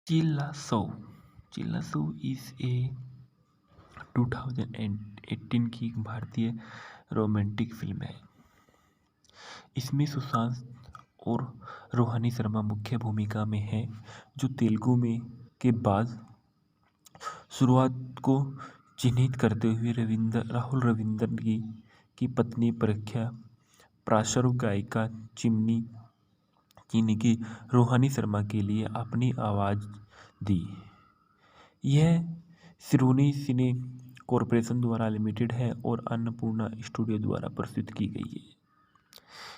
चिल्लासो चिल्लासो is a 2018 की एक भारतीय रोमांटिक फिल्म है। इसमें सुशांत और रोहानी शर्मा मुख्य भूमिका में है, जो तेलुगु में के बाद शुरुआत को चिह्नित करते हुए राहुल रविंद्रन की पत्नी प्रख्या पार्श्व गायिका चीनी की रोहानी शर्मा के लिए अपनी आवाज़ दी। यह सिरोनी सिने कॉरपोरेशन द्वारा लिमिटेड है और अन्नपूर्णा स्टूडियो द्वारा प्रस्तुत की गई है।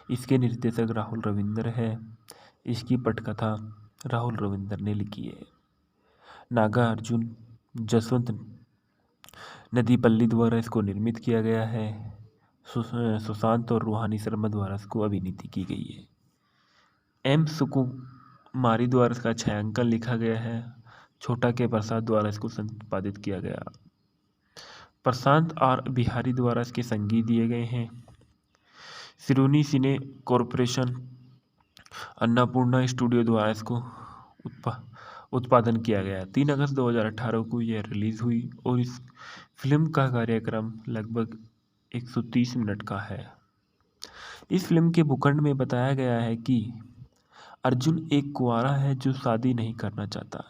इसके निर्देशक राहुल रविंद्र है। इसकी पटकथा राहुल रविंद्र ने लिखी है। नागार्जुन जसवंत नदीपल्ली द्वारा इसको निर्मित किया गया है। सुशांत और रोहानी शर्मा द्वारा इसको अभिनीत की गई है। एम सुकुमारी द्वारा इसका छायांकन लिखा गया है। छोटा के प्रसाद द्वारा इसको संपादित किया गया। प्रशांत आर बिहारी द्वारा इसके संगीत दिए गए हैं। सिरोनी सिने कॉरपोरेशन अन्नपूर्णा स्टूडियो द्वारा इसको उत्पादन किया गया। 3 अगस्त 2018 को यह रिलीज़ हुई और इस फिल्म का कार्यक्रम लगभग 130 मिनट का है। इस फिल्म के भूखंड में बताया गया है कि अर्जुन एक कुंवारा है जो शादी नहीं करना चाहता।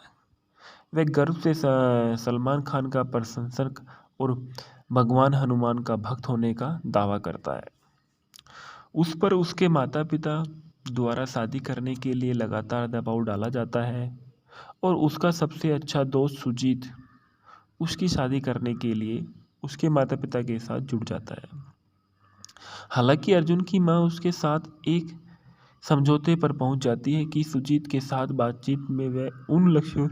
वह गर्व से सलमान खान का प्रशंसक और भगवान हनुमान का भक्त होने का दावा करता है। उस पर उसके माता पिता द्वारा शादी करने के लिए लगातार दबाव डाला जाता है और उसका सबसे अच्छा दोस्त सुजीत उसकी शादी करने के लिए उसके माता पिता के साथ जुड़ जाता है। हालांकि अर्जुन की माँ उसके साथ एक समझौते पर पहुंच जाती है कि सुजीत के साथ बातचीत में वह उन लक्ष्यों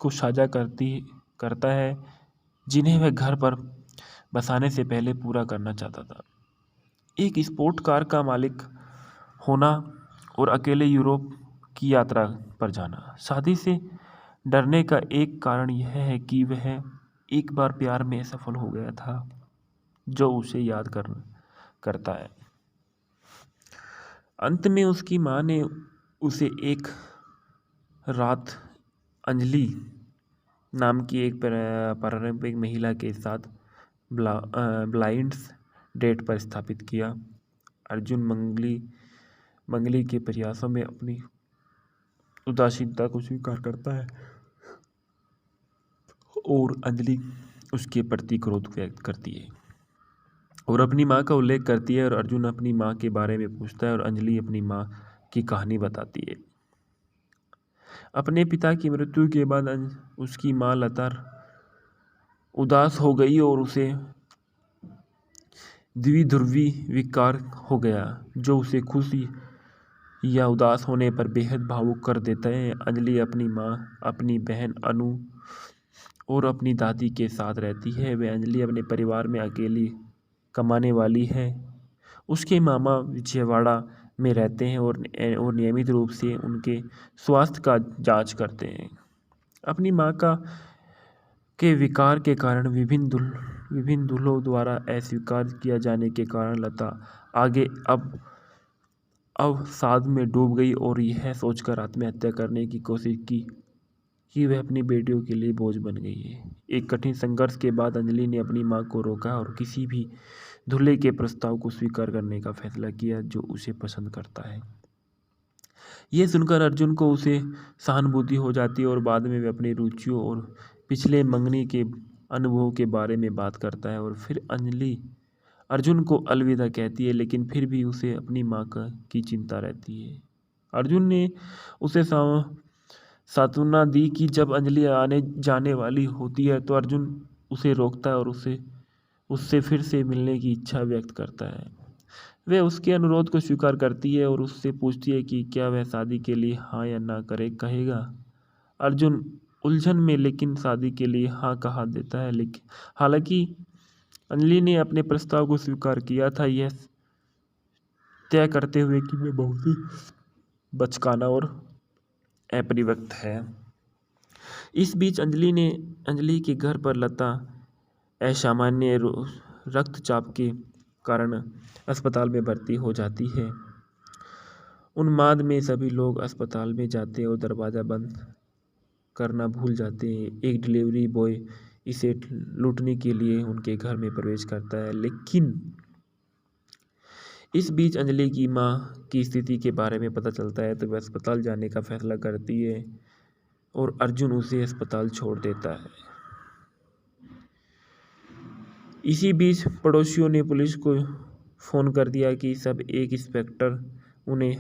को साझा करता है जिन्हें वह घर पर बसाने से पहले पूरा करना चाहता था। एक स्पोर्ट कार का मालिक होना और अकेले यूरोप की यात्रा पर जाना। शादी से डरने का एक कारण यह है कि वह एक बार प्यार में असफल हो गया था, जो उसे याद करता है। अंत में उसकी माँ ने उसे एक रात अंजलि नाम की एक पारंपरिक महिला के साथ ब्लाइंड डेट पर स्थापित किया। अर्जुन मंगली के प्रयासों में अपनी उदासीनता को स्वीकार करता है और अंजलि उसके प्रति क्रोध व्यक्त करती है और अपनी माँ का उल्लेख करती है और अर्जुन अपनी माँ के बारे में पूछता है और अंजलि अपनी माँ की कहानी बताती है। अपने पिता की मृत्यु के बाद उसकी माँ लता उदास हो गई और उसे द्विध्रुवी विकार हो गया, जो उसे खुशी या उदास होने पर बेहद भावुक कर देता है। अंजलि अपनी माँ, अपनी बहन अनु और अपनी दादी के साथ रहती है। वह अंजलि अपने परिवार में अकेली कमाने वाली है। उसके मामा विजयवाड़ा में रहते हैं और नियमित रूप से उनके स्वास्थ्य का जांच करते हैं। अपनी माँ के विकार के कारण विभिन्न दूल्हों द्वारा अस्वीकार किया जाने के कारण लता आगे अब अवसाद में डूब गई और यह सोचकर आत्महत्या करने की कोशिश की कि वह अपनी बेटियों के लिए बोझ बन गई है। एक कठिन संघर्ष के बाद अंजलि ने अपनी मां को रोका और किसी भी दूल्हे के प्रस्ताव को स्वीकार करने का फैसला किया जो उसे पसंद करता है। यह सुनकर अर्जुन को उसे सहानुभूति हो जाती है और बाद में वह अपनी रुचियों और पिछले मंगनी के अनुभवों के बारे में बात करता है और फिर अंजलि अर्जुन को अलविदा कहती है, लेकिन फिर भी उसे अपनी माँ की चिंता रहती है। अर्जुन ने उसे सांत्वना दी कि जब अंजलि आने जाने वाली होती है तो अर्जुन उसे रोकता है और उससे फिर से मिलने की इच्छा व्यक्त करता है। वह उसके अनुरोध को स्वीकार करती है और उससे पूछती है कि क्या वह शादी के लिए हाँ या ना कहेगा। अर्जुन उलझन में लेकिन शादी के लिए हाँ कहा देता है, लेकिन हालांकि अंजलि ने अपने प्रस्ताव को स्वीकार किया था, यह तय करते हुए कि वह बहुत ही बचकाना और अपरिपक्व है। इस बीच अंजलि के घर पर लता असामान्य रक्तचाप के कारण अस्पताल में भर्ती हो जाती है। उन्माद में सभी लोग अस्पताल में जाते हैं और दरवाज़ा बंद करना भूल जाते हैं। एक डिलीवरी बॉय इसे लूटने के लिए उनके घर में प्रवेश करता है, लेकिन इस बीच अंजलि की माँ की स्थिति के बारे में पता चलता है तो वह अस्पताल जाने का फैसला करती है और अर्जुन उसे अस्पताल छोड़ देता है। इसी बीच पड़ोसियों ने पुलिस को फ़ोन कर दिया कि सब इंस्पेक्टर उन्हें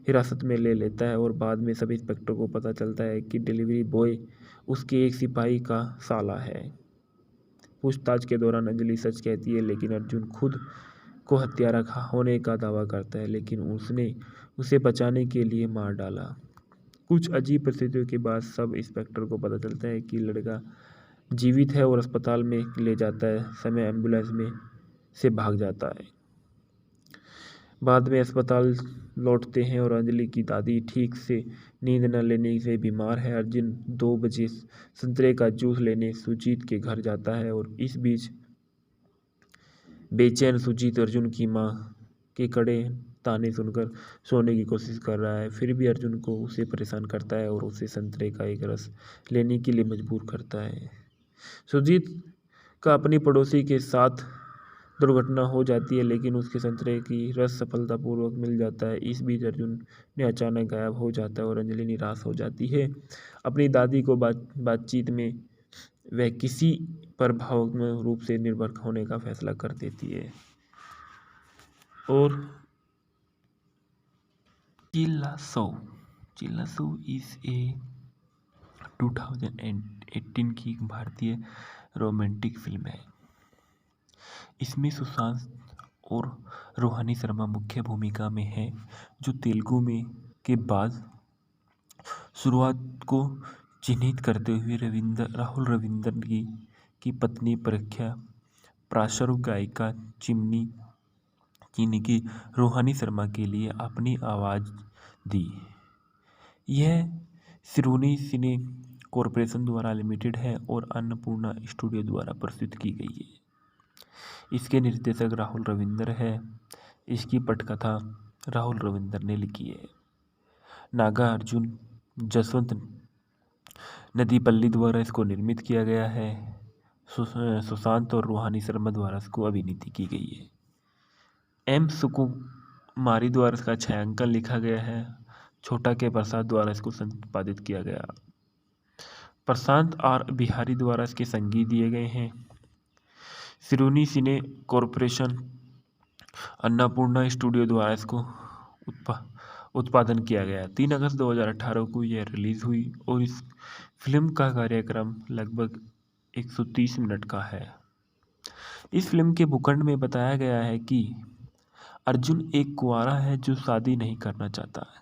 हिरासत में ले लेता है और बाद में सब इंस्पेक्टर को पता चलता है कि डिलीवरी बॉय उसके एक सिपाही का साला है। पूछताछ के दौरान अंजलि सच कहती है, लेकिन अर्जुन खुद को हत्यारा होने का दावा करता है, लेकिन उसने उसे बचाने के लिए मार डाला। कुछ अजीब परिस्थितियों के बाद सब इंस्पेक्टर को पता चलता है कि लड़का जीवित है और अस्पताल में ले जाता है समय एम्बुलेंस में से भाग जाता है। बाद में अस्पताल लौटते हैं और अंजलि की दादी ठीक से नींद न लेने से बीमार है। अर्जुन 2 बजे संतरे का जूस लेने सुजीत के घर जाता है और इस बीच बेचैन सुजीत अर्जुन की माँ के कड़े ताने सुनकर सोने की कोशिश कर रहा है। फिर भी अर्जुन को उसे परेशान करता है और उसे संतरे का एक रस लेने के लिए मजबूर करता है। सुजीत का अपनी पड़ोसी के साथ दुर्घटना हो जाती है, लेकिन उसके संतरे की रस सफलतापूर्वक मिल जाता है। इस बीच अर्जुन ने अचानक गायब हो जाता है और अंजलि निराश हो जाती है। अपनी दादी को बातचीत में वह किसी पर भावनात्मक रूप से निर्भर होने का फैसला कर देती है। और चिल्ला सो इज ए 2018 की एक भारतीय रोमांटिक फिल्म है। इसमें सुशांत और रोहानी शर्मा मुख्य भूमिका में है, जो तेलुगु में के बाद शुरुआत को चिन्हित करते हुए राहुल रविंद्रन की पत्नी प्रख्या पार्श्व गायिका चीनी की रोहानी शर्मा के लिए अपनी आवाज़ दी। यह सिरोनी सिने कॉरपोरेशन द्वारा लिमिटेड है और अन्नपूर्णा स्टूडियो द्वारा प्रस्तुत की गई है। इसके निर्देशक राहुल रविंद्र है। इसकी पटकथा राहुल रविंद्र ने लिखी है। नागार्जुन जसवंत नदीपल्ली द्वारा इसको निर्मित किया गया है। सुशांत और रोहानी शर्मा द्वारा इसको अभिनीत की गई है। एम सुकुमारी द्वारा इसका छायांकन लिखा गया है। छोटा के प्रसाद द्वारा इसको संपादित किया गया। प्रशांत आर बिहारी द्वारा इसके संगीत दिए गए हैं। सिरोनी सिने कॉरपोरेशन अन्नपूर्णा स्टूडियो द्वारा इसको उत्पादन किया गया। 3 अगस्त 2018 को यह रिलीज़ हुई और इस फिल्म का कार्यक्रम लगभग 130 मिनट का है। इस फिल्म के भूखंड में बताया गया है कि अर्जुन एक कुंवारा है जो शादी नहीं करना चाहता है।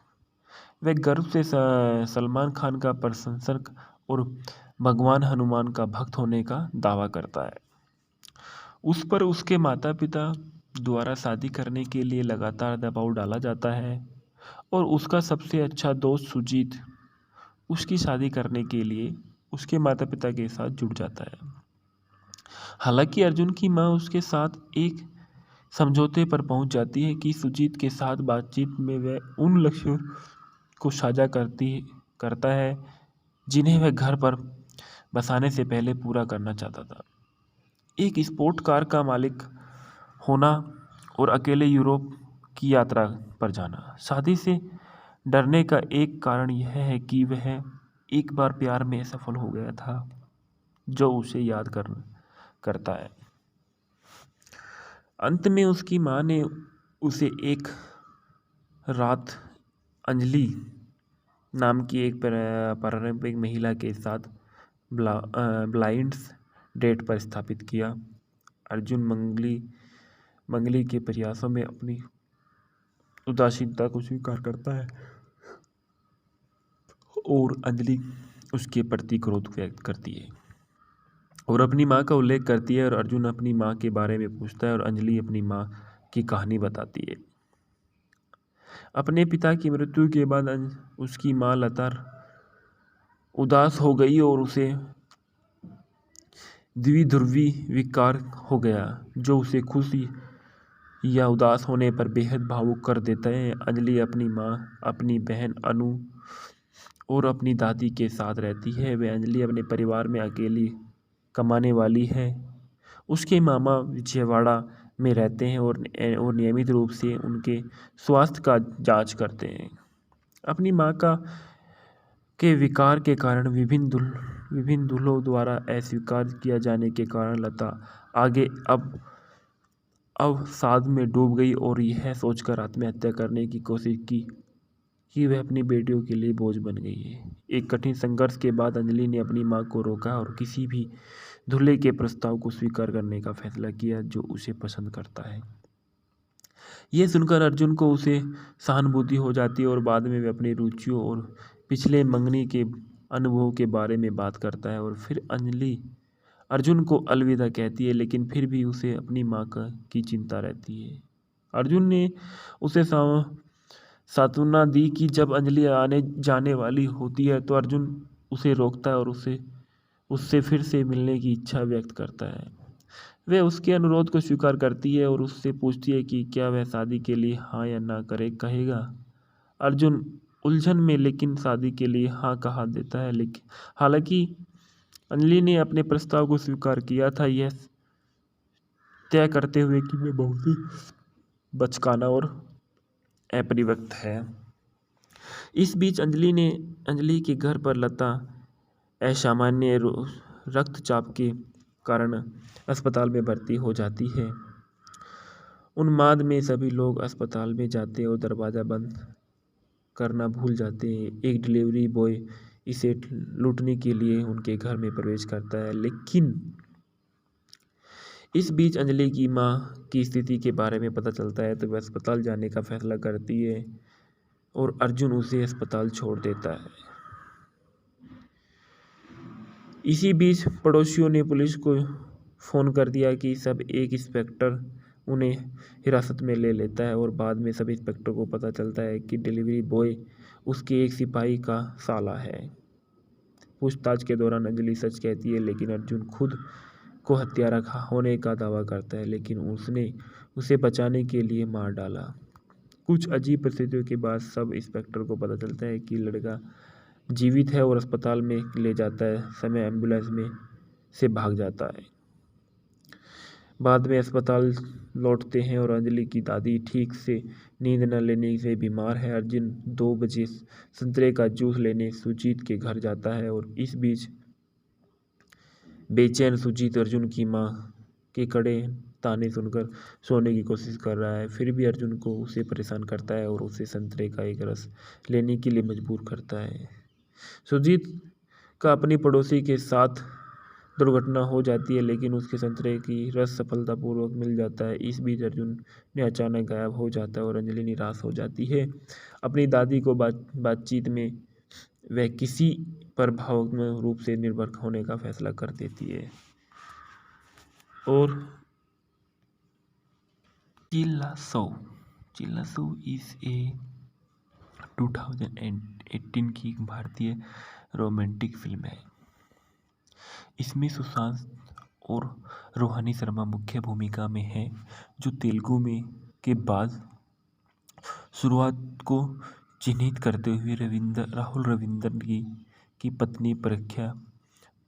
वह गर्व से सलमान खान का प्रशंसक और भगवान हनुमान का भक्त होने का दावा करता है। उस पर उसके माता पिता द्वारा शादी करने के लिए लगातार दबाव डाला जाता है और उसका सबसे अच्छा दोस्त सुजीत उसकी शादी करने के लिए उसके माता पिता के साथ जुड़ जाता है। हालांकि अर्जुन की माँ उसके साथ एक समझौते पर पहुंच जाती है कि सुजीत के साथ बातचीत में वह उन लक्ष्यों को साझा करता है जिन्हें वह घर पर बसाने से पहले पूरा करना चाहता था। एक स्पोर्ट कार का मालिक होना और अकेले यूरोप की यात्रा पर जाना। शादी से डरने का एक कारण यह है कि वह एक बार प्यार में सफल हो गया था, जो उसे याद करता है। अंत में उसकी माँ ने उसे एक रात अंजलि नाम की एक पारंपरिक महिला के साथ ब्लाइंड डेट पर स्थापित किया। अर्जुन मंगली के प्रयासों में अपनी उदासीनता को स्वीकार करता है और अंजलि उसके प्रति क्रोध व्यक्त करती है और अपनी माँ का उल्लेख करती है और अर्जुन अपनी माँ के बारे में पूछता है और अंजलि अपनी माँ की कहानी बताती है। अपने पिता की मृत्यु के बाद उसकी माँ लता उदास हो गई और उसे द्विध्रुवी विकार हो गया, जो उसे खुशी या उदास होने पर बेहद भावुक कर देता है। अंजलि अपनी माँ, अपनी बहन अनु और अपनी दादी के साथ रहती है। वह अंजलि अपने परिवार में अकेली कमाने वाली है। उसके मामा विजयवाड़ा में रहते हैं और नियमित रूप से उनके स्वास्थ्य का जांच करते हैं। अपनी मां का के विकार के कारण विभिन्न दूल्हों द्वारा अस्वीकार किया जाने के कारण लता आगे अब साध में डूब गई और यह सोचकर आत्महत्या करने की कोशिश की कि वह अपनी बेटियों के लिए बोझ बन गई है। एक कठिन संघर्ष के बाद अंजलि ने अपनी मां को रोका और किसी भी दूल्हे के प्रस्ताव को स्वीकार करने का फैसला किया जो उसे पसंद करता है। यह सुनकर अर्जुन को उसे सहानुभूति हो जाती है और बाद में वे अपनी रुचियों और पिछले मंगनी के अनुभवों के बारे में बात करता है। और फिर अंजलि अर्जुन को अलविदा कहती है, लेकिन फिर भी उसे अपनी माँ की चिंता रहती है। अर्जुन ने उसे सांत्वना दी कि जब अंजलि आने जाने वाली होती है तो अर्जुन उसे रोकता है और उससे फिर से मिलने की इच्छा व्यक्त करता है। वह उसके अनुरोध को स्वीकार करती है और उससे पूछती है कि क्या वह शादी के लिए हाँ या ना कहेगा। अर्जुन उलझन में लेकिन शादी के लिए हाँ कहा देता है, लेकिन हालांकि अंजलि ने अपने प्रस्ताव को स्वीकार किया था, यह तय करते हुए कि वह बहुत ही बचकाना और अपरिपक्व है। इस बीच अंजलि के घर पर लता असामान्य रक्तचाप के कारण अस्पताल में भर्ती हो जाती है। उन्माद में सभी लोग अस्पताल में जाते हैं और दरवाज़ा बंद करना भूल जाते हैं। एक डिलीवरी बॉय इसे लूटने के लिए उनके घर में प्रवेश करता है, लेकिन इस बीच अंजलि की मां की स्थिति के बारे में पता चलता है तो वह अस्पताल जाने का फैसला करती है और अर्जुन उसे अस्पताल छोड़ देता है। इसी बीच पड़ोसियों ने पुलिस को फ़ोन कर दिया कि सब एक इंस्पेक्टर उन्हें हिरासत में ले लेता है और बाद में सब इंस्पेक्टर को पता चलता है कि डिलीवरी बॉय उसके एक सिपाही का साला है। पूछताछ के दौरान अंजलि सच कहती है, लेकिन अर्जुन खुद को हत्यारा होने का दावा करता है, लेकिन उसने उसे बचाने के लिए मार डाला। कुछ अजीब परिस्थितियों के बाद सब इंस्पेक्टर को पता चलता है कि लड़का जीवित है और अस्पताल में ले जाता है समय एम्बुलेंस में से भाग जाता है। बाद में अस्पताल लौटते हैं और अंजलि की दादी ठीक से नींद न लेने से बीमार है। अर्जुन 2 बजे संतरे का जूस लेने सुजीत के घर जाता है और इस बीच बेचैन सुजीत अर्जुन की मां के कड़े ताने सुनकर सोने की कोशिश कर रहा है। फिर भी अर्जुन को उसे परेशान करता है और उसे संतरे का एक रस लेने के लिए मजबूर करता है। सुजीत का अपनी पड़ोसी के साथ दुर्घटना हो जाती है, लेकिन उसके संतरे की रस सफलतापूर्वक मिल जाता है। इस बीच अर्जुन ने अचानक गायब हो जाता है और अंजलि निराश हो जाती है। अपनी दादी को बातचीत में वह किसी पर भावनात्मक रूप से निर्भर होने का फैसला कर देती है। और चिल्लासो इज ए 2018 की भारतीय रोमांटिक फिल्म है। इसमें सुशांत और रोहानी शर्मा मुख्य भूमिका में है, जो तेलुगु में के बाद शुरुआत को चिन्हित करते हुए राहुल रविंद्र की पत्नी प्रख्या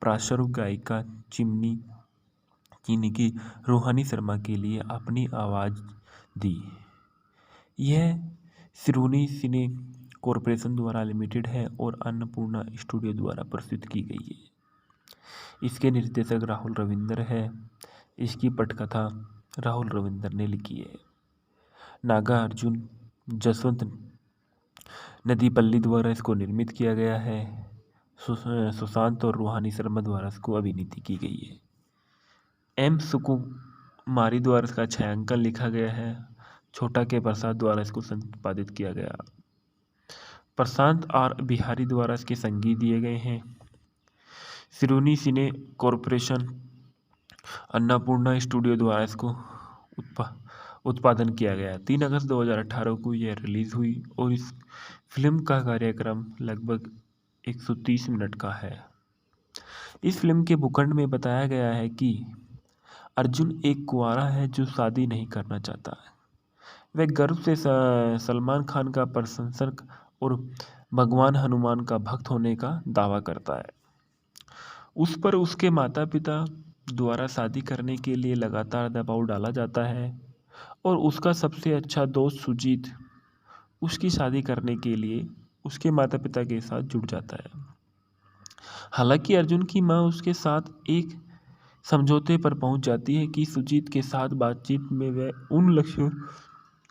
पार्श्व गायिका चीनी की रोहानी शर्मा के लिए अपनी आवाज़ दी। यह सिरोनी सिने कॉरपोरेशन द्वारा लिमिटेड है और अन्नपूर्णा स्टूडियो द्वारा प्रस्तुत की गई है। इसके निर्देशक राहुल रविंद्र है। इसकी पटकथा राहुल रविंद्र ने लिखी है। नागार्जुन जसवंत नदीपल्ली द्वारा इसको निर्मित किया गया है। सुशांत और रूहानी शर्मा द्वारा इसको अभिनीत की गई है। एम सुकुमारी द्वारा इसका छायांकन लिखा गया है। छोटा के प्रसाद द्वारा इसको संपादित किया गया। प्रशांत आर बिहारी द्वारा इसके संगीत दिए गए हैं। सिरोनी सिने कॉरपोरेशन अन्नपूर्णा स्टूडियो द्वारा इसको उत्पादन किया गया। 3 अगस्त 2018 को यह रिलीज हुई और इस फिल्म का कार्यक्रम लगभग 130 मिनट का है। इस फिल्म के भूखंड में बताया गया है कि अर्जुन एक कुंवारा है जो शादी नहीं करना चाहता है। वह गर्व से सलमान खान का प्रशंसक और भगवान हनुमान का भक्त होने का दावा करता है। उस पर उसके माता पिता द्वारा शादी करने के लिए लगातार दबाव डाला जाता है और उसका सबसे अच्छा दोस्त सुजीत उसकी शादी करने के लिए उसके माता पिता के साथ जुड़ जाता है। हालांकि अर्जुन की माँ उसके साथ एक समझौते पर पहुंच जाती है कि सुजीत के साथ बातचीत में वह उन लक्ष्यों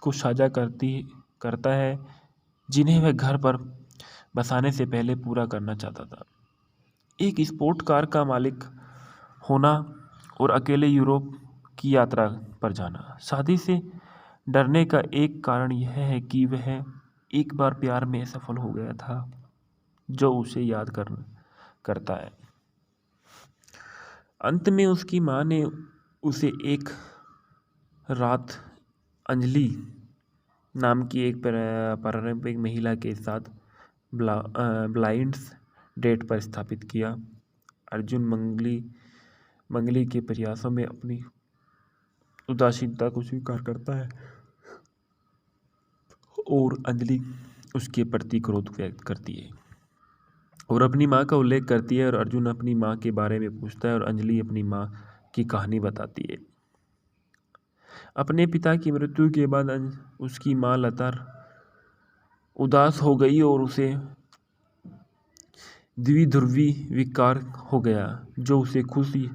को साझा करता है जिन्हें वह घर पर बसाने से पहले पूरा करना चाहता था। एक स्पोर्ट कार का मालिक होना और अकेले यूरोप की यात्रा पर जाना। शादी से डरने का एक कारण यह है कि वह एक बार प्यार में सफल हो गया था जो उसे याद करता है। अंत में उसकी माँ ने उसे एक रात अंजलि नाम की एक पारंपरिक महिला के साथ ब्लाइंड्स डेट पर स्थापित किया। अर्जुन मंगली के प्रयासों में अपनी उदासीनता को स्वीकार करता है और अंजलि उसके प्रति क्रोध व्यक्त करती है और अपनी माँ का उल्लेख करती है और अर्जुन अपनी माँ के बारे में पूछता है और अंजलि अपनी माँ की कहानी बताती है। अपने पिता की मृत्यु के बाद उसकी माँ लता उदास हो गई और उसे द्विध्रुवी विकार हो गया जो उसे खुशी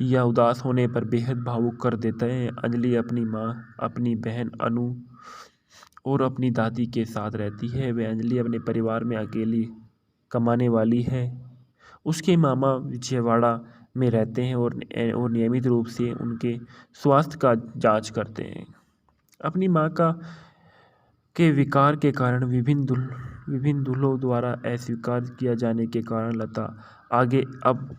या उदास होने पर बेहद भावुक कर देता है। अंजलि अपनी माँ, अपनी बहन अनु और अपनी दादी के साथ रहती है। वह अंजलि अपने परिवार में अकेली कमाने वाली है। उसके मामा विजयवाड़ा में रहते हैं और नियमित रूप से उनके स्वास्थ्य का जांच करते हैं। अपनी माँ के विकार के कारण विभिन्न दूल्हों द्वारा अस्वीकार किया जाने के कारण लता आगे अब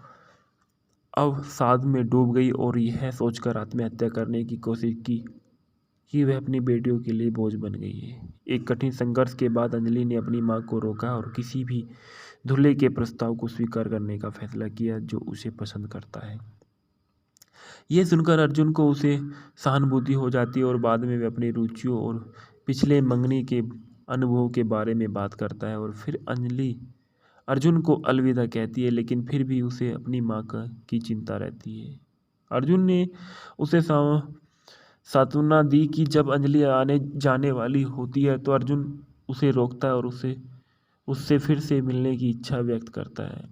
अवसाद में डूब गई और यह सोचकर आत्महत्या करने की कोशिश की कि वह अपनी बेटियों के लिए बोझ बन गई है। एक कठिन संघर्ष के बाद अंजलि ने अपनी माँ को रोका और किसी भी दूल्हे के प्रस्ताव को स्वीकार करने का फैसला किया जो उसे पसंद करता है। यह सुनकर अर्जुन को उसे सहानुभूति हो जाती है और बाद में वह अपनी रुचियों और पिछले मंगनी के अनुभवों के बारे में बात करता है और फिर अंजलि अर्जुन को अलविदा कहती है, लेकिन फिर भी उसे अपनी माँ की चिंता रहती है। अर्जुन ने उसे सांत्वना दी कि जब अंजलि आने जाने वाली होती है तो अर्जुन उसे रोकता है और उससे फिर से मिलने की इच्छा व्यक्त करता है।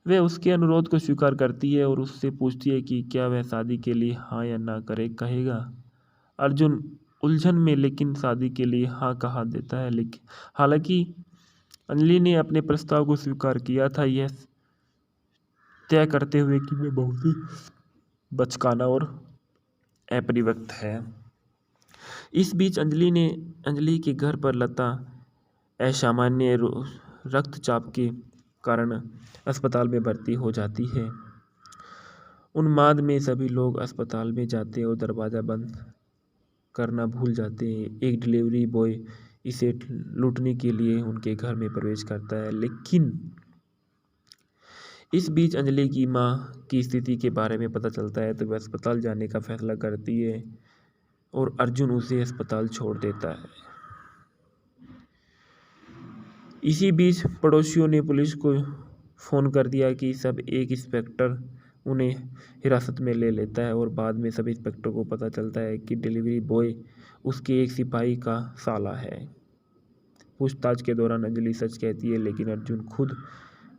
वह उसके अनुरोध को स्वीकार करती है और उससे पूछती है कि क्या वह शादी के लिए हाँ या ना कहेगा। अर्जुन उलझन में लेकिन शादी के लिए हाँ कहा देता है, लेकिन हालांकि अंजलि ने अपने प्रस्ताव को स्वीकार किया था, यह तय करते हुए कि वह बहुत ही बचकाना और अपरिपक्व है। इस बीच अंजलि के घर पर लता असामान्य रक्तचाप के कारण अस्पताल में भर्ती हो जाती है। उन्माद में सभी लोग अस्पताल में जाते हैं और दरवाज़ा बंद करना भूल जाते हैं। एक डिलीवरी बॉय इसे लूटने के लिए उनके घर में प्रवेश करता है, लेकिन इस बीच अंजलि की माँ की स्थिति के बारे में पता चलता है तो वह अस्पताल जाने का फैसला करती है और अर्जुन उसे अस्पताल छोड़ देता है। इसी बीच पड़ोसियों ने पुलिस को फ़ोन कर दिया कि सब एक इंस्पेक्टर उन्हें हिरासत में ले लेता है और बाद में सब इंस्पेक्टर को पता चलता है कि डिलीवरी बॉय उसके एक सिपाही का साला है। पूछताछ के दौरान अंजलि सच कहती है, लेकिन अर्जुन खुद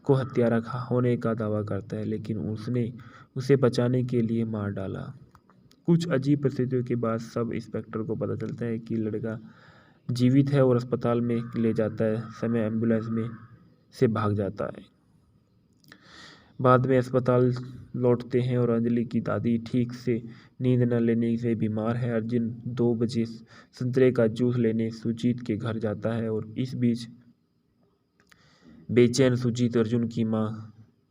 को हत्यारा होने का दावा करता है, लेकिन उसने उसे बचाने के लिए मार डाला। कुछ अजीब परिस्थितियों के बाद सब इंस्पेक्टर को पता चलता है कि लड़का जीवित है और अस्पताल में ले जाता है समय एम्बुलेंस में से भाग जाता है। बाद में अस्पताल लौटते हैं और अंजलि की दादी ठीक से नींद न लेने से बीमार है। अर्जुन 2 बजे संतरे का जूस लेने सुजीत के घर जाता है और इस बीच बेचैन सुजीत अर्जुन की माँ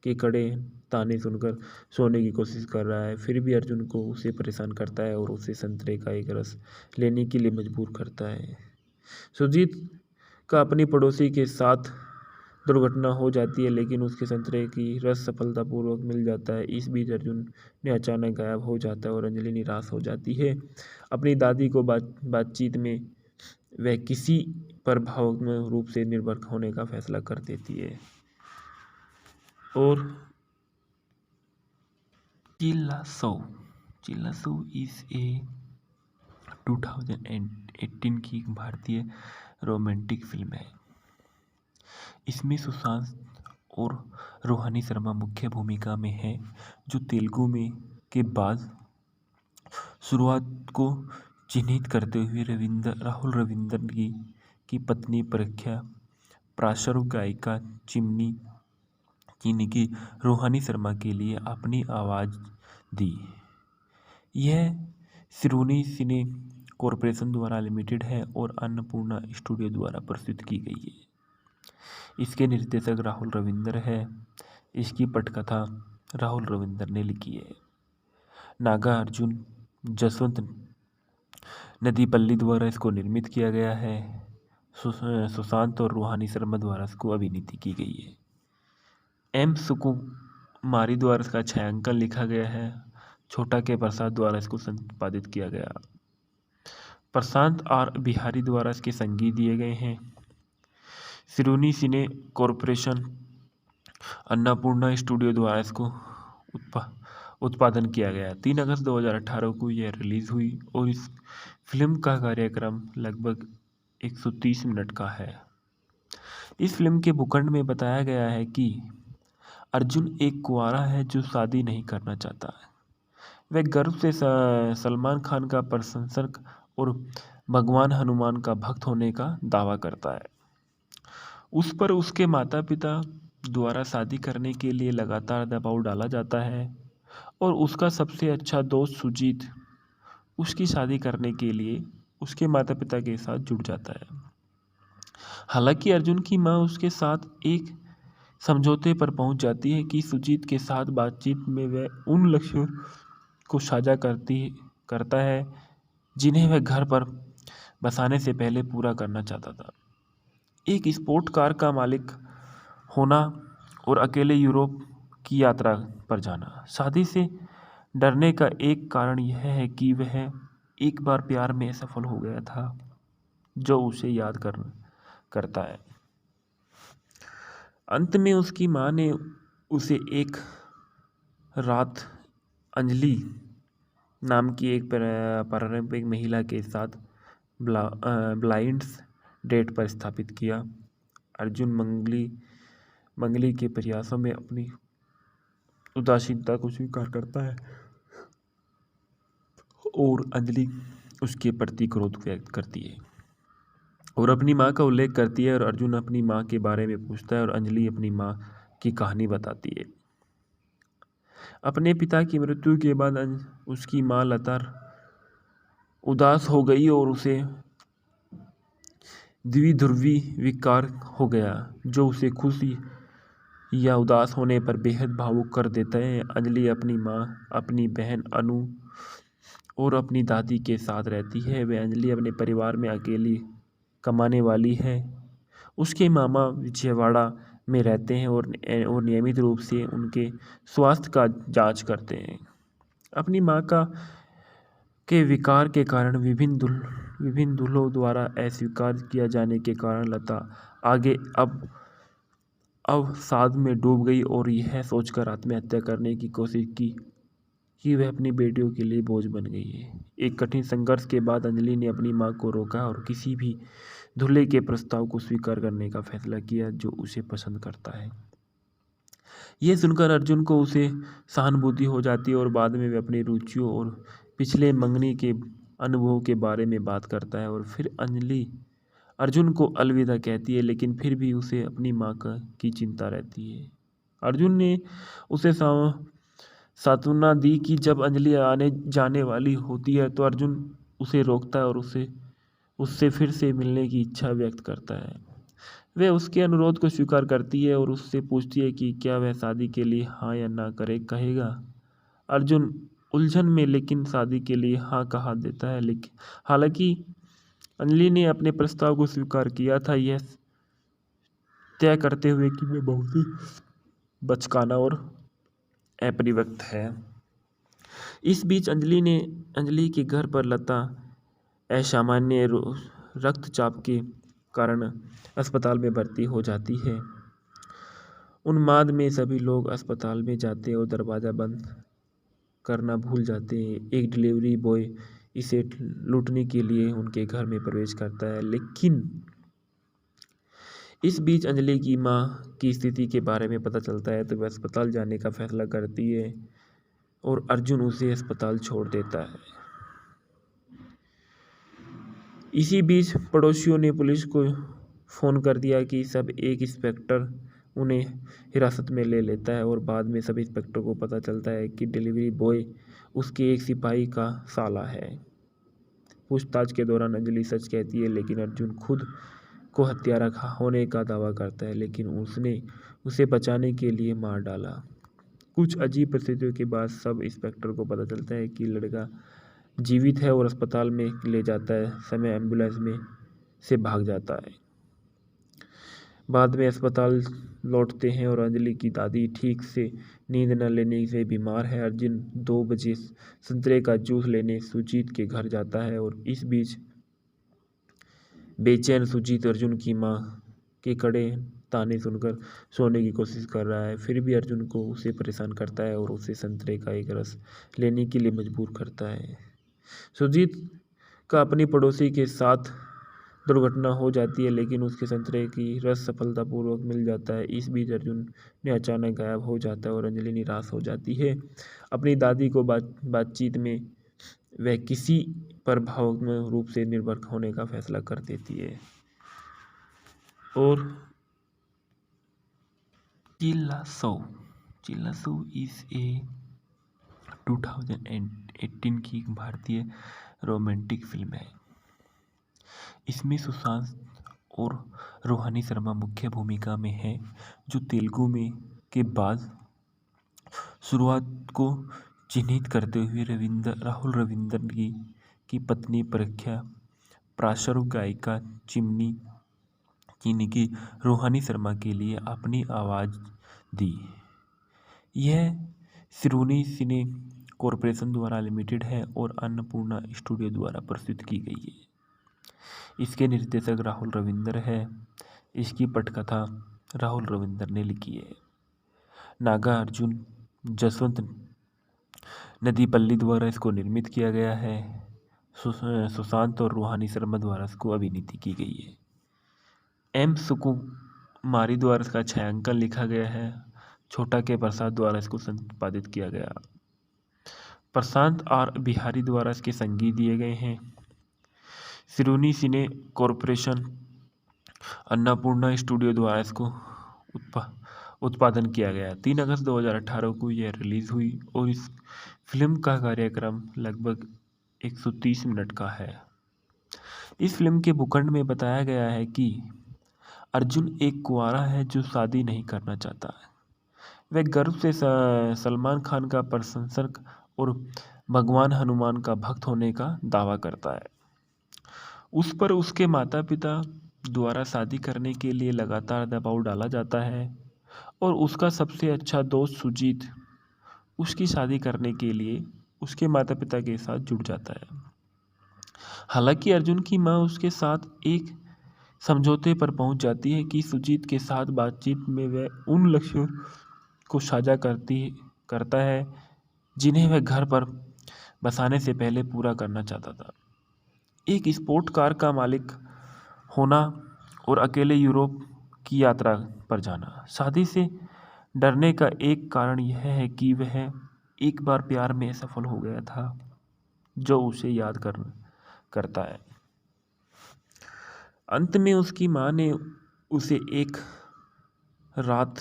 के कड़े ताने सुनकर सोने की कोशिश कर रहा है। फिर भी अर्जुन को उसे परेशान करता है और उसे संतरे का एक रस लेने के लिए मजबूर करता है। सुजीत का अपनी पड़ोसी के साथ दुर्घटना हो जाती है, लेकिन उसके संतरे की रस सफलतापूर्वक मिल जाता है। इस बीच अर्जुन ने अचानक गायब हो जाता है और अंजलि निराश हो जाती है। अपनी दादी को बातचीत में वह किसी पर भावनात्मक रूप से निर्भर होने का फैसला कर देती है। और चिल्लासो इज ए 2018 की भारतीय रोमांटिक फिल्म है। इसमें सुशांत और रोहानी शर्मा मुख्य भूमिका में है, जो तेलुगु में के बाद शुरुआत को चिन्हित करते हुए राहुल रविंद्रन की पत्नी प्रख्या पार्श्व गायिका चीनी की रोहानी शर्मा के लिए अपनी आवाज़ दी। यह सिरोनी सिने कॉरपोरेशन द्वारा लिमिटेड है और अन्नपूर्णा स्टूडियो द्वारा प्रस्तुत की गई है। इसके निर्देशक राहुल रविंद्र है। इसकी पटकथा राहुल रविंद्र ने लिखी है। नागार्जुन जसवंत नदीपल्ली द्वारा इसको निर्मित किया गया है। सुशांत और रोहानी शर्मा द्वारा इसको अभिनीत की गई है। एम सुकुमारी द्वारा इसका छायांकन लिखा गया है। छोटा के प्रसाद द्वारा इसको संपादित किया गया। प्रशांत आर बिहारी द्वारा इसके संगीत दिए गए हैं। सिरोनी सिने कॉरपोरेशन अन्नपूर्णा स्टूडियो द्वारा इसको उत्पादन किया गया। 3 अगस्त 2018 को यह रिलीज हुई और इस फिल्म का कार्यक्रम लगभग 130 मिनट का है। इस फिल्म के भूखंड में बताया गया है कि अर्जुन एक कुंवारा है जो शादी नहीं करना चाहता है। वह गर्व से सलमान खान का प्रशंसक और भगवान हनुमान का भक्त होने का दावा करता है। उस पर उसके माता पिता द्वारा शादी करने के लिए लगातार दबाव डाला जाता है और उसका सबसे अच्छा दोस्त सुजीत उसकी शादी करने के लिए उसके माता पिता के साथ जुड़ जाता है। हालांकि अर्जुन की मां उसके साथ एक समझौते पर पहुंच जाती है कि सुजीत के साथ बातचीत में वह उन लक्ष्यों को साझा करता है जिन्हें वह घर पर बसाने से पहले पूरा करना चाहता था। एक स्पोर्ट कार का मालिक होना और अकेले यूरोप की यात्रा पर जाना। शादी से डरने का एक कारण यह है कि वह एक बार प्यार में सफल हो गया था, जो उसे याद करता है। अंत में उसकी मां ने उसे एक रात अंजलि नाम की एक पारंपरिक महिला के साथ ब्लाइंड डेट पर स्थापित किया। अर्जुन मंगली के प्रयासों में अपनी उदासीनता को स्वीकार करता है और अंजलि उसके प्रति क्रोध व्यक्त करती है और अपनी मां का उल्लेख करती है और अर्जुन अपनी मां के बारे में पूछता है और अंजलि अपनी मां की कहानी बताती है। अपने पिता की मृत्यु के बाद उसकी मां लता उदास हो गई और उसे द्विध्रुवी विकार हो गया, जो उसे खुशी या उदास होने पर बेहद भावुक कर देता है। अंजलि अपनी मां, अपनी बहन अनु और अपनी दादी के साथ रहती है। वह अंजलि अपने परिवार में अकेली कमाने वाली है। उसके मामा विजयवाड़ा में रहते हैं और नियमित रूप से उनके स्वास्थ्य का जांच करते हैं। अपनी मां के विकार के कारण विभिन्न दूल्हों द्वारा अस्वीकार किया जाने के कारण लता आगे अवसाद में डूब गई और यह सोचकर आत्महत्या करने की कोशिश की कि वह अपनी बेटियों के लिए बोझ बन गई है। एक कठिन संघर्ष के बाद अंजलि ने अपनी मां को रोका और किसी भी दूल्हे के प्रस्ताव को स्वीकार करने का फैसला किया जो उसे पसंद करता है। यह सुनकर अर्जुन को उसे सहानुभूति हो जाती है और बाद में वह अपनी रुचियों और पिछले मंगनी के अनुभवों के बारे में बात करता है और फिर अंजलि अर्जुन को अलविदा कहती है, लेकिन फिर भी उसे अपनी मां की चिंता रहती है। अर्जुन ने उसे सांत्वना दी कि जब अंजलि आने जाने वाली होती है तो अर्जुन उसे रोकता है और उससे फिर से मिलने की इच्छा व्यक्त करता है। वह उसके अनुरोध को स्वीकार करती है और उससे पूछती है कि क्या वह शादी के लिए हाँ या ना कहेगा। अर्जुन उलझन में लेकिन शादी के लिए हाँ कहा देता है, लेकिन हालांकि अंजलि ने अपने प्रस्ताव को स्वीकार किया था, यह तय करते हुए कि वह बहुत ही बचकाना और अपरिपक्व है। इस बीच अंजलि के घर पर लता असामान्य रक्तचाप के कारण अस्पताल में भर्ती हो जाती है। उन्माद में सभी लोग अस्पताल में जाते हैं और दरवाज़ा बंद करना भूल जाते हैं। एक डिलीवरी बॉय इसे लूटने के लिए उनके घर में प्रवेश करता है, लेकिन इस बीच अंजलि की माँ की स्थिति के बारे में पता चलता है तो वह अस्पताल जाने का फैसला करती है और अर्जुन उसे अस्पताल छोड़ देता है। इसी बीच पड़ोसियों ने पुलिस को फ़ोन कर दिया कि सब एक इंस्पेक्टर उन्हें हिरासत में ले लेता है और बाद में सब इंस्पेक्टर को पता चलता है कि डिलीवरी बॉय उसके एक सिपाही का साला है। पूछताछ के दौरान अंजलि सच कहती है, लेकिन अर्जुन खुद को हत्यारा होने का दावा करता है, लेकिन उसने उसे बचाने के लिए मार डाला। कुछ अजीब परिस्थितियों के बाद सब इंस्पेक्टर को पता चलता है कि लड़का जीवित है और अस्पताल में ले जाता है समय एम्बुलेंस में से भाग जाता है। बाद में अस्पताल लौटते हैं और अंजलि की दादी ठीक से नींद न लेने से बीमार है। अर्जुन 2 बजे संतरे का जूस लेने सुजीत के घर जाता है और इस बीच बेचैन सुजीत अर्जुन की माँ के कड़े ताने सुनकर सोने की कोशिश कर रहा है। फिर भी अर्जुन को उसे परेशान करता है और उसे संतरे का एक रस लेने के लिए मजबूर करता है। सुजीत का अपनी पड़ोसी के साथ दुर्घटना हो जाती है, लेकिन उसके संतरे की रस सफलतापूर्वक मिल जाता है। इस बीच अर्जुन ने अचानक गायब हो जाता है और अंजलि निराश हो जाती है। अपनी दादी को बातचीत में वह किसी पर भावनात्मक रूप से निर्भर होने का फैसला कर देती है। और चिल्लासो इज ए 2018 की भारतीय रोमांटिक फिल्म है। इसमें सुशांत और रोहानी शर्मा मुख्य भूमिका में है, जो तेलुगु में के बाद शुरुआत को चिन्हित करते हुए राहुल रविंद्रन की पत्नी परीक्षा पार्श्व गायिका चीनी रोहानी शर्मा के लिए अपनी आवाज़ दी। यह सिरोनी सिने कॉरपोरेशन द्वारा लिमिटेड है और अन्नपूर्णा स्टूडियो द्वारा प्रस्तुत की गई है। इसके निर्देशक राहुल रविंद्र है। इसकी पटकथा राहुल रविंद्र ने लिखी है। नागार्जुन जसवंत नदीपल्ली द्वारा इसको निर्मित किया गया है। सुशांत और रूहानी शर्मा द्वारा इसको अभिनीत की गई है। एम सुकुमारी द्वारा इसका छायांकन लिखा गया है। छोटा के प्रसाद द्वारा इसको संपादित किया गया। प्रशांत आर बिहारी द्वारा इसके संगीत दिए गए हैं। सिरोनी सिने कॉरपोरेशन अन्नपूर्णा स्टूडियो द्वारा इसको उत्पादन किया गया। 3 अगस्त 2018 को यह रिलीज़ हुई और इस फिल्म का कार्यक्रम लगभग 130 मिनट का है। इस फिल्म के भूखंड में बताया गया है कि अर्जुन एक कुंवारा है जो शादी नहीं करना चाहता है। वह गर्व से सलमान खान का प्रशंसक और भगवान हनुमान का भक्त होने का दावा करता है। उस पर उसके माता पिता द्वारा शादी करने के लिए लगातार दबाव डाला जाता है और उसका सबसे अच्छा दोस्त सुजीत उसकी शादी करने के लिए उसके माता पिता के साथ जुड़ जाता है। हालांकि अर्जुन की माँ उसके साथ एक समझौते पर पहुंच जाती है कि सुजीत के साथ बातचीत में वह उन लक्ष्यों को साझा करता है जिन्हें वह घर पर बसाने से पहले पूरा करना चाहता था। एक स्पोर्ट कार का मालिक होना और अकेले यूरोप की यात्रा पर जाना। शादी से डरने का एक कारण यह है कि वह एक बार प्यार में सफल हो गया था, जो उसे याद करता है। अंत में उसकी माँ ने उसे एक रात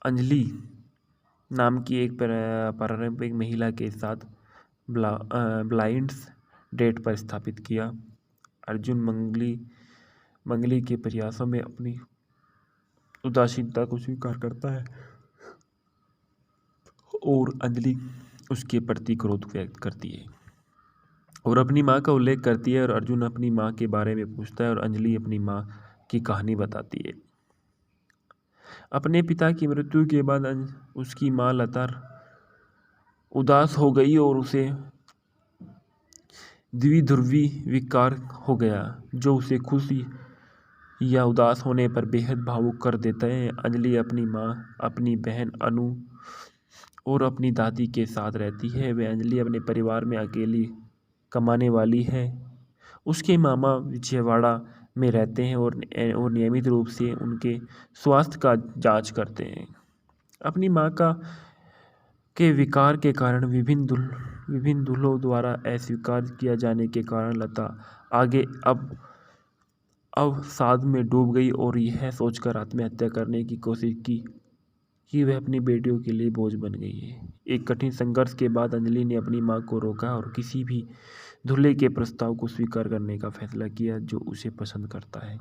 अंजलि नाम की एक पारंपरिक महिला के साथ ब्लाइंड डेट पर स्थापित किया। अर्जुन मंगली के प्रयासों में अपनी उदासीनता को स्वीकार करता है और अंजलि उसके प्रति क्रोध व्यक्त करती है और अपनी माँ का उल्लेख करती है और अर्जुन अपनी माँ के बारे में पूछता है और अंजलि अपनी माँ की कहानी बताती है। अपने पिता की मृत्यु के बाद उसकी माँ लता उदास हो गई और उसे द्विध्रुवी विकार हो गया, जो उसे या उदास होने पर बेहद भावुक कर देता है। अंजलि अपनी माँ, अपनी बहन अनु और अपनी दादी के साथ रहती है। वह अंजलि अपने परिवार में अकेली कमाने वाली है। उसके मामा विजयवाड़ा में रहते हैं और नियमित रूप से उनके स्वास्थ्य का जांच करते हैं। अपनी माँ का के विकार के कारण विभिन्न दूल्हों द्वारा अस्वीकार किया जाने के कारण लता आगे अब अवसाद में डूब गई और यह सोचकर आत्महत्या करने की कोशिश की कि वह अपनी बेटियों के लिए बोझ बन गई है। एक कठिन संघर्ष के बाद अंजलि ने अपनी मां को रोका और किसी भी दूल्हे के प्रस्ताव को स्वीकार करने का फैसला किया जो उसे पसंद करता है।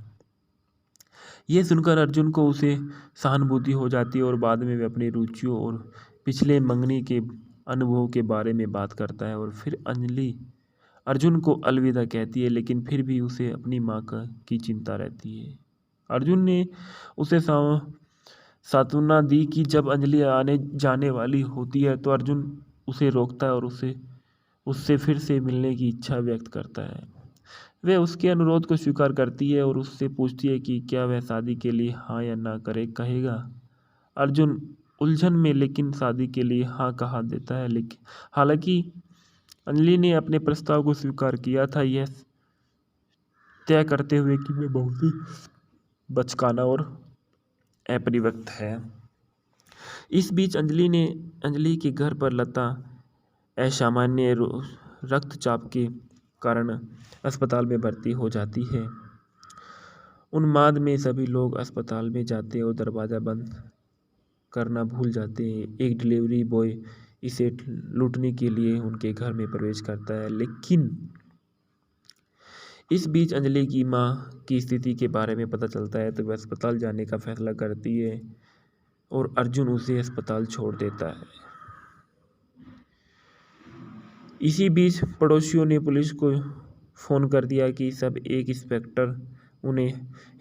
यह सुनकर अर्जुन को उसे सहानुभूति हो जाती है और बाद में वह अपनी रुचियों और पिछले मंगनी के अनुभवों के बारे में बात करता है। और फिर अंजलि अर्जुन को अलविदा कहती है, लेकिन फिर भी उसे अपनी माँ की चिंता रहती है। अर्जुन ने उसे सांत्वना दी कि जब अंजलि आने जाने वाली होती है तो अर्जुन उसे रोकता है और उससे फिर से मिलने की इच्छा व्यक्त करता है। वह उसके अनुरोध को स्वीकार करती है और उससे पूछती है कि क्या वह शादी के लिए हाँ या ना कहेगा। अर्जुन उलझन में लेकिन शादी के लिए हाँ कहा देता है। लेकिन हालांकि अंजलि ने अपने प्रस्ताव को स्वीकार किया था, यह तय करते हुए कि वह बहुत ही बचकाना और अपरिपक्व है। इस बीच अंजलि के घर पर लता असामान्य रक्तचाप के कारण अस्पताल में भर्ती हो जाती है। उन्माद में सभी लोग अस्पताल में जाते हैं और दरवाज़ा बंद करना भूल जाते हैं। एक डिलीवरी बॉय इसे लूटने के लिए उनके घर में प्रवेश करता है, लेकिन इस बीच अंजलि की माँ की स्थिति के बारे में पता चलता है तो वह अस्पताल जाने का फैसला करती है और अर्जुन उसे अस्पताल छोड़ देता है। इसी बीच पड़ोसियों ने पुलिस को फ़ोन कर दिया कि सब एक इंस्पेक्टर उन्हें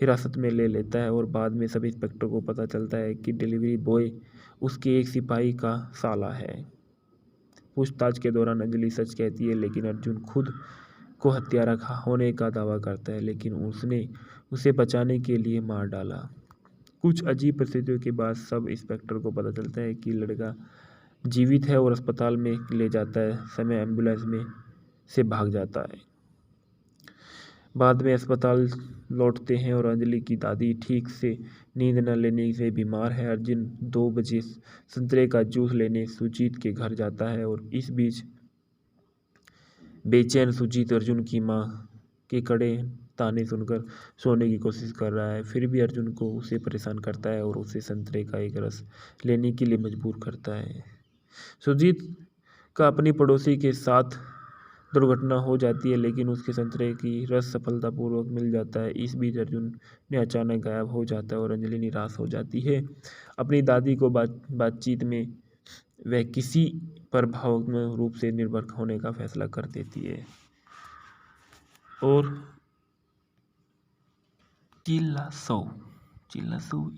हिरासत में ले लेता है और बाद में सब इंस्पेक्टर को पता चलता है कि डिलीवरी बॉय उसके एक सिपाही का साला है। पूछताछ के दौरान अंजलि सच कहती है, लेकिन अर्जुन खुद को हत्यारा होने का दावा करता है, लेकिन उसने उसे बचाने के लिए मार डाला। कुछ अजीब परिस्थितियों के बाद सब इंस्पेक्टर को पता चलता है कि लड़का जीवित है और अस्पताल में ले जाता है समय एम्बुलेंस में से भाग जाता है। बाद में अस्पताल लौटते हैं और अंजलि की दादी ठीक से नींद न लेने से बीमार है। अर्जुन 2 बजे संतरे का जूस लेने सुजीत के घर जाता है और इस बीच बेचैन सुजीत अर्जुन की माँ के कड़े ताने सुनकर सोने की कोशिश कर रहा है। फिर भी अर्जुन को उसे परेशान करता है और उसे संतरे का एक रस लेने के लिए मजबूर करता है। सुजीत का अपनी पड़ोसी के साथ दुर्घटना हो जाती है, लेकिन उसके संतरे की रस सफलतापूर्वक मिल जाता है। इस बीच अर्जुन ने अचानक गायब हो जाता है और अंजलि निराश हो जाती है। अपनी दादी को बातचीत में वह किसी पर भावनात्मक रूप से निर्भर होने का फैसला कर देती है। और चिल्लासो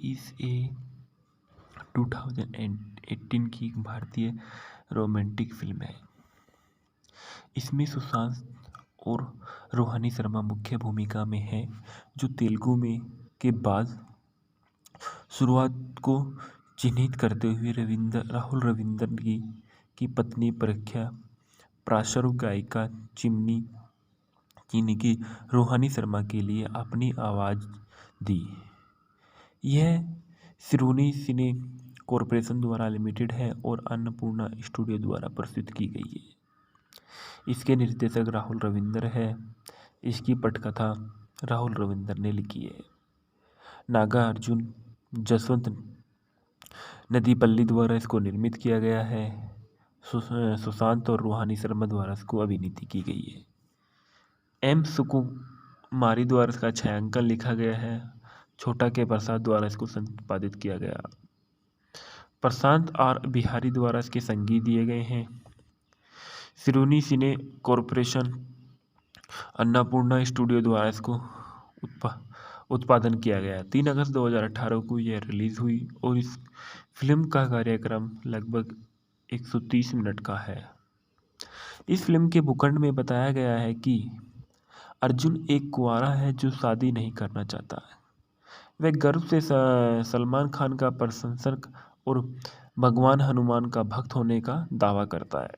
इज ए 2018 की भारतीय रोमांटिक फिल्म है। इसमें सुशांत और रोहानी शर्मा मुख्य भूमिका में है, जो तेलुगु में के बाद शुरुआत को चिन्हित करते हुए राहुल रविंद्रन की पत्नी प्रख्या पार्श्व गायिका चिन्की रोहानी शर्मा के लिए अपनी आवाज़ दी। यह सिरोनी सिने कॉरपोरेशन द्वारा लिमिटेड है और अन्नपूर्णा स्टूडियो द्वारा प्रस्तुत की गई है। इसके निर्देशक राहुल रविंद्र है। इसकी पटकथा राहुल रविंद्र ने लिखी है। नागार्जुन जसवंत नदीपल्ली द्वारा इसको निर्मित किया गया है। सुशांत और रूहानी शर्मा द्वारा इसको अभिनीत की गई है। एम सुकुमारी द्वारा इसका छायांकन लिखा गया है। छोटा के प्रसाद द्वारा इसको संपादित किया गया। प्रशांत आर बिहारी द्वारा इसके संगीत दिए गए हैं। सिरोनी सिने कॉरपोरेशन अन्नपूर्णा स्टूडियो द्वारा इसको उत्पादन किया गया। 3 अगस्त 2018 को यह रिलीज़ हुई और इस फिल्म का कार्यक्रम लगभग 130 मिनट का है। इस फिल्म के भूखंड में बताया गया है कि अर्जुन एक कुंवारा है जो शादी नहीं करना चाहता है। वह गर्व से सलमान खान का प्रशंसक और भगवान हनुमान का भक्त होने का दावा करता है।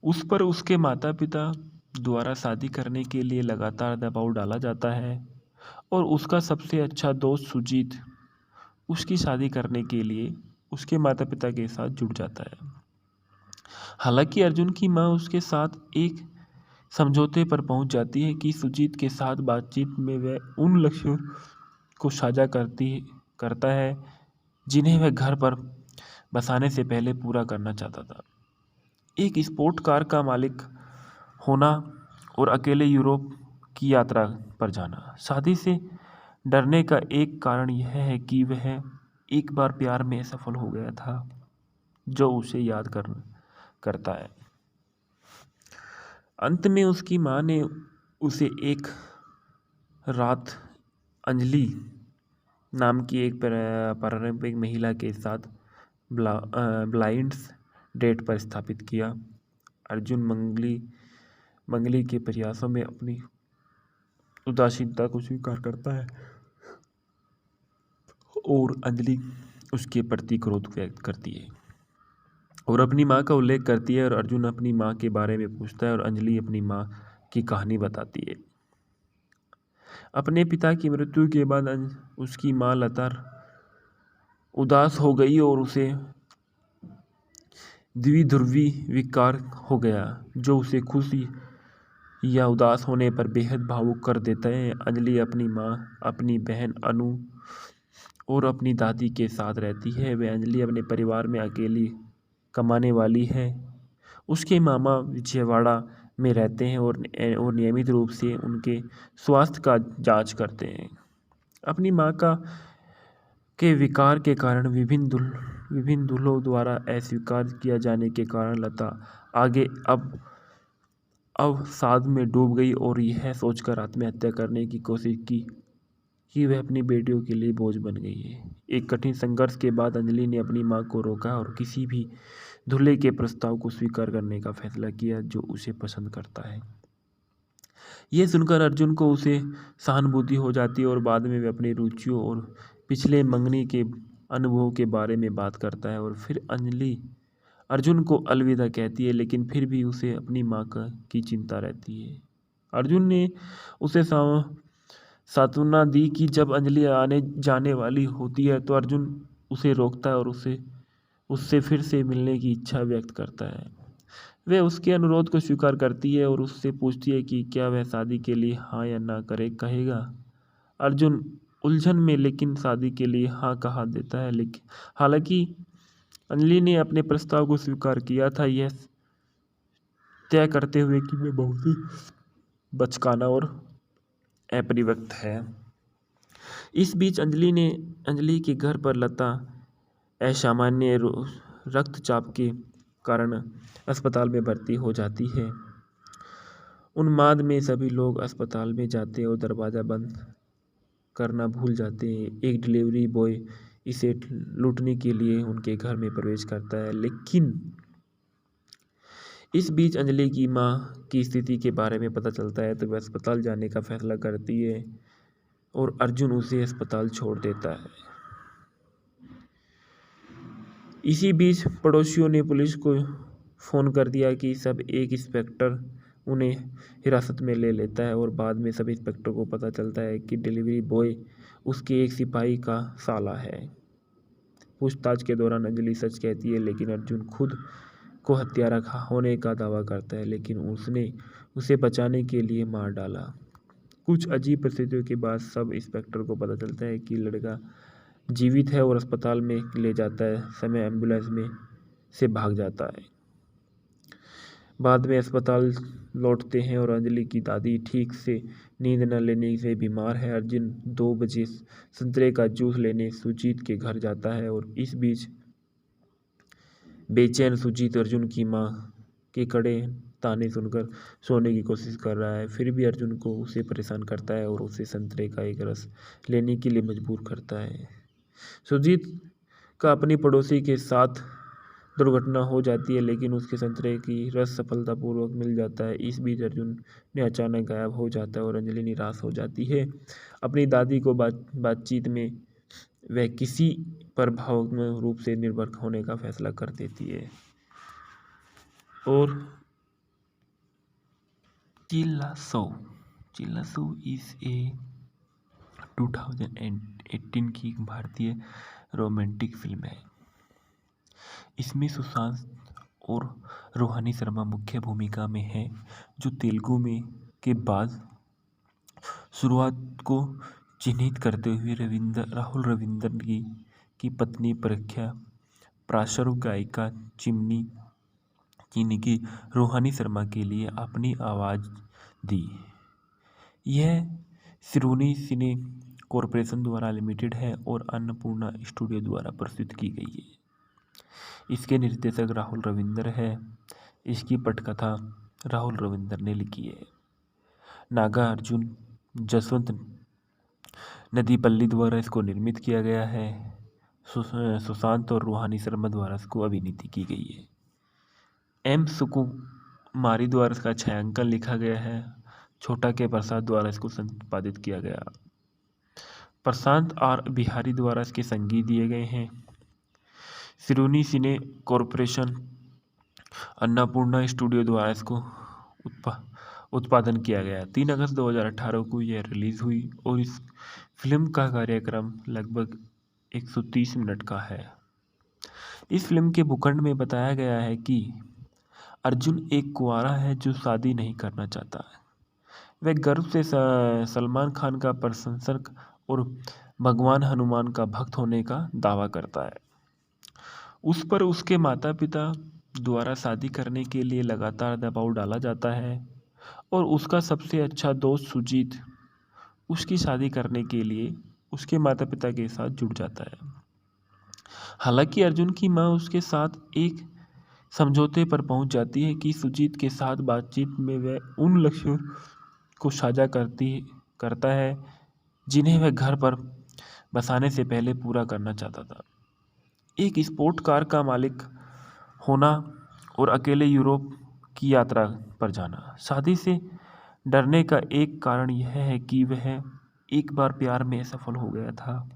उस पर उसके माता पिता द्वारा शादी करने के लिए लगातार दबाव डाला जाता है और उसका सबसे अच्छा दोस्त सुजीत उसकी शादी करने के लिए उसके माता पिता के साथ जुट जाता है। हालांकि अर्जुन की माँ उसके साथ एक समझौते पर पहुंच जाती है कि सुजीत के साथ बातचीत में वह उन लक्ष्यों को साझा करता है जिन्हें वह घर पर बसाने से पहले पूरा करना चाहता था। एक स्पोर्ट कार का मालिक होना और अकेले यूरोप की यात्रा पर जाना। शादी से डरने का एक कारण यह है कि वह एक बार प्यार में सफल हो गया था जो उसे याद करता है। अंत में उसकी माँ ने उसे एक रात अंजलि नाम की एक पारंपरिक महिला के साथ ब्लाइंड्स डेट पर स्थापित किया। अर्जुन मंगली के प्रयासों में अपनी उदासीनता को स्वीकार करता है और अंजलि उसके प्रति क्रोध व्यक्त करती है और अपनी माँ का उल्लेख करती है और अर्जुन अपनी माँ के बारे में पूछता है और अंजलि अपनी माँ की कहानी बताती है। अपने पिता की मृत्यु के बाद उसकी माँ लता उदास हो गई और उसे द्विध्रुवी विकार हो गया जो उसे खुशी या उदास होने पर बेहद भावुक कर देता है। अंजलि अपनी माँ, अपनी बहन अनु और अपनी दादी के साथ रहती है। वह अंजलि अपने परिवार में अकेली कमाने वाली है। उसके मामा विजयवाड़ा में रहते हैं और नियमित रूप से उनके स्वास्थ्य का जांच करते हैं। अपनी माँ के विकार के कारण विभिन्न दूल्हों द्वारा अस्वीकार किया जाने के कारण लता आगे अब अवसाद में डूब गई और यह सोचकर आत्महत्या करने की कोशिश की कि वह अपनी बेटियों के लिए बोझ बन गई है। एक कठिन संघर्ष के बाद अंजलि ने अपनी माँ को रोका और किसी भी दूल्हे के प्रस्ताव को स्वीकार करने का फैसला किया जो उसे पसंद करता है। यह सुनकर अर्जुन को उसे सहानुभूति हो जाती है और बाद में वह अपनी रुचियों और पिछले मंगनी के अनुभवों के बारे में बात करता है और फिर अंजलि अर्जुन को अलविदा कहती है, लेकिन फिर भी उसे अपनी माँ की चिंता रहती है। अर्जुन ने उसे सांत्वना दी कि जब अंजलि आने जाने वाली होती है तो अर्जुन उसे रोकता है और उससे फिर से मिलने की इच्छा व्यक्त करता है। वह उसके अनुरोध को स्वीकार करती है और उससे पूछती है कि क्या वह शादी के लिए हाँ या ना कहेगा। अर्जुन उलझन में लेकिन शादी के लिए हाँ कहा देता है, लेकिन हालांकि अंजलि ने अपने प्रस्ताव को स्वीकार किया था, यह तय करते हुए कि वह बहुत ही बचकाना और अपरिपक्व है। इस बीच अंजलि के घर पर लता असामान्य रक्तचाप के कारण अस्पताल में भर्ती हो जाती है। उन्माद में सभी लोग अस्पताल में जाते हैं और दरवाज़ा बंद करना भूल जाते हैं। एक डिलीवरी बॉय इसे लूटने के लिए उनके घर में प्रवेश करता है, लेकिन इस बीच अंजलि की माँ की स्थिति के बारे में पता चलता है तो वह अस्पताल जाने का फैसला करती है और अर्जुन उसे अस्पताल छोड़ देता है। इसी बीच पड़ोसियों ने पुलिस को फ़ोन कर दिया कि सब एक इंस्पेक्टर उन्हें हिरासत में ले लेता है और बाद में सब इंस्पेक्टर को पता चलता है कि डिलीवरी बॉय उसके एक सिपाही का साला है। पूछताछ के दौरान अंजलि सच कहती है, लेकिन अर्जुन खुद को हत्यारा होने का दावा करता है, लेकिन उसने उसे बचाने के लिए मार डाला। कुछ अजीब परिस्थितियों के बाद सब इंस्पेक्टर को पता चलता है कि लड़का जीवित है और अस्पताल में ले जाता है समय एम्बुलेंस में से भाग जाता है। बाद में अस्पताल लौटते हैं और अंजलि की दादी ठीक से नींद न लेने से बीमार है। अर्जुन 2 बजे संतरे का जूस लेने सुजीत के घर जाता है और इस बीच बेचैन सुजीत अर्जुन की माँ के कड़े ताने सुनकर सोने की कोशिश कर रहा है। फिर भी अर्जुन को उसे परेशान करता है और उसे संतरे का एक रस लेने के लिए मजबूर करता है। सुजीत का अपनी पड़ोसी के साथ दुर्घटना हो जाती है, लेकिन उसके संतरे की रस सफलतापूर्वक मिल जाता है। इस बीच अर्जुन ने अचानक गायब हो जाता है और अंजलि निराश हो जाती है। अपनी दादी को बातचीत में वह किसी पर भावनात्मक रूप से निर्भर होने का फैसला कर देती है। और चिल्लासो चिल्लासो इज ए 2018 की एक भारतीय रोमांटिक फिल्म है। इसमें सुशांत और रोहानी शर्मा मुख्य भूमिका में है, जो तेलुगु में के बाद शुरुआत को चिन्हित करते हुए राहुल रविंद्रन की पत्नी प्रख्या पार्श्व गायिका चीनी की रोहानी शर्मा के लिए अपनी आवाज़ दी। यह सिरोनी सिने कॉरपोरेशन द्वारा लिमिटेड है और अन्नपूर्णा स्टूडियो द्वारा प्रस्तुत की गई है। इसके निर्देशक राहुल रविंद्र है। इसकी पटकथा राहुल रविंद्र ने लिखी है। नागार्जुन जसवंत नदीपल्ली द्वारा इसको निर्मित किया गया है। सुशांत और रूहानी शर्मा द्वारा इसको अभिनीति की गई है। एम सुकुमारी द्वारा इसका छायांकन लिखा गया है। छोटा के प्रसाद द्वारा इसको संपादित किया गया। प्रशांत आर बिहारी द्वारा इसके संगीत दिए गए हैं। सिरोनी सिने कॉरपोरेशन अन्नपूर्णा स्टूडियो द्वारा इसको उत्पादन किया गया। 3 अगस्त 2018 को यह रिलीज हुई और इस फिल्म का कार्यक्रम लगभग 130 मिनट का है। इस फिल्म के भूखंड में बताया गया है कि अर्जुन एक कुंवारा है जो शादी नहीं करना चाहता है। वह गर्व से सलमान खान का प्रशंसक और भगवान हनुमान का भक्त होने का दावा करता है। उस पर उसके माता पिता द्वारा शादी करने के लिए लगातार दबाव डाला जाता है और उसका सबसे अच्छा दोस्त सुजीत उसकी शादी करने के लिए उसके माता पिता के साथ जुड़ जाता है। हालांकि अर्जुन की मां उसके साथ एक समझौते पर पहुंच जाती है कि सुजीत के साथ बातचीत में वह उन लक्ष्यों को साझा करता है जिन्हें वह घर पर बसाने से पहले पूरा करना चाहता था। एक स्पोर्ट कार का मालिक होना और अकेले यूरोप की यात्रा पर जाना। शादी से डरने का एक कारण यह है कि वह एक बार प्यार में सफल हो गया था,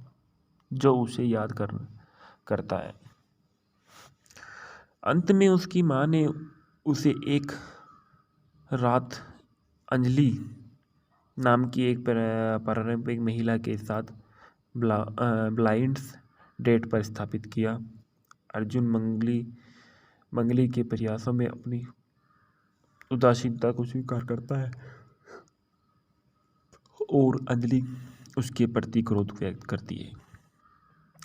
जो उसे याद करता है। अंत में उसकी मां ने उसे एक रात अंजलि नाम की एक पारंपरिक महिला के साथ ब्लाइंड डेट पर स्थापित किया। अर्जुन मंगली के प्रयासों में अपनी उदासीनता को स्वीकार करता है और अंजलि उसके प्रति क्रोध व्यक्त करती है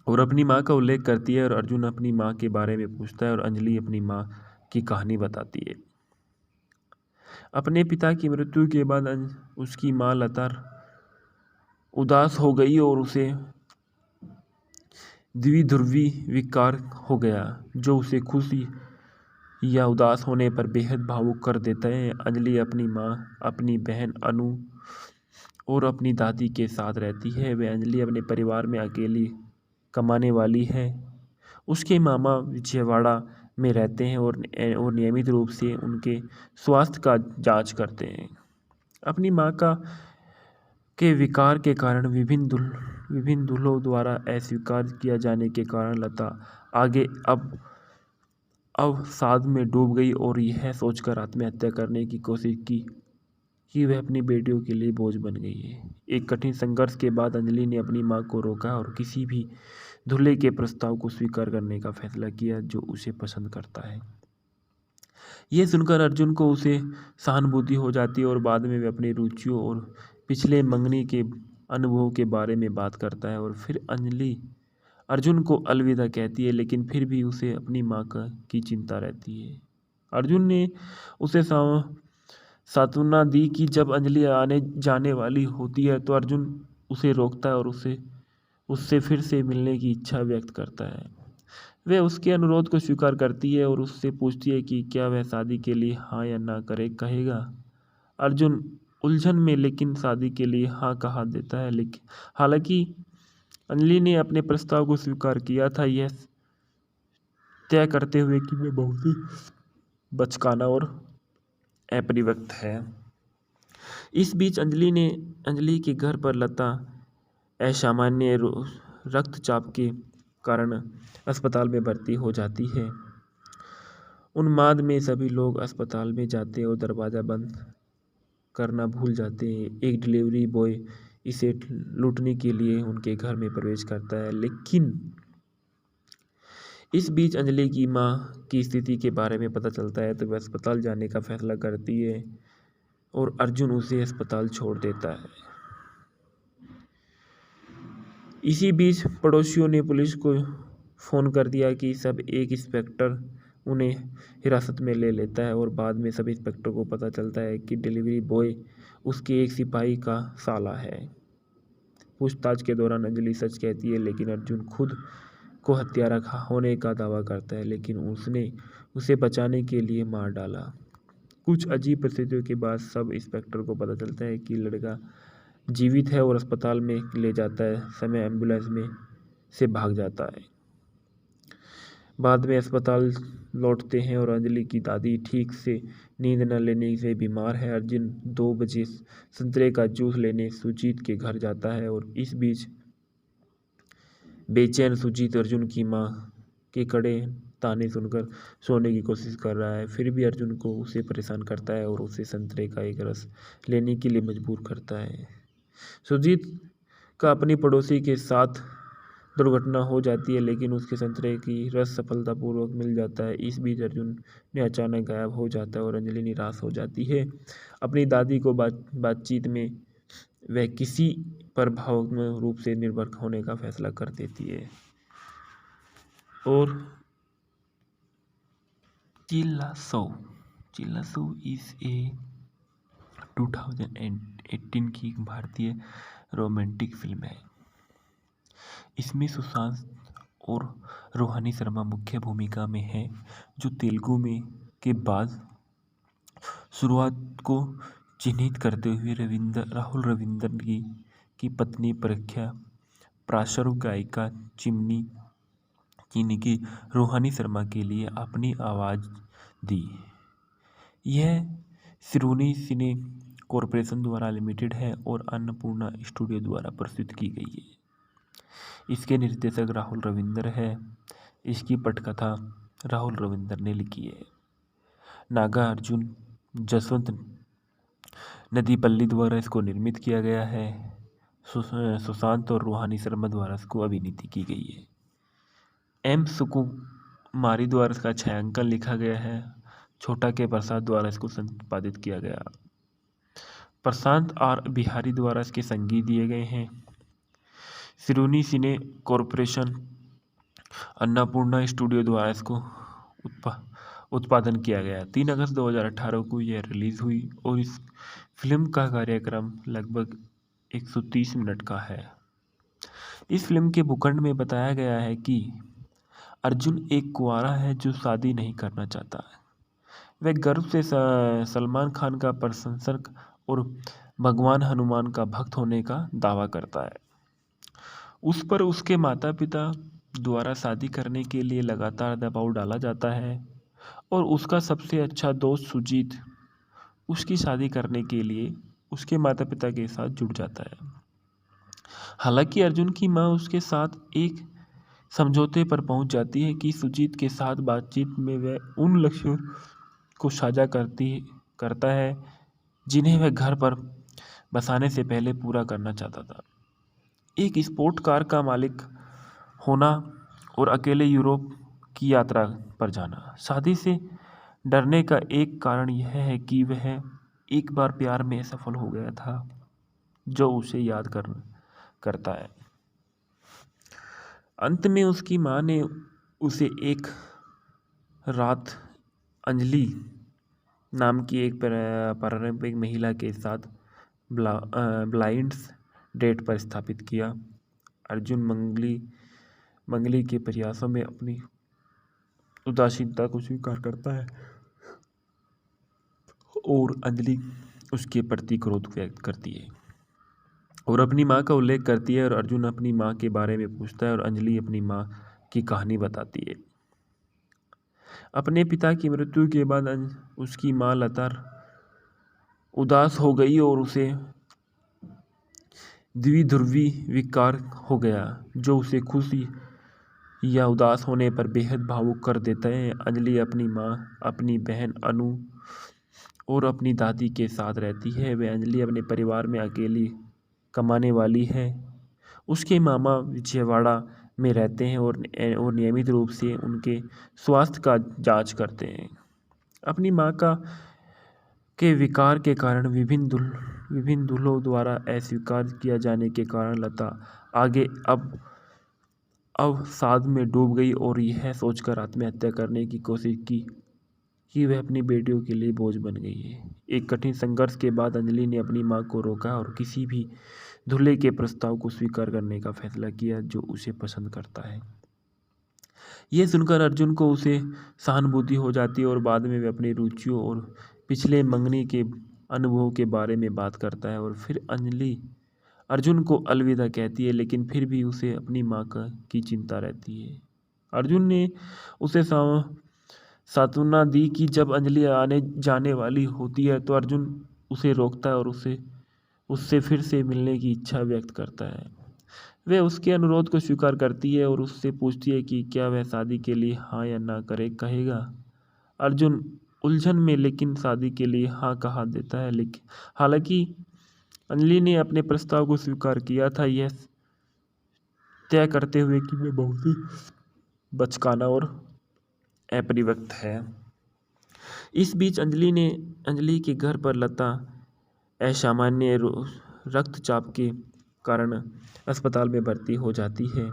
और अपनी माँ का उल्लेख करती है और अर्जुन अपनी माँ के बारे में पूछता है और अंजलि अपनी माँ की कहानी बताती है। अपने पिता की मृत्यु के बाद उसकी माँ लता उदास हो गई और उसे द्विध्रुवी विकार हो गया, जो उसे खुशी या उदास होने पर बेहद भावुक कर देता है। अंजलि अपनी माँ, अपनी बहन अनु और अपनी दादी के साथ रहती है। वह अंजलि अपने परिवार में अकेली कमाने वाली है। उसके मामा विजयवाड़ा में रहते हैं और नियमित रूप से उनके स्वास्थ्य का जांच करते हैं। अपनी माँ के विकार के कारण विभिन्न दूल्हों द्वारा अस्वीकार किया जाने के कारण लता आगे अब अवसाद में डूब गई और यह सोचकर आत्महत्या करने की कोशिश की कि वह अपनी बेटियों के लिए बोझ बन गई है। एक कठिन संघर्ष के बाद अंजलि ने अपनी मां को रोका और किसी भी दूल्हे के प्रस्ताव को स्वीकार करने का फैसला किया जो उसे पसंद करता है। यह सुनकर अर्जुन को उसे सहानुभूति हो जाती है और बाद में वह अपनी रुचियों और पिछले मंगनी के अनुभवों के बारे में बात करता है और फिर अंजलि अर्जुन को अलविदा कहती है, लेकिन फिर भी उसे अपनी माँ की चिंता रहती है। अर्जुन ने उसे सांत्वना दी कि जब अंजलि आने जाने वाली होती है तो अर्जुन उसे रोकता है और उससे फिर से मिलने की इच्छा व्यक्त करता है। वह उसके अनुरोध को स्वीकार करती है और उससे पूछती है कि क्या वह शादी के लिए हाँ या ना कहेगा। अर्जुन उलझन में लेकिन शादी के लिए हाँ कहा देता है, लेकिन हालांकि अंजलि ने अपने प्रस्ताव को स्वीकार किया था। तय करते हुए कि वे बहुत ही बचकाना और अपरिपक्व है। इस बीच अंजलि के घर पर लता असामान्य रक्तचाप के कारण अस्पताल में भर्ती हो जाती है। उन्माद में सभी लोग अस्पताल में जाते और दरवाज़ा बंद करना भूल जाते हैं। एक डिलीवरी बॉय इसे लूटने के लिए उनके घर में प्रवेश करता है, लेकिन इस बीच अंजलि की माँ की स्थिति के बारे में पता चलता है तो वह अस्पताल जाने का फैसला करती है और अर्जुन उसे अस्पताल छोड़ देता है। इसी बीच पड़ोसियों ने पुलिस को फ़ोन कर दिया कि सब एक इंस्पेक्टर उन्हें हिरासत में ले लेता है और बाद में सब इंस्पेक्टर को पता चलता है कि डिलीवरी बॉय उसके एक सिपाही का साला है। पूछताछ के दौरान अंजलि सच कहती है, लेकिन अर्जुन खुद को हत्यारा होने का दावा करता है, लेकिन उसने उसे बचाने के लिए मार डाला। कुछ अजीब परिस्थितियों के बाद सब इंस्पेक्टर को पता चलता है कि लड़का जीवित है और अस्पताल में ले जाता है समय एम्बुलेंस में से भाग जाता है। बाद में अस्पताल लौटते हैं और अंजलि की दादी ठीक से नींद न लेने से बीमार है। अर्जुन 2 बजे संतरे का जूस लेने सुजीत के घर जाता है और इस बीच बेचैन सुजीत अर्जुन की माँ के कड़े ताने सुनकर सोने की कोशिश कर रहा है। फिर भी अर्जुन को उसे परेशान करता है और उसे संतरे का एक रस लेने के लिए मजबूर करता है। सुजीत का अपनी पड़ोसी के साथ दुर्घटना हो जाती है, लेकिन उसके संतरे की रस सफलतापूर्वक मिल जाता है। इस बीच अर्जुन ने अचानक गायब हो जाता है और अंजलि निराश हो जाती है। अपनी दादी को बातचीत में वह किसी पर भावनात्मक रूप से निर्भर होने का फैसला कर देती है। और चिल्ला सो इज ए 2018 की भारतीय रोमांटिक फिल्म है। इसमें सुशांत और रोहिणी शर्मा मुख्य भूमिका में है, जो तेलुगु में के बाद शुरुआत को चिन्हित करते हुए राहुल रविंद्र की पत्नी प्रख्या पार्श्व गायिका चीनी की रोहिणी शर्मा के लिए अपनी आवाज़ दी। यह सिरोनी सिने कॉरपोरेशन द्वारा लिमिटेड है और अन्नपूर्णा स्टूडियो द्वारा प्रस्तुत की गई है। इसके निर्देशक राहुल रविंद्र है। इसकी पटकथा राहुल रविंद्र ने लिखी है। नागार्जुन जसवंत नदीपल्ली द्वारा इसको निर्मित किया गया है। सुशांत और रोहिणी शर्मा द्वारा इसको अभिनीत की गई है। एम सुकुमारी द्वारा इसका छायांकन लिखा गया है। छोटा के प्रसाद द्वारा इसको संपादित किया गया। प्रशांत आर बिहारी द्वारा इसके संगीत दिए गए हैं। सिरोनी सिने कॉरपोरेशन अन्नपूर्णा स्टूडियो द्वारा इसको उत्पादन किया गया। 3 अगस्त 2018 को यह रिलीज़ हुई और इस फिल्म का कार्यक्रम लगभग 130 मिनट का है। इस फिल्म के भूखंड में बताया गया है कि अर्जुन एक कुंवारा है जो शादी नहीं करना चाहता है। वह गर्व से सलमान खान का प्रशंसक और भगवान हनुमान का भक्त होने का दावा करता है। उस पर उसके माता पिता द्वारा शादी करने के लिए लगातार दबाव डाला जाता है और उसका सबसे अच्छा दोस्त सुजीत उसकी शादी करने के लिए उसके माता पिता के साथ जुड़ जाता है। हालांकि अर्जुन की माँ उसके साथ एक समझौते पर पहुंच जाती है कि सुजीत के साथ बातचीत में वह उन लक्ष्यों को साझा करता है जिन्हें वह घर पर बसाने से पहले पूरा करना चाहता था। एक स्पोर्ट कार का मालिक होना और अकेले यूरोप की यात्रा पर जाना। शादी से डरने का एक कारण यह है कि वह एक बार प्यार में सफल हो गया था, जो उसे याद करता है। अंत में उसकी माँ ने उसे एक रात अंजलि नाम की एक पारंपरिक महिला के साथ ब्लाइंड डेट पर स्थापित किया। अर्जुन मंगली के प्रयासों में अपनी उदासीनता को स्वीकार करता है और अंजलि उसके प्रति क्रोध व्यक्त करती है और अपनी माँ का उल्लेख करती है और अर्जुन अपनी माँ के बारे में पूछता है और अंजलि अपनी माँ की कहानी बताती है। अपने पिता की मृत्यु के बाद उसकी माँ लता उदास हो गई और उसे द्विध्रुवी विकार हो गया, जो उसे खुशी या उदास होने पर बेहद भावुक कर देता है। अंजलि अपनी माँ, अपनी बहन अनु और अपनी दादी के साथ रहती है। वह अंजलि अपने परिवार में अकेली कमाने वाली है। उसके मामा विजयवाड़ा में रहते हैं और नियमित रूप से उनके स्वास्थ्य का जांच करते हैं। अपनी माँ के विकार के कारण विभिन्न दूल्हों द्वारा अस्वीकार किया जाने के कारण लता आगे अब अवसाद में डूब गई और यह सोचकर आत्महत्या करने की कोशिश की कि वह अपनी बेटियों के लिए बोझ बन गई है। एक कठिन संघर्ष के बाद अंजलि ने अपनी मां को रोका और किसी भी दूल्हे के प्रस्ताव को स्वीकार करने का फैसला किया जो उसे पसंद करता है। यह सुनकर अर्जुन को उसे सहानुभूति हो जाती है और बाद में वह अपनी रुचियों और पिछले मंगनी के अनुभवों के बारे में बात करता है। और फिर अंजलि अर्जुन को अलविदा कहती है, लेकिन फिर भी उसे अपनी माँ की चिंता रहती है। अर्जुन ने उसे सांत्वना दी कि जब अंजलि आने जाने वाली होती है तो अर्जुन उसे रोकता है और उससे फिर से मिलने की इच्छा व्यक्त करता है। वह उसके अनुरोध को स्वीकार करती है और उससे पूछती है कि क्या वह शादी के लिए हाँ या ना कहेगा। अर्जुन उलझन में लेकिन शादी के लिए हाँ कहा देता है, लेकिन हालांकि अंजलि ने अपने प्रस्ताव को स्वीकार किया था, यह तय करते हुए कि वह बहुत ही बचकाना और अपरिपक्व है। इस बीच अंजलि के घर पर लता असामान्य रक्तचाप के कारण अस्पताल में भर्ती हो जाती है।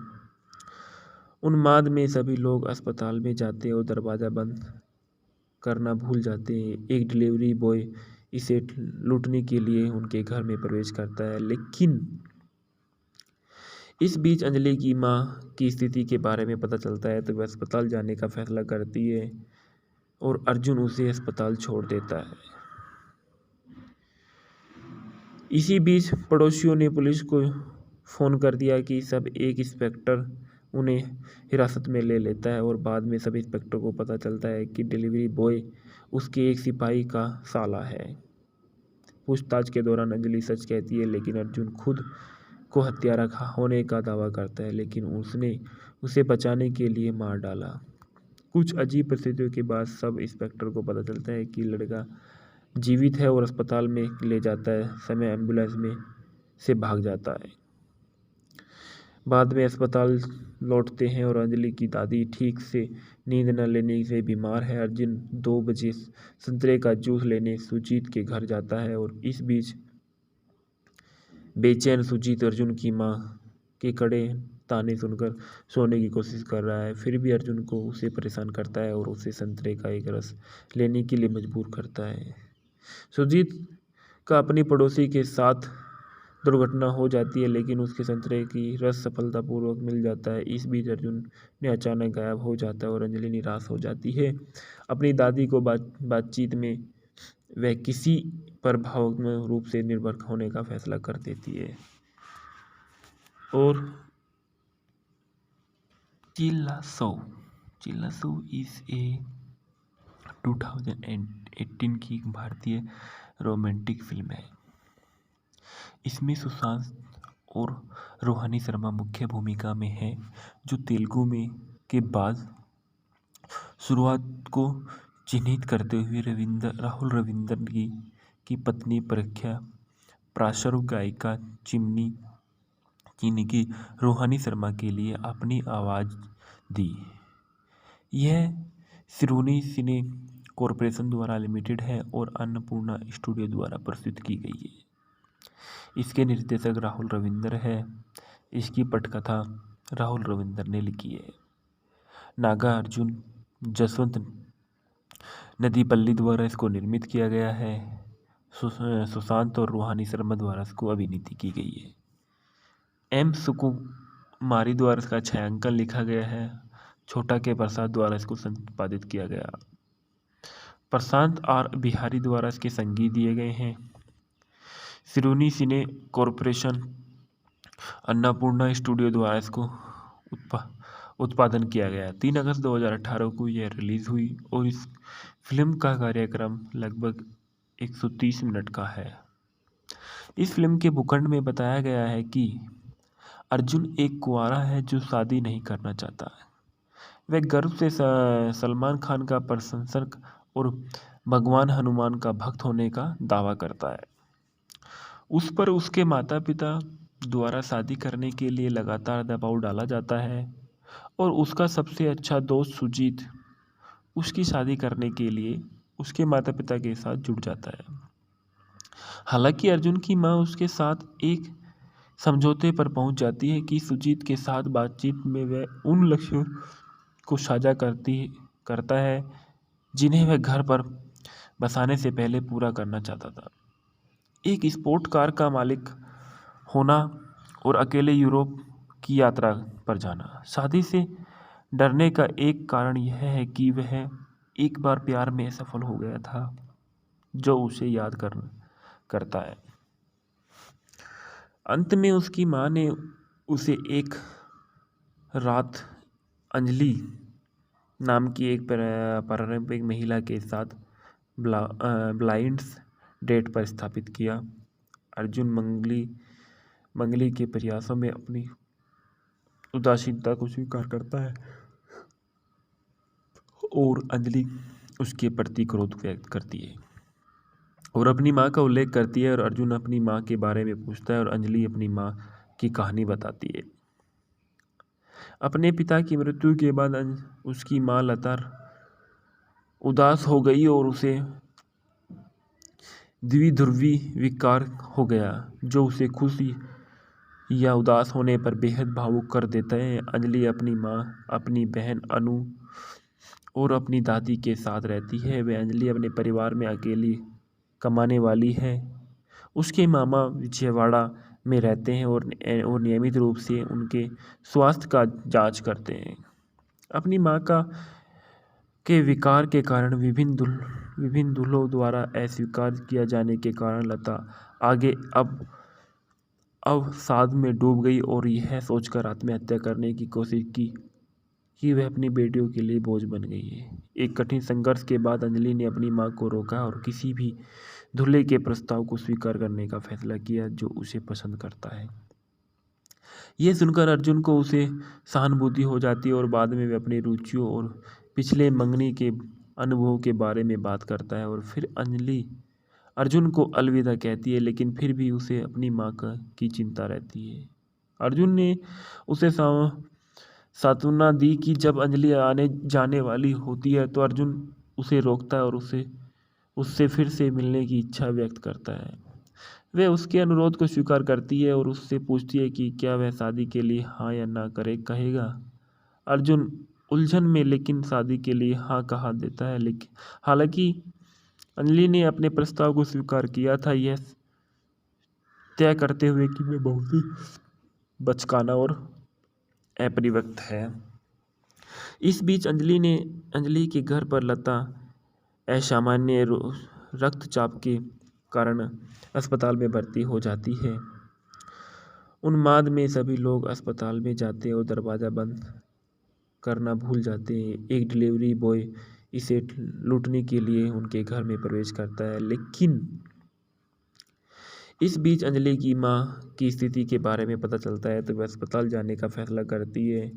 उन्माद में सभी लोग अस्पताल में जाते हैं और दरवाज़ा बंद करना भूल जाते हैं। एक डिलीवरी बॉय इसे लूटने के लिए उनके घर में प्रवेश करता है, लेकिन इस बीच अंजलि की माँ की स्थिति के बारे में पता चलता है तो वह अस्पताल जाने का फैसला करती है और अर्जुन उसे अस्पताल छोड़ देता है। इसी बीच पड़ोसियों ने पुलिस को फ़ोन कर दिया कि सब एक इंस्पेक्टर उन्हें हिरासत में ले लेता है और बाद में सब इंस्पेक्टर को पता चलता है कि डिलीवरी बॉय उसके एक सिपाही का साला है। पूछताछ के दौरान अंजलि सच कहती है, लेकिन अर्जुन खुद को हत्यारा होने का दावा करता है, लेकिन उसने उसे बचाने के लिए मार डाला। कुछ अजीब परिस्थितियों के बाद सब इंस्पेक्टर को पता चलता है कि लड़का जीवित है और अस्पताल में ले जाता है समय एम्बुलेंस में से भाग जाता है। बाद में अस्पताल लौटते हैं और अंजलि की दादी ठीक से नींद न लेने से बीमार है। अर्जुन 2 बजे संतरे का जूस लेने सुजीत के घर जाता है और इस बीच बेचैन सुजीत अर्जुन की माँ के कड़े ताने सुनकर सोने की कोशिश कर रहा है। फिर भी अर्जुन को उसे परेशान करता है और उसे संतरे का एक रस लेने के लिए मजबूर करता है। सुजीत का अपनी पड़ोसी के साथ दुर्घटना हो जाती है, लेकिन उसके संतरे की रस सफलतापूर्वक मिल जाता है। इस बीच अर्जुन ने अचानक गायब हो जाता है और अंजलि निराश हो जाती है। अपनी दादी को बातचीत में वह किसी पर भावनात्मक रूप से निर्भर होने का फैसला कर देती है। और चिल्लासो इज ए 2018 की भारतीय रोमांटिक फिल्म है। इसमें सुशांत और रोहिणी शर्मा मुख्य भूमिका में है, जो तेलुगु में के बाद शुरुआत को चिन्हित करते हुए राहुल रविंद्र की पत्नी प्रख्या पार्श्व गायिका चीनी की रोहिणी शर्मा के लिए अपनी आवाज़ दी। यह श्रुति सिने कॉरपोरेशन द्वारा लिमिटेड है और अन्नपूर्णा स्टूडियो द्वारा प्रस्तुत की गई है। इसके निर्देशक राहुल रविंद्र है। इसकी पटकथा राहुल रविंद्र ने लिखी है। नागार्जुन जसवंत नदीपल्ली द्वारा इसको निर्मित किया गया है। सुशांत और रोहिणी शर्मा द्वारा इसको अभिनीत की गई है। एम सुकुमारी द्वारा इसका छायांकन लिखा गया है। छोटा के प्रसाद द्वारा इसको संपादित किया गया। प्रशांत आर बिहारी द्वारा इसके संगीत दिए गए हैं। श्रुति सिने कॉरपोरेशन अन्नपूर्णा स्टूडियो द्वारा इसको उत्पादन किया गया। 3 अगस्त 2018 को यह रिलीज़ हुई और इस फिल्म का कार्यक्रम लगभग 130 मिनट का है। इस फिल्म के भूखंड में बताया गया है कि अर्जुन एक कुंवारा है जो शादी नहीं करना चाहता है। वह गर्व से सलमान खान का प्रशंसक और भगवान हनुमान का भक्त होने का दावा करता है। उस पर उसके माता पिता द्वारा शादी करने के लिए लगातार दबाव डाला जाता है और उसका सबसे अच्छा दोस्त सुजीत उसकी शादी करने के लिए उसके माता पिता के साथ जुट जाता है। हालांकि अर्जुन की माँ उसके साथ एक समझौते पर पहुंच जाती है कि सुजीत के साथ बातचीत में वह उन लक्ष्यों को साझा करता है जिन्हें वह घर पर बसाने से पहले पूरा करना चाहता था। एक स्पोर्ट कार का मालिक होना और अकेले यूरोप की यात्रा पर जाना। शादी से डरने का एक कारण यह है कि वह एक बार प्यार में सफल हो गया था जो उसे याद करता है। अंत में उसकी माँ ने उसे एक रात अंजलि नाम की एक पारंपरिक महिला के साथ ब्लाइंड्स डेट पर स्थापित किया। अर्जुन मंगली के प्रयासों में अपनी उदासीनता को स्वीकार करता है और अंजलि उसके प्रति क्रोध व्यक्त करती है और अपनी माँ का उल्लेख करती है और अर्जुन अपनी माँ के बारे में पूछता है और अंजलि अपनी माँ की कहानी बताती है। अपने पिता की मृत्यु के बाद उसकी माँ लता उदास हो गई और उसे द्विध्रुवी विकार हो गया जो उसे खुशी या उदास होने पर बेहद भावुक कर देता है। अंजलि अपनी माँ, अपनी बहन अनु और अपनी दादी के साथ रहती है। वह अंजलि अपने परिवार में अकेली कमाने वाली है। उसके मामा विजयवाड़ा में रहते हैं और नियमित रूप से उनके स्वास्थ्य का जांच करते हैं। अपनी माँ के विकार के कारण विभिन्न दूल्हों द्वारा अस्वीकार किया जाने के कारण लता आगे अब अवसाद में डूब गई और यह सोचकर आत्महत्या करने की कोशिश की कि वह अपनी बेटियों के लिए बोझ बन गई है। एक कठिन संघर्ष के बाद अंजलि ने अपनी माँ को रोका और किसी भी दूल्हे के प्रस्ताव को स्वीकार करने का फैसला किया जो उसे पसंद करता है। यह सुनकर अर्जुन को उसे सहानुभूति हो जाती है और बाद में वह अपनी रुचियों और पिछले मंगनी के अनुभवों के बारे में बात करता है और फिर अंजलि अर्जुन को अलविदा कहती है, लेकिन फिर भी उसे अपनी माँ की चिंता रहती है। अर्जुन ने उसे सांत्वना दी कि जब अंजलि आने जाने वाली होती है तो अर्जुन उसे रोकता है और उससे फिर से मिलने की इच्छा व्यक्त करता है। वह उसके अनुरोध को स्वीकार करती है और उससे पूछती है कि क्या वह शादी के लिए हाँ या ना कहेगा। अर्जुन उलझन में लेकिन शादी के लिए हाँ कहा देता है, लेकिन हालांकि अंजलि ने अपने प्रस्ताव को स्वीकार किया था, यह तय करते हुए कि वह बहुत ही बचकाना और अपरिपक्व है। इस बीच अंजलि के घर पर लता असामान्य रक्तचाप के कारण अस्पताल में भर्ती हो जाती है। उन्माद में सभी लोग अस्पताल में जाते हैं और दरवाज़ा बंद करना भूल जाते हैं। एक डिलीवरी बॉय इसे लूटने के लिए उनके घर में प्रवेश करता है, लेकिन इस बीच अंजलि की माँ की स्थिति के बारे में पता चलता है तो वह अस्पताल जाने का फैसला करती है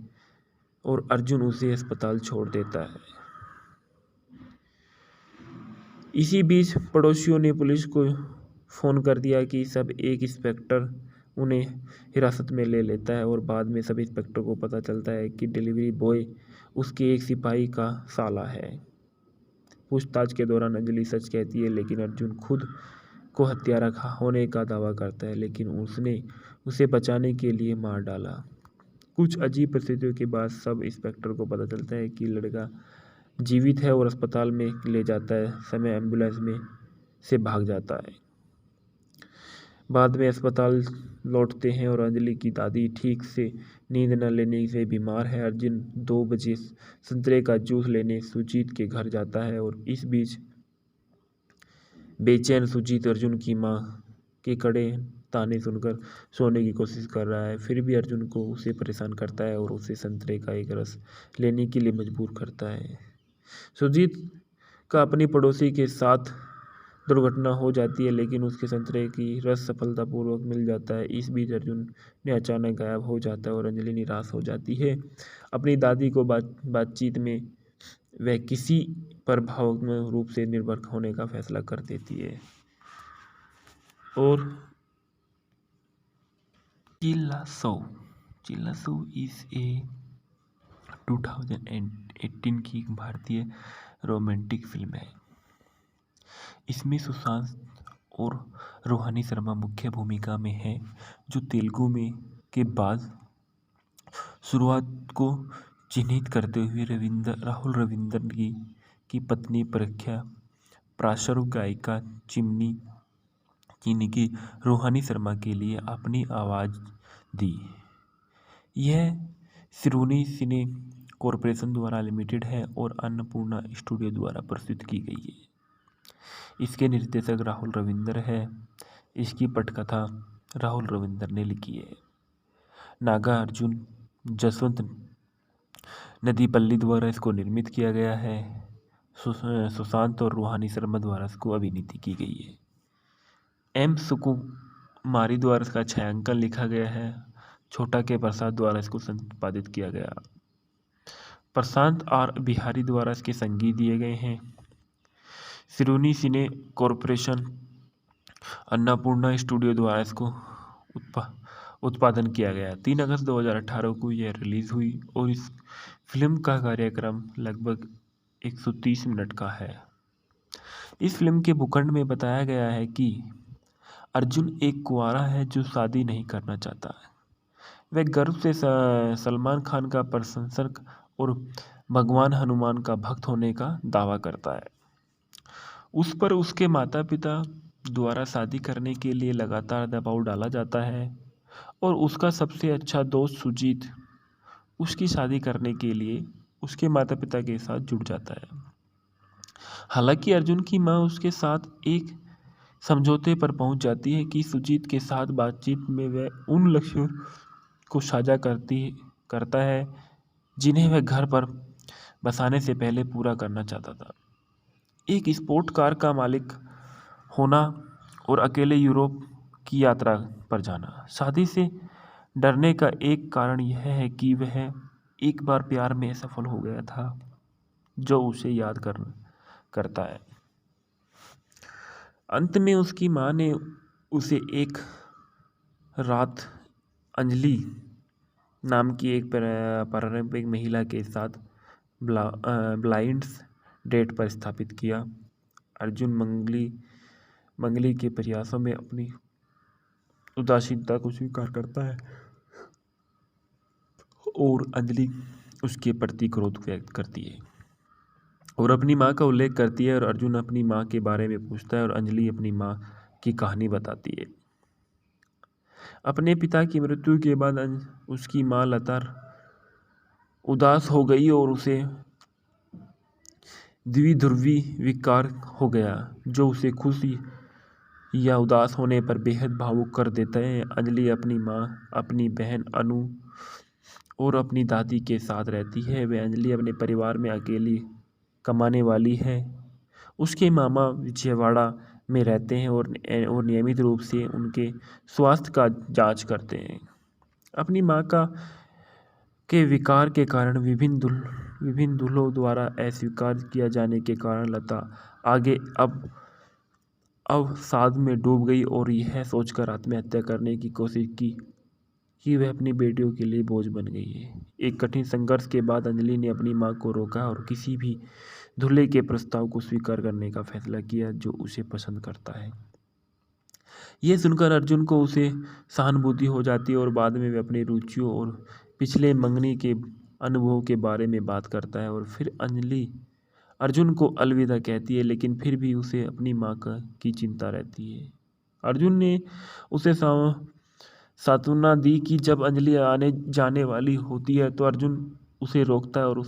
और अर्जुन उसे अस्पताल छोड़ देता है। इसी बीच पड़ोसियों ने पुलिस को फ़ोन कर दिया कि सब एक इंस्पेक्टर उन्हें हिरासत में ले लेता है और बाद में सब इंस्पेक्टर को पता चलता है कि डिलीवरी बॉय उसके एक सिपाही का साला है। पूछताछ के दौरान अंजलि सच कहती है, लेकिन अर्जुन खुद को हत्यारा होने का दावा करता है, लेकिन उसने उसे बचाने के लिए मार डाला। कुछ अजीब परिस्थितियों के बाद सब इंस्पेक्टर को पता चलता है कि लड़का जीवित है और अस्पताल में ले जाता है समय एम्बुलेंस में से भाग जाता है। बाद में अस्पताल लौटते हैं और अंजलि की दादी ठीक से नींद न लेने से बीमार है। अर्जुन 2 बजे संतरे का जूस लेने सुजीत के घर जाता है और इस बीच बेचैन सुजीत अर्जुन की माँ के कड़े ताने सुनकर सोने की कोशिश कर रहा है। फिर भी अर्जुन को उसे परेशान करता है और उसे संतरे का एक रस लेने के लिए मजबूर करता है। सुजीत का अपनी पड़ोसी के साथ दुर्घटना हो जाती है, लेकिन उसके संतरे की रस सफलतापूर्वक मिल जाता है। इस बीच अर्जुन ने अचानक गायब हो जाता है और अंजलि निराश हो जाती है। अपनी दादी को बातचीत में वह किसी पर भावनात्मक रूप से निर्भर होने का फैसला कर देती है। और चिल्लासो इज ए 2018 की एक भारतीय रोमांटिक फिल्म है। इसमें सुशांत और रोहिणी शर्मा मुख्य भूमिका में है, जो तेलुगु में के बाद शुरुआत को चिन्हित करते हुए राहुल रविंद्र की पत्नी प्रख्या पार्श्व गायिका चीनी की रोहिणी शर्मा के लिए अपनी आवाज़ दी। यह श्रुति सिने कॉरपोरेशन द्वारा लिमिटेड है और अन्नपूर्णा स्टूडियो द्वारा प्रस्तुत की गई है। इसके निर्देशक राहुल रविंद्र है। इसकी पटकथा राहुल रविंद्र ने लिखी है। नागार्जुन जसवंत नदीपल्ली द्वारा इसको निर्मित किया गया है। सुशांत और रोहिणी शर्मा द्वारा इसको अभिनीत की गई है। एम सुकुमारी द्वारा इसका छायांकन लिखा गया है। छोटा के प्रसाद द्वारा इसको संपादित किया गया। प्रशांत आर बिहारी द्वारा इसके संगीत दिए गए हैं। श्रुति सिने कॉरपोरेशन अन्नपूर्णा स्टूडियो द्वारा इसको उत्पादन किया गया। 3 अगस्त 2018 को यह रिलीज हुई और इस फिल्म का कार्यक्रम लगभग 130 मिनट का है। इस फिल्म के भूखंड में बताया गया है कि अर्जुन एक कुंवारा है जो शादी नहीं करना चाहता है। वह गर्व से सलमान खान का प्रशंसक और भगवान हनुमान का भक्त होने का दावा करता है। उस पर उसके माता पिता द्वारा शादी करने के लिए लगातार दबाव डाला जाता है और उसका सबसे अच्छा दोस्त सुजीत उसकी शादी करने के लिए उसके माता पिता के साथ जुड़ जाता है। हालांकि अर्जुन की मां उसके साथ एक समझौते पर पहुंच जाती है कि सुजीत के साथ बातचीत में वह उन लक्ष्यों को साझा करता है जिन्हें वह घर पर बसाने से पहले पूरा करना चाहता था। एक स्पोर्ट कार का मालिक होना और अकेले यूरोप की यात्रा पर जाना। शादी से डरने का एक कारण यह है कि वह एक बार प्यार में असफल हो गया था, जो उसे याद करता है। अंत में उसकी मां ने उसे एक रात अंजलि नाम की एक पारंपरिक महिला के साथ ब्लाइंड डेट पर स्थापित किया। अर्जुन मंगली के प्रयासों में अपनी उदासीनता को स्वीकार करता है और अंजलि उसके प्रति क्रोध व्यक्त करती है और अपनी मां का उल्लेख करती है और अर्जुन अपनी मां के बारे में पूछता है और अंजलि अपनी मां की कहानी बताती है। अपने पिता की मृत्यु के बाद उसकी मां लता उदास हो गई और उसे द्विध्रुवी विकार हो गया, जो उसे खुशी या उदास होने पर बेहद भावुक कर देता है। अंजलि अपनी मां, अपनी बहन अनु और अपनी दादी के साथ रहती है। वह अंजलि अपने परिवार में अकेली कमाने वाली है। उसके मामा विजयवाड़ा में रहते हैं और नियमित रूप से उनके स्वास्थ्य का जांच करते हैं। अपनी मां के विकार के कारण विभिन्न दूल्हों द्वारा अस्वीकार किया जाने के कारण लता आगे अब अवसाद में डूब गई और यह सोचकर आत्महत्या करने की कोशिश की कि वह अपनी बेटियों के लिए बोझ बन गई है। एक कठिन संघर्ष के बाद अंजलि ने अपनी मां को रोका और किसी भी दूल्हे के प्रस्ताव को स्वीकार करने का फैसला किया जो उसे पसंद करता है। यह सुनकर अर्जुन को उसे सहानुभूति हो जाती है और बाद में वह अपनी रुचियों और पिछले मंगनी के अनुभवों के बारे में बात करता है और फिर अंजलि अर्जुन को अलविदा कहती है, लेकिन फिर भी उसे अपनी मां की चिंता रहती है। अर्जुन ने उसे सांत्वना दी कि जब अंजलि आने जाने वाली होती है तो अर्जुन उसे रोकता है और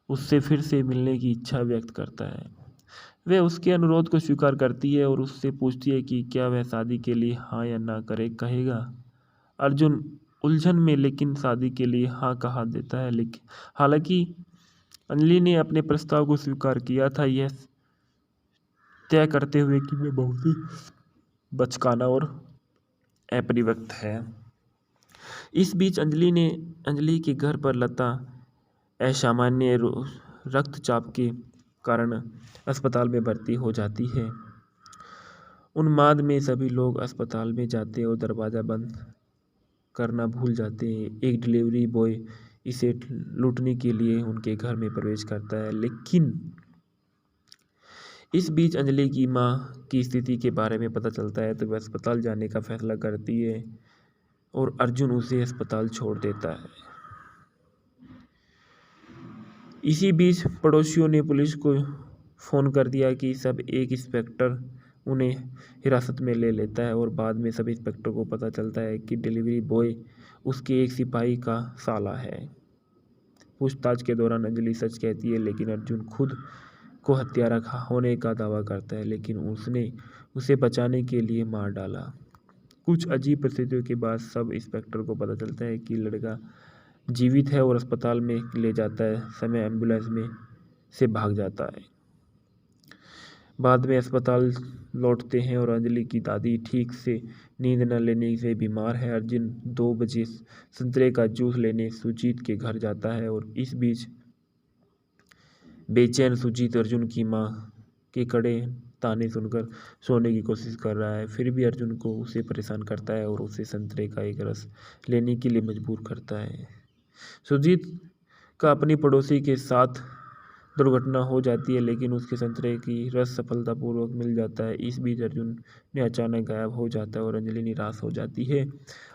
उससे फिर से मिलने की इच्छा व्यक्त करता है। वह उसके अनुरोध को स्वीकार करती है और उससे पूछती है कि क्या वह शादी के लिए हाँ या ना कहेगा। अर्जुन उलझन में लेकिन शादी के लिए हाँ कहा देता है, लेकिन हालांकि अंजलि ने अपने प्रस्ताव को स्वीकार किया था, यह तय करते हुए कि वह बहुत ही बचकाना और अपरिपक्व है। इस बीच अंजलि के घर पर लता असामान्य रक्तचाप के कारण अस्पताल में भर्ती हो जाती है। उन्माद में सभी लोग अस्पताल में जाते और दरवाज़ा बंद करना भूल जाते हैं। एक डिलीवरी बॉय इसे लूटने के लिए उनके घर में प्रवेश करता है, लेकिन इस बीच अंजलि की माँ की स्थिति के बारे में पता चलता है तो वह अस्पताल जाने का फैसला करती है और अर्जुन उसे अस्पताल छोड़ देता है। इसी बीच पड़ोसियों ने पुलिस को फ़ोन कर दिया कि सब एक इंस्पेक्टर उन्हें हिरासत में ले लेता है और बाद में सब इंस्पेक्टर को पता चलता है कि डिलीवरी बॉय उसके एक सिपाही का साला है। पूछताछ के दौरान अंजलि सच कहती है, लेकिन अर्जुन खुद को हत्यारा होने का दावा करता है, लेकिन उसने उसे बचाने के लिए मार डाला। कुछ अजीब परिस्थितियों के बाद सब इंस्पेक्टर को पता चलता है कि लड़का जीवित है और अस्पताल में ले जाता है समय एम्बुलेंस में से भाग जाता है। बाद में अस्पताल लौटते हैं और अंजलि की दादी ठीक से नींद न लेने से बीमार है। अर्जुन 2 बजे संतरे का जूस लेने सुजीत के घर जाता है और इस बीच बेचैन सुजीत अर्जुन की माँ के कड़े ताने सुनकर सोने की कोशिश कर रहा है। फिर भी अर्जुन को उसे परेशान करता है और उसे संतरे का एक रस लेने के लिए मजबूर करता है। सुजीत का अपनी पड़ोसी के साथ दुर्घटना हो जाती है, लेकिन उसके संतरे की रस सफलतापूर्वक मिल जाता है। इस बीच अर्जुन ने अचानक गायब हो जाता है और अंजलि निराश हो जाती है।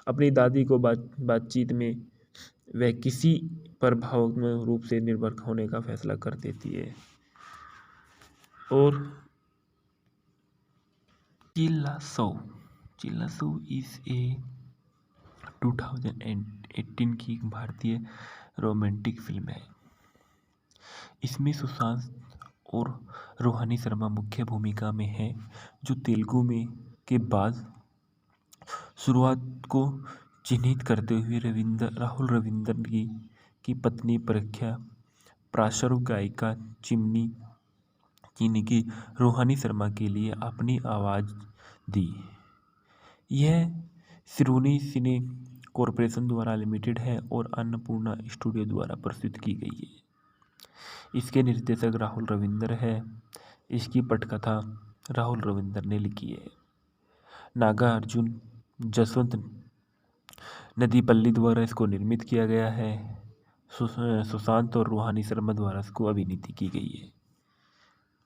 अपनी दादी को बातचीत में वह किसी पर भावनात्मक रूप से निर्भर होने का फैसला कर देती है। और चिल्ला सो इज ए 2018 की भारतीय रोमांटिक फिल्म है। इसमें सुशांत और रोहिणी शर्मा मुख्य भूमिका में है, जो तेलुगु में के बाद शुरुआत को चिन्हित करते हुए राहुल रविंद्र की पत्नी प्रख्या पार्श्व गायिका चीनी की रोहिणी शर्मा के लिए अपनी आवाज़ दी। यह सिरोनी सिने कॉरपोरेशन द्वारा लिमिटेड है और अन्नपूर्णा स्टूडियो द्वारा प्रस्तुत की गई है। इसके निर्देशक राहुल रविंद्र है। इसकी पटकथा राहुल रविंद्र ने लिखी है। नागार्जुन जसवंत नदीपल्ली द्वारा इसको निर्मित किया गया है। सुशांत और रोहिणी शर्मा द्वारा इसको अभिनीत की गई है।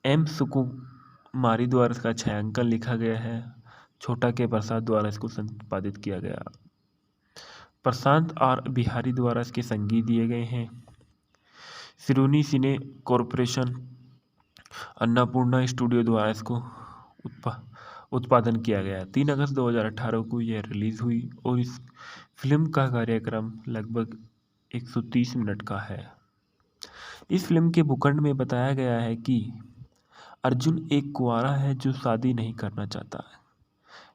एम सुकुमारी द्वारा इसका छायांकन लिखा गया है। छोटा के प्रसाद द्वारा इसको संपादित किया गया। प्रशांत आर बिहारी द्वारा इसके संगीत दिए गए हैं। सिरोनी सिने कॉरपोरेशन अन्नपूर्णा स्टूडियो द्वारा इसको उत्पादन किया गया। 3 अगस्त 2018 को यह रिलीज हुई और इस फिल्म का कार्यक्रम लगभग 130 मिनट का है। इस फिल्म के भूखंड में बताया गया है कि अर्जुन एक कुंवारा है जो शादी नहीं करना चाहता है।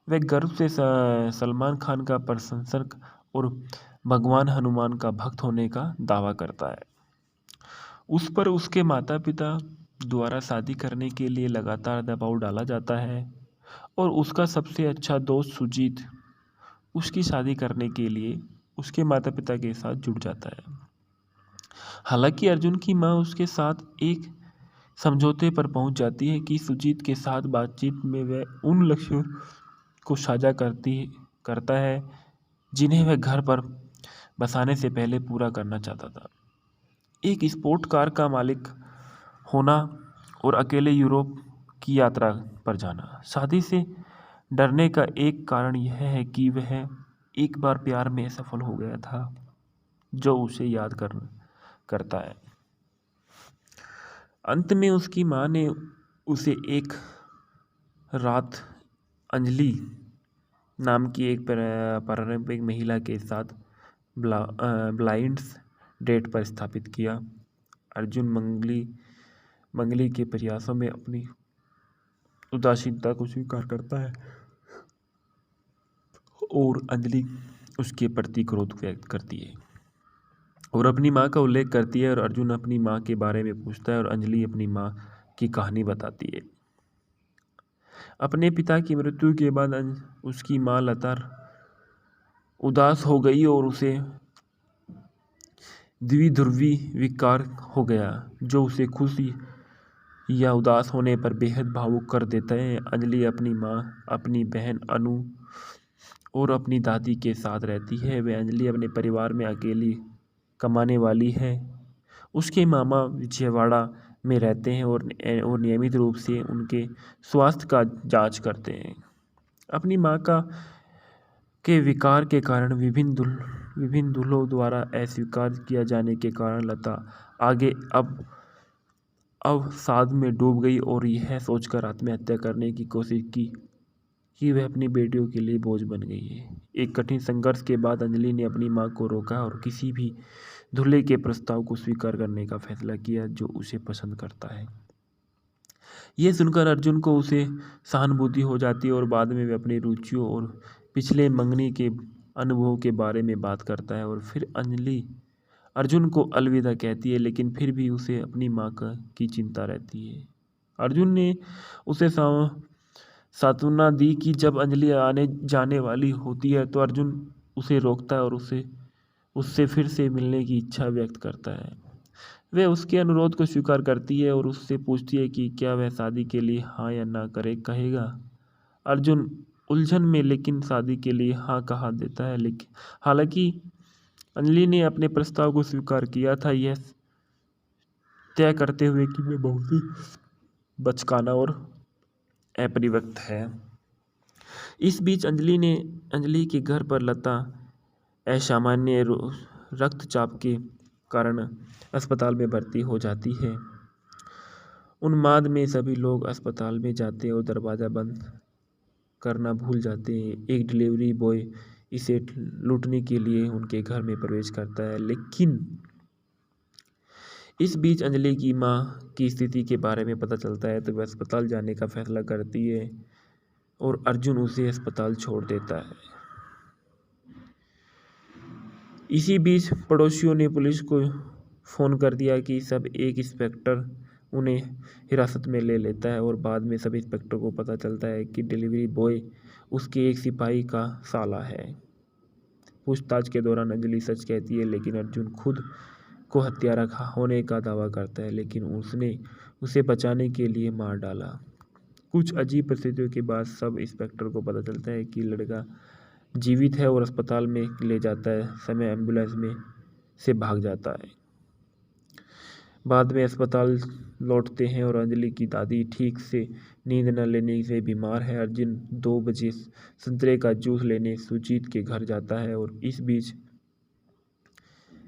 वह गर्व से सलमान खान का प्रशंसक और भगवान हनुमान का भक्त होने का दावा करता है। उस पर उसके माता पिता द्वारा शादी करने के लिए लगातार दबाव डाला जाता है और उसका सबसे अच्छा दोस्त सुजीत उसकी शादी करने के लिए उसके माता पिता के साथ जुड़ जाता है। हालांकि अर्जुन की मां उसके साथ एक समझौते पर पहुंच जाती है कि सुजीत के साथ बातचीत में वह उन लक्ष्यों को साझा करता है जिन्हें वह घर पर बसाने से पहले पूरा करना चाहता था। एक स्पोर्ट कार का मालिक होना और अकेले यूरोप की यात्रा पर जाना। शादी से डरने का एक कारण यह है कि वह एक बार प्यार में सफल हो गया था, जो उसे याद करता है। अंत में उसकी माँ ने उसे एक रात अंजलि नाम की एक पारंपरिक महिला के साथ ब्लाइंड डेट पर स्थापित किया। अर्जुन मंगली के प्रयासों में अपनी उदासीनता को स्वीकार करता है और अंजलि उसके प्रति क्रोध व्यक्त करती है और अपनी माँ का उल्लेख करती है और अर्जुन अपनी माँ के बारे में पूछता है और अंजलि अपनी माँ की कहानी बताती है। अपने पिता की मृत्यु के बाद उसकी माँ लता उदास हो गई और उसे द्विध्रुवी विकार हो गया जो उसे खुशी या उदास होने पर बेहद भावुक कर देता है। अंजलि अपनी माँ, अपनी बहन अनु और अपनी दादी के साथ रहती है। वह अंजलि अपने परिवार में अकेली कमाने वाली है। उसके मामा विजयवाड़ा में रहते हैं और नियमित रूप से उनके स्वास्थ्य का जांच करते हैं। अपनी माँ का के विकार के कारण विभिन्न दूल्हों द्वारा अस्वीकार किया जाने के कारण लता आगे अब अवसाद में डूब गई और यह सोचकर आत्महत्या करने की कोशिश की कि वह अपनी बेटियों के लिए बोझ बन गई है। एक कठिन संघर्ष के बाद अंजलि ने अपनी माँ को रोका और किसी भी दूल्हे के प्रस्ताव को स्वीकार करने का फैसला किया जो उसे पसंद करता है। यह सुनकर अर्जुन को उसे सहानुभूति हो जाती है और बाद में वे अपनी रुचियों और पिछले मंगनी के अनुभवों के बारे में बात करता है और फिर अंजलि अर्जुन को अलविदा कहती है, लेकिन फिर भी उसे अपनी माँ की चिंता रहती है। अर्जुन ने उसे सांत्वना दी कि जब अंजलि आने जाने वाली होती है तो अर्जुन उसे रोकता है और उससे फिर से मिलने की इच्छा व्यक्त करता है। वह उसके अनुरोध को स्वीकार करती है और उससे पूछती है कि क्या वह शादी के लिए हाँ या ना कहेगा। अर्जुन उलझन में लेकिन शादी के लिए हाँ कहा देता है, लेकिन हालांकि अंजलि ने अपने प्रस्ताव को स्वीकार किया था, यह तय करते हुए कि वह बहुत ही बचकाना और अपरिपक्व है। इस बीच अंजलि के घर पर लता असामान्य रक्तचाप के कारण अस्पताल में भर्ती हो जाती है। उन्माद में सभी लोग अस्पताल में जाते हैं और दरवाज़ा बंद करना भूल जाते हैं। एक डिलीवरी बॉय इसे लूटने के लिए उनके घर में प्रवेश करता है, लेकिन इस बीच अंजलि की माँ की स्थिति के बारे में पता चलता है तो वह अस्पताल जाने का फैसला करती है और अर्जुन उसे अस्पताल छोड़ देता है। इसी बीच पड़ोसियों ने पुलिस को फ़ोन कर दिया कि सब एक इंस्पेक्टर उन्हें हिरासत में ले लेता है और बाद में सब इंस्पेक्टर को पता चलता है कि डिलीवरी बॉय उसके एक सिपाही का साला है। पूछताछ के दौरान अंजलि सच कहती है, लेकिन अर्जुन खुद को हत्यारा होने का दावा करता है, लेकिन उसने उसे बचाने के लिए मार डाला। कुछ अजीब परिस्थितियों के बाद सब इंस्पेक्टर को पता चलता है कि लड़का जीवित है और अस्पताल में ले जाता है समय एम्बुलेंस में से भाग जाता है। बाद में अस्पताल लौटते हैं और अंजलि की दादी ठीक से नींद न लेने से बीमार है। अर्जुन 2 बजे संतरे का जूस लेने सुजीत के घर जाता है और इस बीच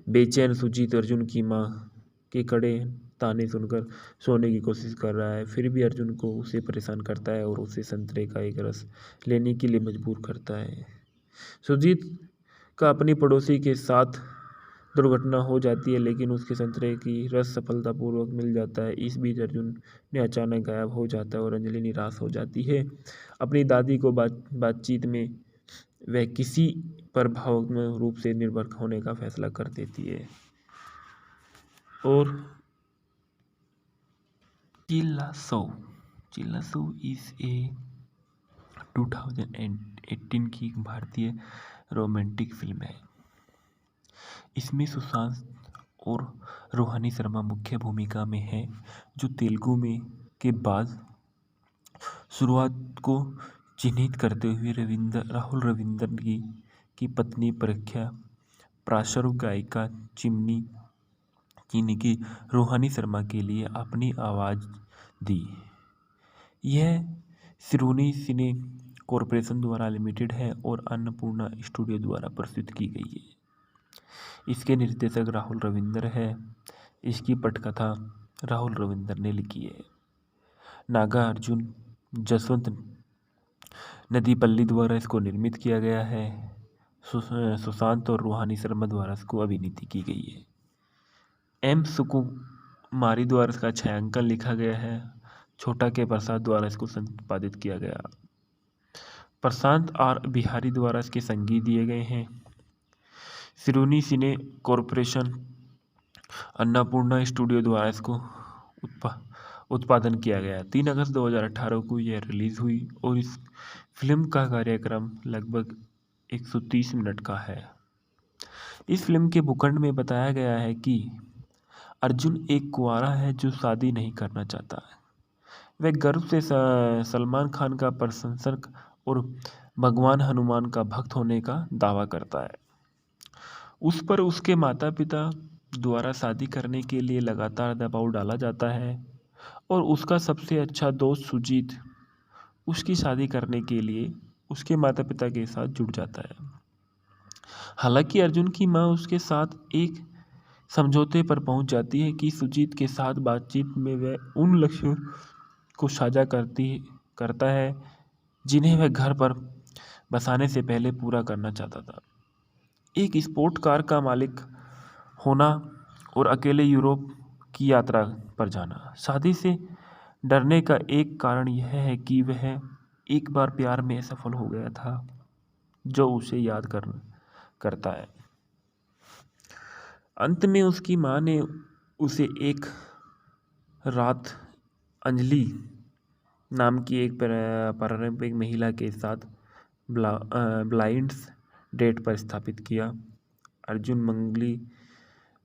बेचैन सुजीत अर्जुन की माँ के कड़े ताने सुनकर सोने की कोशिश कर रहा है। फिर भी अर्जुन को उसे परेशान करता है और उसे संतरे का एक रस लेने के लिए मजबूर करता है। सुजीत का अपनी पड़ोसी के साथ दुर्घटना हो जाती है, लेकिन उसके संतरे की रस सफलतापूर्वक मिल जाता है। इस बीच अर्जुन ने अचानक गायब हो जाता है और अंजलि निराश हो जाती है। अपनी दादी को बातचीत में वह किसी पर भावनात्मक रूप से निर्भर होने का फैसला कर देती है। और चिल्ला सो इज ए 2018 की भारतीय रोमांटिक फिल्म है। इसमें सुशांत और रोहिणी शर्मा मुख्य भूमिका में है, जो तेलुगु में के बाद शुरुआत को चिन्हित करते हुए राहुल रविंद्र की पत्नी प्रख्या पार्श्व गायिका चीनी की रोहिणी शर्मा के लिए अपनी आवाज़ दी। यह सिरोनी सिने कॉरपोरेशन द्वारा लिमिटेड है और अन्नपूर्णा स्टूडियो द्वारा प्रस्तुत की गई है। इसके निर्देशक राहुल रविंद्र है। इसकी पटकथा राहुल रविंद्र ने लिखी है। नागा अर्जुन जसवंत नदीपल्ली द्वारा इसको निर्मित किया गया है। सुशांत और रोहिणी शर्मा द्वारा इसको अभिनीति की गई है। एम सुकुमारी द्वारा इसका छायांकन लिखा गया है। छोटा के प्रसाद द्वारा इसको संपादित किया गया। प्रशांत आर बिहारी द्वारा इसके संगीत दिए गए हैं। सिरोनी सिने कॉरपोरेशन अन्नपूर्णा स्टूडियो द्वारा इसको उत्पादन किया गया। 3 अगस्त 2018 को यह रिलीज हुई और इस फिल्म का कार्यक्रम लगभग 130 मिनट का है। इस फिल्म के भूखंड में बताया गया है कि अर्जुन एक कुंवारा है जो शादी नहीं करना चाहता है। वह गर्व से सलमान खान का प्रशंसक और भगवान हनुमान का भक्त होने का दावा करता है। उस पर उसके माता पिता द्वारा शादी करने के लिए लगातार दबाव डाला जाता है और उसका सबसे अच्छा दोस्त सुजीत उसकी शादी करने के लिए उसके माता पिता के साथ जुड़ जाता है। हालांकि अर्जुन की मां उसके साथ एक समझौते पर पहुंच जाती है कि सुजीत के साथ बातचीत में वह उन लक्ष्यों को साझा करता है जिन्हें वह घर पर बसाने से पहले पूरा करना चाहता था। एक स्पोर्ट कार का मालिक होना और अकेले यूरोप की यात्रा पर जाना। शादी से डरने का एक कारण यह है कि वह एक बार प्यार में असफल हो गया था जो उसे याद करता है। अंत में उसकी माँ ने उसे एक रात अंजलि नाम की एक पारंपरिक महिला के साथ ब्लाइंड्स डेट पर स्थापित किया। अर्जुन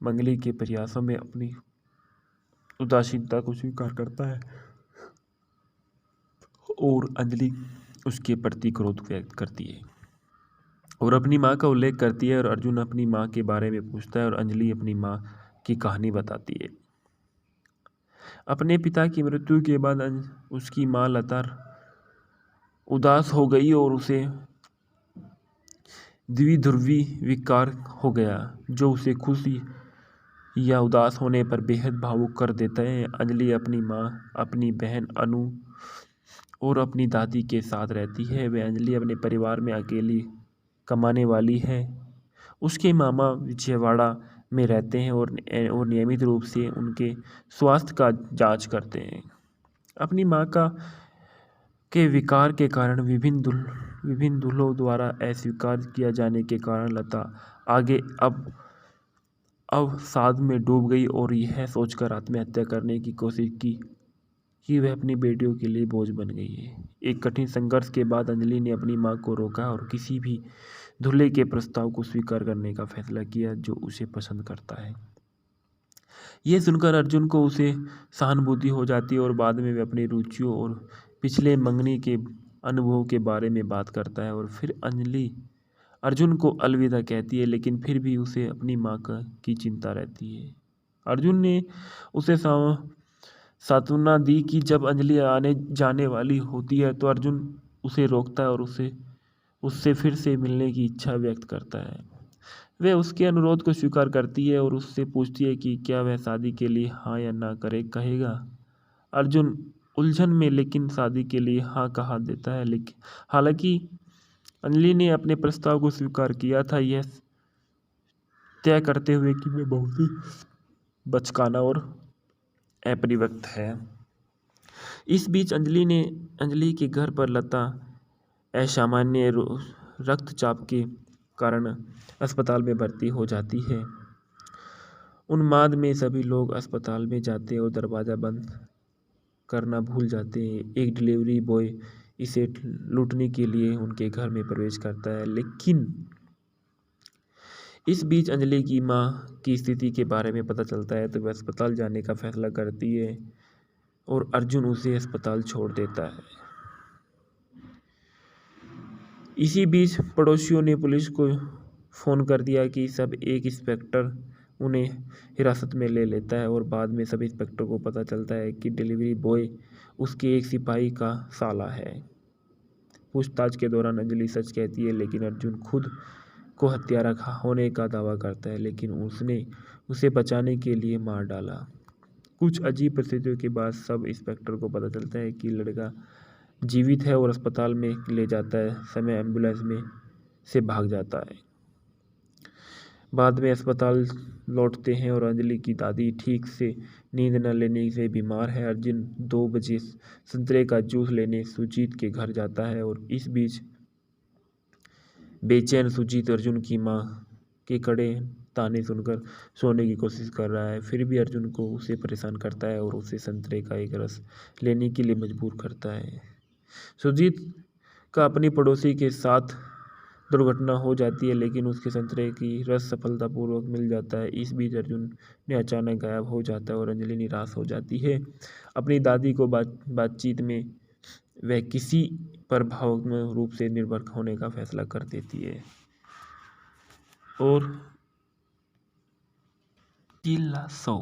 मंगली के प्रयासों में अपनी उदासीनता को स्वीकार करता है और अंजलि उसके प्रति क्रोध व्यक्त करती है और अपनी माँ का उल्लेख करती है और अर्जुन अपनी माँ के बारे में पूछता है और अंजलि अपनी माँ की कहानी बताती है। अपने पिता की मृत्यु के बाद उसकी माँ लता उदास हो गई और उसे द्विध्रुवी विकार हो गया जो उसे खुशी या उदास होने पर बेहद भावुक कर देता है। अंजलि अपनी माँ, अपनी बहन अनु और अपनी दादी के साथ रहती है। वह अंजलि अपने परिवार में अकेली कमाने वाली है। उसके मामा विजयवाड़ा में रहते हैं और नियमित रूप से उनके स्वास्थ्य का जांच करते हैं। अपनी माँ के विकार के कारण विभिन्न दूल्हों द्वारा अस्वीकार किया जाने के कारण लता आगे अब अवसाद में डूब गई और यह सोचकर आत्महत्या करने की कोशिश की कि वह अपनी बेटियों के लिए बोझ बन गई है। एक कठिन संघर्ष के बाद अंजलि ने अपनी मां को रोका और किसी भी दूल्हे के प्रस्ताव को स्वीकार करने का फैसला किया जो उसे पसंद करता है। यह सुनकर अर्जुन को उसे सहानुभूति हो जाती है और बाद में वे अपनी रुचियों और पिछले मंगनी के अनुभवों के बारे में बात करता है और फिर अंजलि अर्जुन को अलविदा कहती है, लेकिन फिर भी उसे अपनी माँ की चिंता रहती है। अर्जुन ने उसे सांत्वना दी कि जब अंजलि आने जाने वाली होती है तो अर्जुन उसे रोकता है और उससे फिर से मिलने की इच्छा व्यक्त करता है। वह उसके अनुरोध को स्वीकार करती है और उससे पूछती है कि क्या वह शादी के लिए हाँ या ना कहेगा। अर्जुन उलझन में लेकिन शादी के लिए हाँ कहा देता है, लेकिन हालांकि अंजलि ने अपने प्रस्ताव को स्वीकार किया था, यह तय करते हुए कि वह बहुत ही बचकाना और अपरिपक्व है। इस बीच अंजलि के घर पर लता असामान्य रक्तचाप के कारण अस्पताल में भर्ती हो जाती है। उन्माद में सभी लोग अस्पताल में जाते हैं और दरवाज़ा बंद करना भूल जाते हैं। एक डिलीवरी बॉय इसे लूटने के लिए उनके घर में प्रवेश करता है, लेकिन इस बीच अंजलि की माँ की स्थिति के बारे में पता चलता है तो वह अस्पताल जाने का फैसला करती है और अर्जुन उसे अस्पताल छोड़ देता है। इसी बीच पड़ोसियों ने पुलिस को फ़ोन कर दिया कि सब एक इंस्पेक्टर उन्हें हिरासत में ले लेता है और बाद में सब इंस्पेक्टर को पता चलता है कि डिलीवरी बॉय उसके एक सिपाही का साला है। पूछताछ के दौरान अंजलि सच कहती है, लेकिन अर्जुन खुद को हत्यारा होने का दावा करता है, लेकिन उसने उसे बचाने के लिए मार डाला। कुछ अजीब परिस्थितियों के बाद सब इंस्पेक्टर को पता चलता है कि लड़का जीवित है और अस्पताल में ले जाता है समय एम्बुलेंस में से भाग जाता है। बाद में अस्पताल लौटते हैं और अंजलि की दादी ठीक से नींद न लेने से बीमार है। अर्जुन 2 बजे संतरे का जूस लेने सुजीत के घर जाता है और इस बीच बेचैन सुजीत अर्जुन की माँ के कड़े ताने सुनकर सोने की कोशिश कर रहा है। फिर भी अर्जुन को उसे परेशान करता है और उसे संतरे का एक रस लेने के लिए मजबूर करता है। सुजीत का अपनी पड़ोसी के साथ दुर्घटना हो जाती है, लेकिन उसके संतरे की रस सफलतापूर्वक मिल जाता है। इस बीच अर्जुन ने अचानक गायब हो जाता है और अंजलि निराश हो जाती है। अपनी दादी को बातचीत में वह किसी पर भावनात्मक रूप से निर्भर होने का फैसला कर देती है। और चिल्ला सो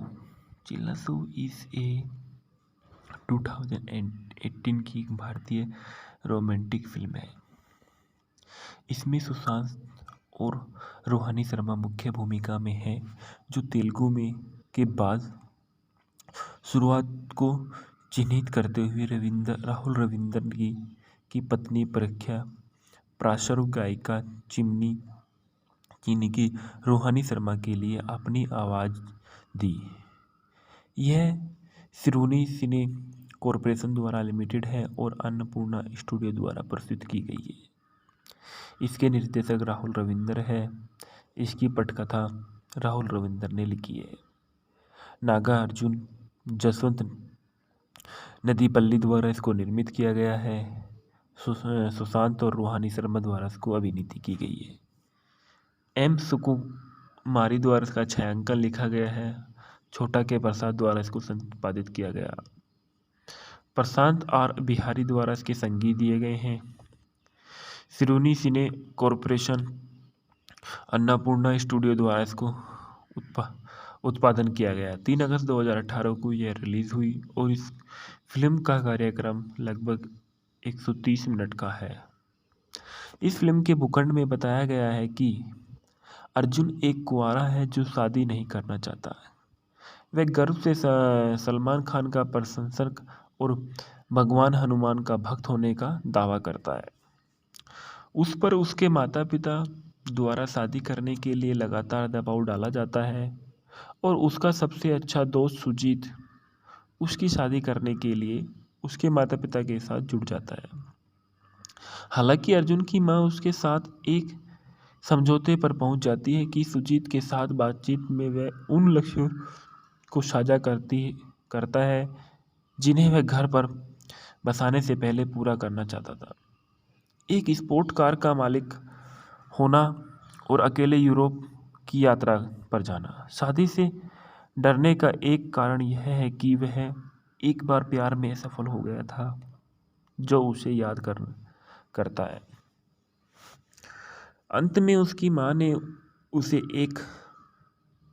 इज ए 2018 की एक भारतीय रोमांटिक फिल्म है। इसमें सुशांत और रोहिणी शर्मा मुख्य भूमिका में है, जो तेलुगु में के बाद शुरुआत को चिन्हित करते हुए राहुल रविंद्र की पत्नी प्रख्या पार्श्व गायिका चीनी की रोहिणी शर्मा के लिए अपनी आवाज़ दी। यह सिरोनी सिने कॉरपोरेशन द्वारा लिमिटेड है और अन्नपूर्णा स्टूडियो द्वारा प्रस्तुत की गई है। इसके निर्देशक राहुल रविंद्र है। इसकी पटकथा राहुल रविंद्र ने लिखी है। नागार्जुन जसवंत नदीपल्ली द्वारा इसको निर्मित किया गया है। सुशांत और रोहिणी शर्मा द्वारा इसको अभिनीति की गई है। एम सुकुमारी द्वारा इसका छायांकन लिखा गया है। छोटा के प्रसाद द्वारा इसको संपादित किया गया। प्रशांत आर बिहारी द्वारा इसके संगीत दिए गए हैं। सिरोनी सिने कॉरपोरेशन अन्नपूर्णा स्टूडियो द्वारा इसको उत्पादन किया गया। 3 अगस्त 2018 को यह रिलीज हुई और इस फिल्म का कार्यक्रम लगभग 130 मिनट का है। इस फिल्म के भूखंड में बताया गया है कि अर्जुन एक कुंवारा है जो शादी नहीं करना चाहता है। वह गर्व से सलमान खान का प्रशंसक और भगवान हनुमान का भक्त होने का दावा करता है। उस पर उसके माता पिता द्वारा शादी करने के लिए लगातार दबाव डाला जाता है और उसका सबसे अच्छा दोस्त सुजीत उसकी शादी करने के लिए उसके माता पिता के साथ जुड़ जाता है। हालांकि अर्जुन की मां उसके साथ एक समझौते पर पहुंच जाती है कि सुजीत के साथ बातचीत में वह उन लक्ष्यों को साझा करता है जिन्हें वह घर पर बसाने से पहले पूरा करना चाहता था। एक स्पोर्ट कार का मालिक होना और अकेले यूरोप की यात्रा पर जाना। शादी से डरने का एक कारण यह है कि वह एक बार प्यार में असफल हो गया था, जो उसे याद करता है। अंत में उसकी मां ने उसे एक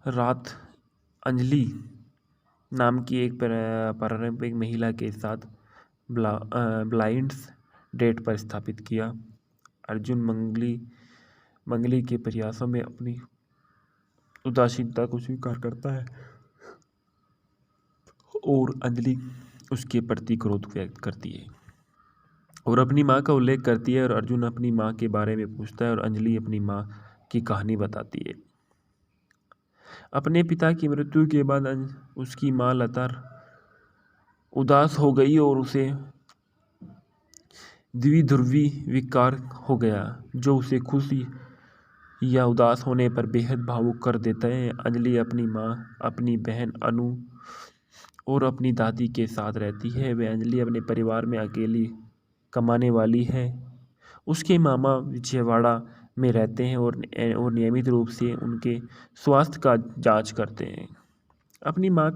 रात अंजलि नाम की एक पारंपरिक महिला के साथ ब्लाइंड डेट पर स्थापित किया। अर्जुन मंगली के प्रयासों में अपनी उदासीनता को स्वीकार करता है और अंजलि उसके प्रति क्रोध व्यक्त करती है और अपनी माँ का उल्लेख करती है और अर्जुन अपनी माँ के बारे में पूछता है और अंजलि अपनी माँ की कहानी बताती है। अपने पिता की मृत्यु के बाद उसकी माँ लता उदास हो गई और उसे द्विध्रुवी विकार हो गया, जो उसे खुशी या उदास होने पर बेहद भावुक कर देता है। अंजलि अपनी माँ, अपनी बहन अनु और अपनी दादी के साथ रहती है। वह अंजलि अपने परिवार में अकेली कमाने वाली है। उसके मामा विजयवाड़ा में रहते हैं और नियमित रूप से उनके स्वास्थ्य का जांच करते हैं। अपनी माँ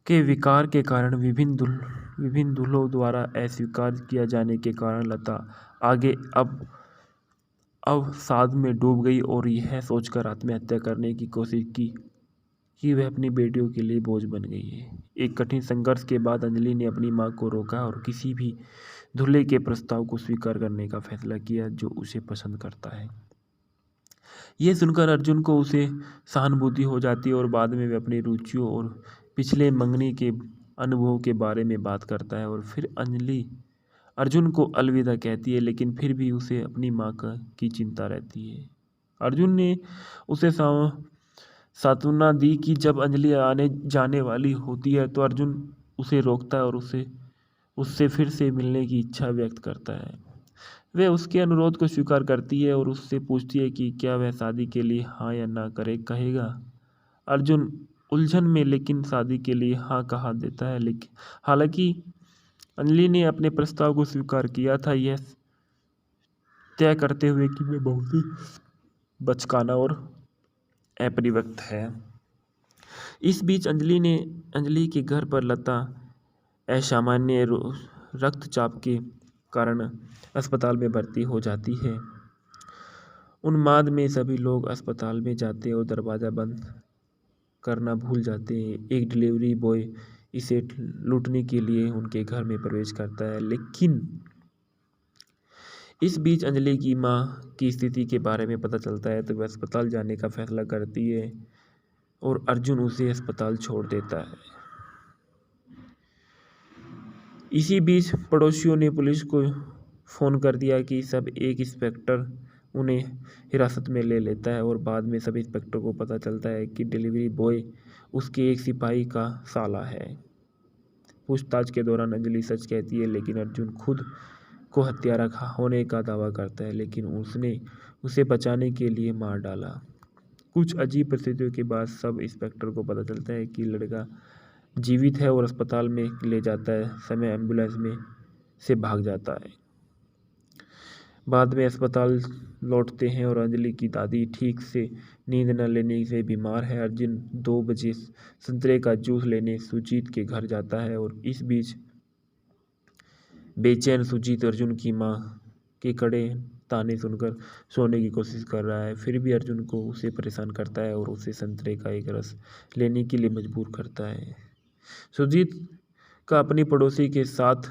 के विकार के कारण विभिन्न दूल्हों द्वारा अस्वीकार किया जाने के कारण लता आगे अब अवसाद में डूब गई और यह सोचकर आत्महत्या करने की कोशिश की कि वह अपनी बेटियों के लिए बोझ बन गई है। एक कठिन संघर्ष के बाद अंजलि ने अपनी मां को रोका और किसी भी दूल्हे के प्रस्ताव को स्वीकार करने का फैसला किया जो उसे पसंद करता है। यह सुनकर अर्जुन को उसे सहानुभूति हो जाती है और बाद में वह अपनी रुचियों और पिछले मंगनी के अनुभवों के बारे में बात करता है और फिर अंजलि अर्जुन को अलविदा कहती है, लेकिन फिर भी उसे अपनी माँ की चिंता रहती है। अर्जुन ने उसे सांत्वना दी कि जब अंजलि आने जाने वाली होती है तो अर्जुन उसे रोकता है और उससे फिर से मिलने की इच्छा व्यक्त करता है। वह उसके अनुरोध को स्वीकार करती है और उससे पूछती है कि क्या वह शादी के लिए हाँ या ना कहेगा। अर्जुन उलझन में लेकिन शादी के लिए हाँ कहा देता है, लेकिन हालांकि अंजलि ने अपने प्रस्ताव को स्वीकार किया था, यह तय करते हुए कि वह बहुत ही बचकाना और अपरिपक्व है। इस बीच अंजलि के घर पर लता असामान्य रक्तचाप के कारण अस्पताल में भर्ती हो जाती है। उन्माद में सभी लोग अस्पताल में जाते और दरवाज़ा बंद करना भूल जाते हैं। एक डिलीवरी बॉय इसे लूटने के लिए उनके घर में प्रवेश करता है, लेकिन इस बीच अंजलि की माँ की स्थिति के बारे में पता चलता है तो वह अस्पताल जाने का फैसला करती है और अर्जुन उसे अस्पताल छोड़ देता है। इसी बीच पड़ोसियों ने पुलिस को फ़ोन कर दिया कि सब एक इंस्पेक्टर उन्हें हिरासत में ले लेता है और बाद में सब इंस्पेक्टर को पता चलता है कि डिलीवरी बॉय उसके एक सिपाही का साला है। पूछताछ के दौरान अंजलि सच कहती है, लेकिन अर्जुन खुद को हत्यारा होने का दावा करता है, लेकिन उसने उसे बचाने के लिए मार डाला। कुछ अजीब परिस्थितियों के बाद सब इंस्पेक्टर को पता चलता है कि लड़का जीवित है और अस्पताल में ले जाता है समय एम्बुलेंस में से भाग जाता है। बाद में अस्पताल लौटते हैं और अंजलि की दादी ठीक से नींद न लेने से बीमार है। अर्जुन 2 बजे संतरे का जूस लेने सुजीत के घर जाता है और इस बीच बेचैन सुजीत अर्जुन की माँ के कड़े ताने सुनकर सोने की कोशिश कर रहा है, फिर भी अर्जुन को उसे परेशान करता है और उसे संतरे का एक रस लेने के लिए मजबूर करता है। सुजीत का अपनी पड़ोसी के साथ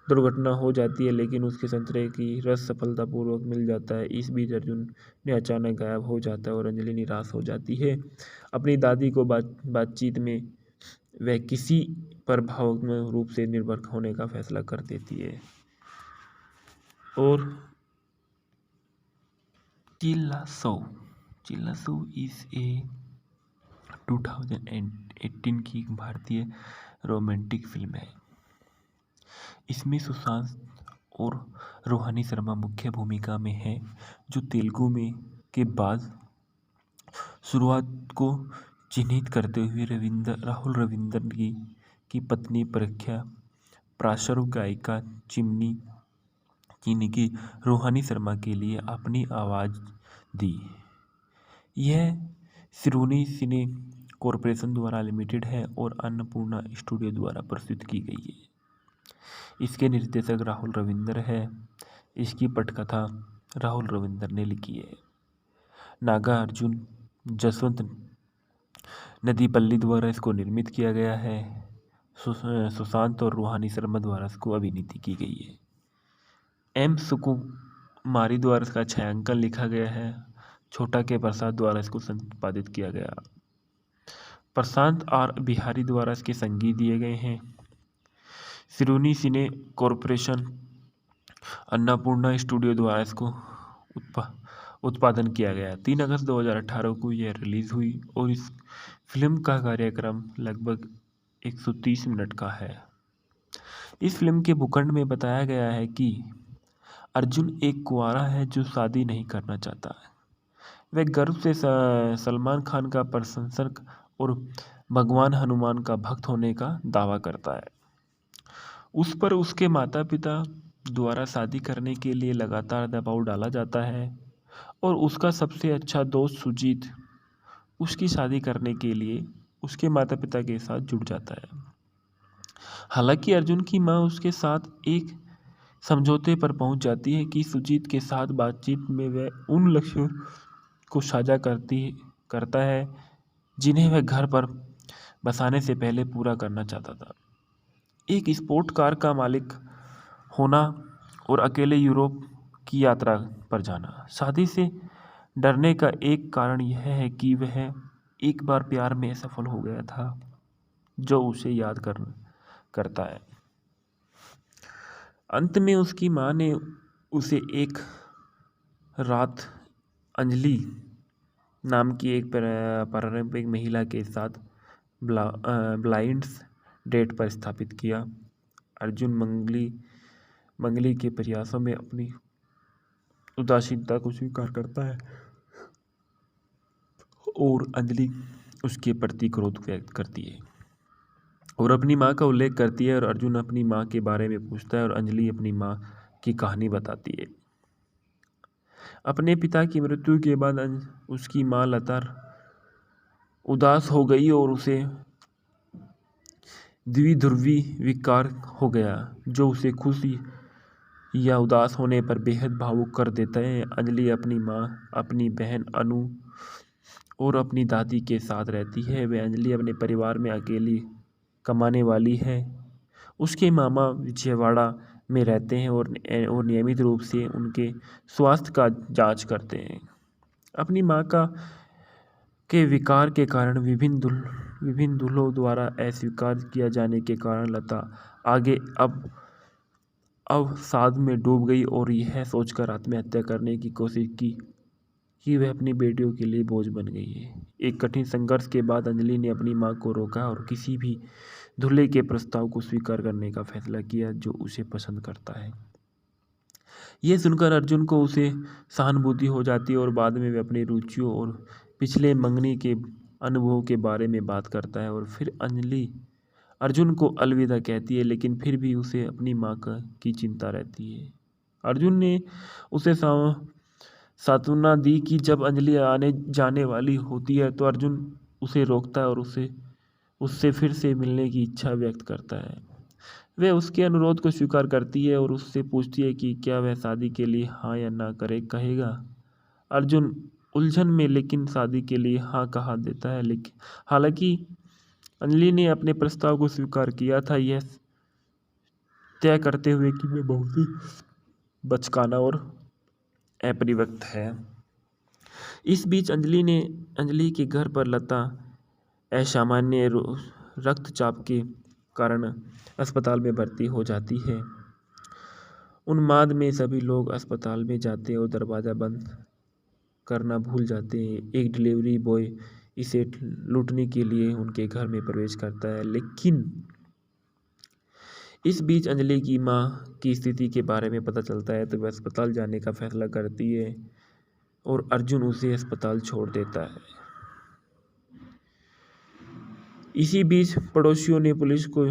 दुर्घटना हो जाती है, लेकिन उसके संतरे की रस सफलतापूर्वक मिल जाता है। इस बीच अर्जुन ने अचानक गायब हो जाता है और अंजलि निराश हो जाती है। अपनी दादी को बातचीत में वह किसी पर भावनात्मक रूप से निर्भर होने का फैसला कर देती है। और चिल्लासो इज ए 2018 की भारतीय रोमांटिक फिल्म है। इसमें सुशांत और रोहिणी शर्मा मुख्य भूमिका में है, जो तेलुगु में के बाद शुरुआत को चिन्हित करते हुए राहुल रविंद्र की पत्नी प्रख्या पार्श्व गायिका चीनी की रोहिणी शर्मा के लिए अपनी आवाज़ दी। यह सिरोनी सिने कॉरपोरेशन द्वारा लिमिटेड है और अन्नपूर्णा स्टूडियो द्वारा प्रस्तुत की गई है। इसके निर्देशक राहुल रविंद्र है। इसकी पटकथा राहुल रविंद्र ने लिखी है। नागा अर्जुन जसवंत नदीपल्ली द्वारा इसको निर्मित किया गया है। सुशांत और रोहिणी शर्मा द्वारा इसको अभिनीति की गई है। एम सुकुमारी द्वारा इसका छायांकन लिखा गया है। छोटा के प्रसाद द्वारा इसको संपादित किया गया। प्रशांत आर बिहारी द्वारा इसके संगीत दिए गए हैं। सिरोनी सिने कॉरपोरेशन अन्नपूर्णा स्टूडियो द्वारा इसको उत्पादन किया गया। 3 अगस्त 2018 को यह रिलीज़ हुई और इस फिल्म का कार्यक्रम लगभग 130 मिनट का है। इस फिल्म के भूखंड में बताया गया है कि अर्जुन एक कुंवारा है जो शादी नहीं करना चाहता है। वह गर्व से सलमान खान का प्रशंसक और भगवान हनुमान का भक्त होने का दावा करता है। उस पर उसके माता पिता द्वारा शादी करने के लिए लगातार दबाव डाला जाता है और उसका सबसे अच्छा दोस्त सुजीत उसकी शादी करने के लिए उसके माता पिता के साथ जुड़ जाता है। हालांकि अर्जुन की मां उसके साथ एक समझौते पर पहुंच जाती है कि सुजीत के साथ बातचीत में वह उन लक्ष्यों को साझा करता है जिन्हें वह घर पर बसाने से पहले पूरा करना चाहता था। एक स्पोर्ट कार का मालिक होना और अकेले यूरोप की यात्रा पर जाना। शादी से डरने का एक कारण यह है कि वह एक बार प्यार में असफल हो गया था, जो उसे याद करता है। अंत में उसकी माँ ने उसे एक रात अंजलि नाम की एक पारंपरिक महिला के साथ ब्लाइंड्स डेट पर स्थापित किया। अर्जुन मंगली के प्रयासों में अपनी उदासीनता को स्वीकार करता है और अंजलि उसके प्रति क्रोध व्यक्त करती है और अपनी माँ का उल्लेख करती है और अर्जुन अपनी माँ के बारे में पूछता है और अंजलि अपनी माँ की कहानी बताती है। अपने पिता की मृत्यु के बाद उसकी माँ लता उदास हो गई और उसे द्विध्रुवी विकार हो गया जो उसे खुशी या उदास होने पर बेहद भावुक कर देता है। अंजलि अपनी माँ, अपनी बहन अनु और अपनी दादी के साथ रहती है। वह अंजलि अपने परिवार में अकेली कमाने वाली है। उसके मामा विजयवाड़ा में रहते हैं और नियमित रूप से उनके स्वास्थ्य का जांच करते हैं। अपनी माँ के विकार के कारण विभिन्न दूल्हों द्वारा अस्वीकार किया जाने के कारण लता आगे अब अवसाद में डूब गई और यह सोचकर आत्महत्या करने की कोशिश की कि वह अपनी बेटियों के लिए बोझ बन गई है। एक कठिन संघर्ष के बाद अंजलि ने अपनी मां को रोका और किसी भी दूल्हे के प्रस्ताव को स्वीकार करने का फैसला किया जो उसे पसंद करता है। यह सुनकर अर्जुन को उसे सहानुभूति हो जाती है और बाद में वे अपनी रुचियों और पिछले मंगनी के अनुभवों के बारे में बात करता है और फिर अंजलि अर्जुन को अलविदा कहती है, लेकिन फिर भी उसे अपनी माँ की चिंता रहती है। अर्जुन ने उसे सांत्वना दी कि जब अंजलि आने जाने वाली होती है तो अर्जुन उसे रोकता है और उससे फिर से मिलने की इच्छा व्यक्त करता है। वह उसके अनुरोध को स्वीकार करती है और उससे पूछती है कि क्या वह शादी के लिए हाँ या ना कहेगा। अर्जुन उलझन में लेकिन शादी के लिए हाँ कहा देता है, लेकिन हालांकि अंजलि ने अपने प्रस्ताव को स्वीकार किया था, यह तय करते हुए कि वह बहुत ही बचकाना और अपरिपक्व है। इस बीच अंजलि के घर पर लता असामान्य रक्तचाप के कारण अस्पताल में भर्ती हो जाती है। उन्माद में सभी लोग अस्पताल में जाते हैं और दरवाज़ा बंद करना भूल जाते हैं। एक डिलीवरी बॉय इसे लूटने के लिए उनके घर में प्रवेश करता है, लेकिन इस बीच अंजलि की माँ की स्थिति के बारे में पता चलता है तो वह अस्पताल जाने का फैसला करती है और अर्जुन उसे अस्पताल छोड़ देता है। इसी बीच पड़ोसियों ने पुलिस को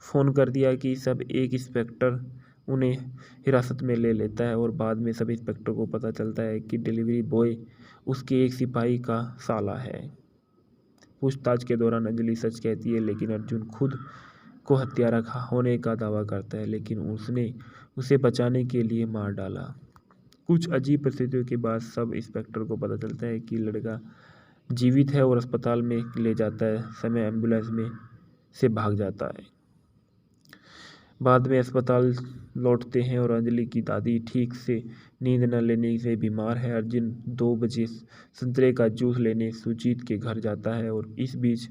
फ़ोन कर दिया कि सब एक इंस्पेक्टर उन्हें हिरासत में ले लेता है और बाद में सब इंस्पेक्टर को पता चलता है कि डिलीवरी बॉय उसके एक सिपाही का साला है। पूछताछ के दौरान अंजलि सच कहती है, लेकिन अर्जुन खुद को हत्यारा होने का दावा करता है, लेकिन उसने उसे बचाने के लिए मार डाला। कुछ अजीब परिस्थितियों के बाद सब इंस्पेक्टर को पता चलता है कि लड़का जीवित है और अस्पताल में ले जाता है समय एम्बुलेंस में से भाग जाता है। बाद में अस्पताल लौटते हैं और अंजलि की दादी ठीक से नींद न लेने से बीमार है। अर्जुन 2 बजे संतरे का जूस लेने सुजीत के घर जाता है और इस बीच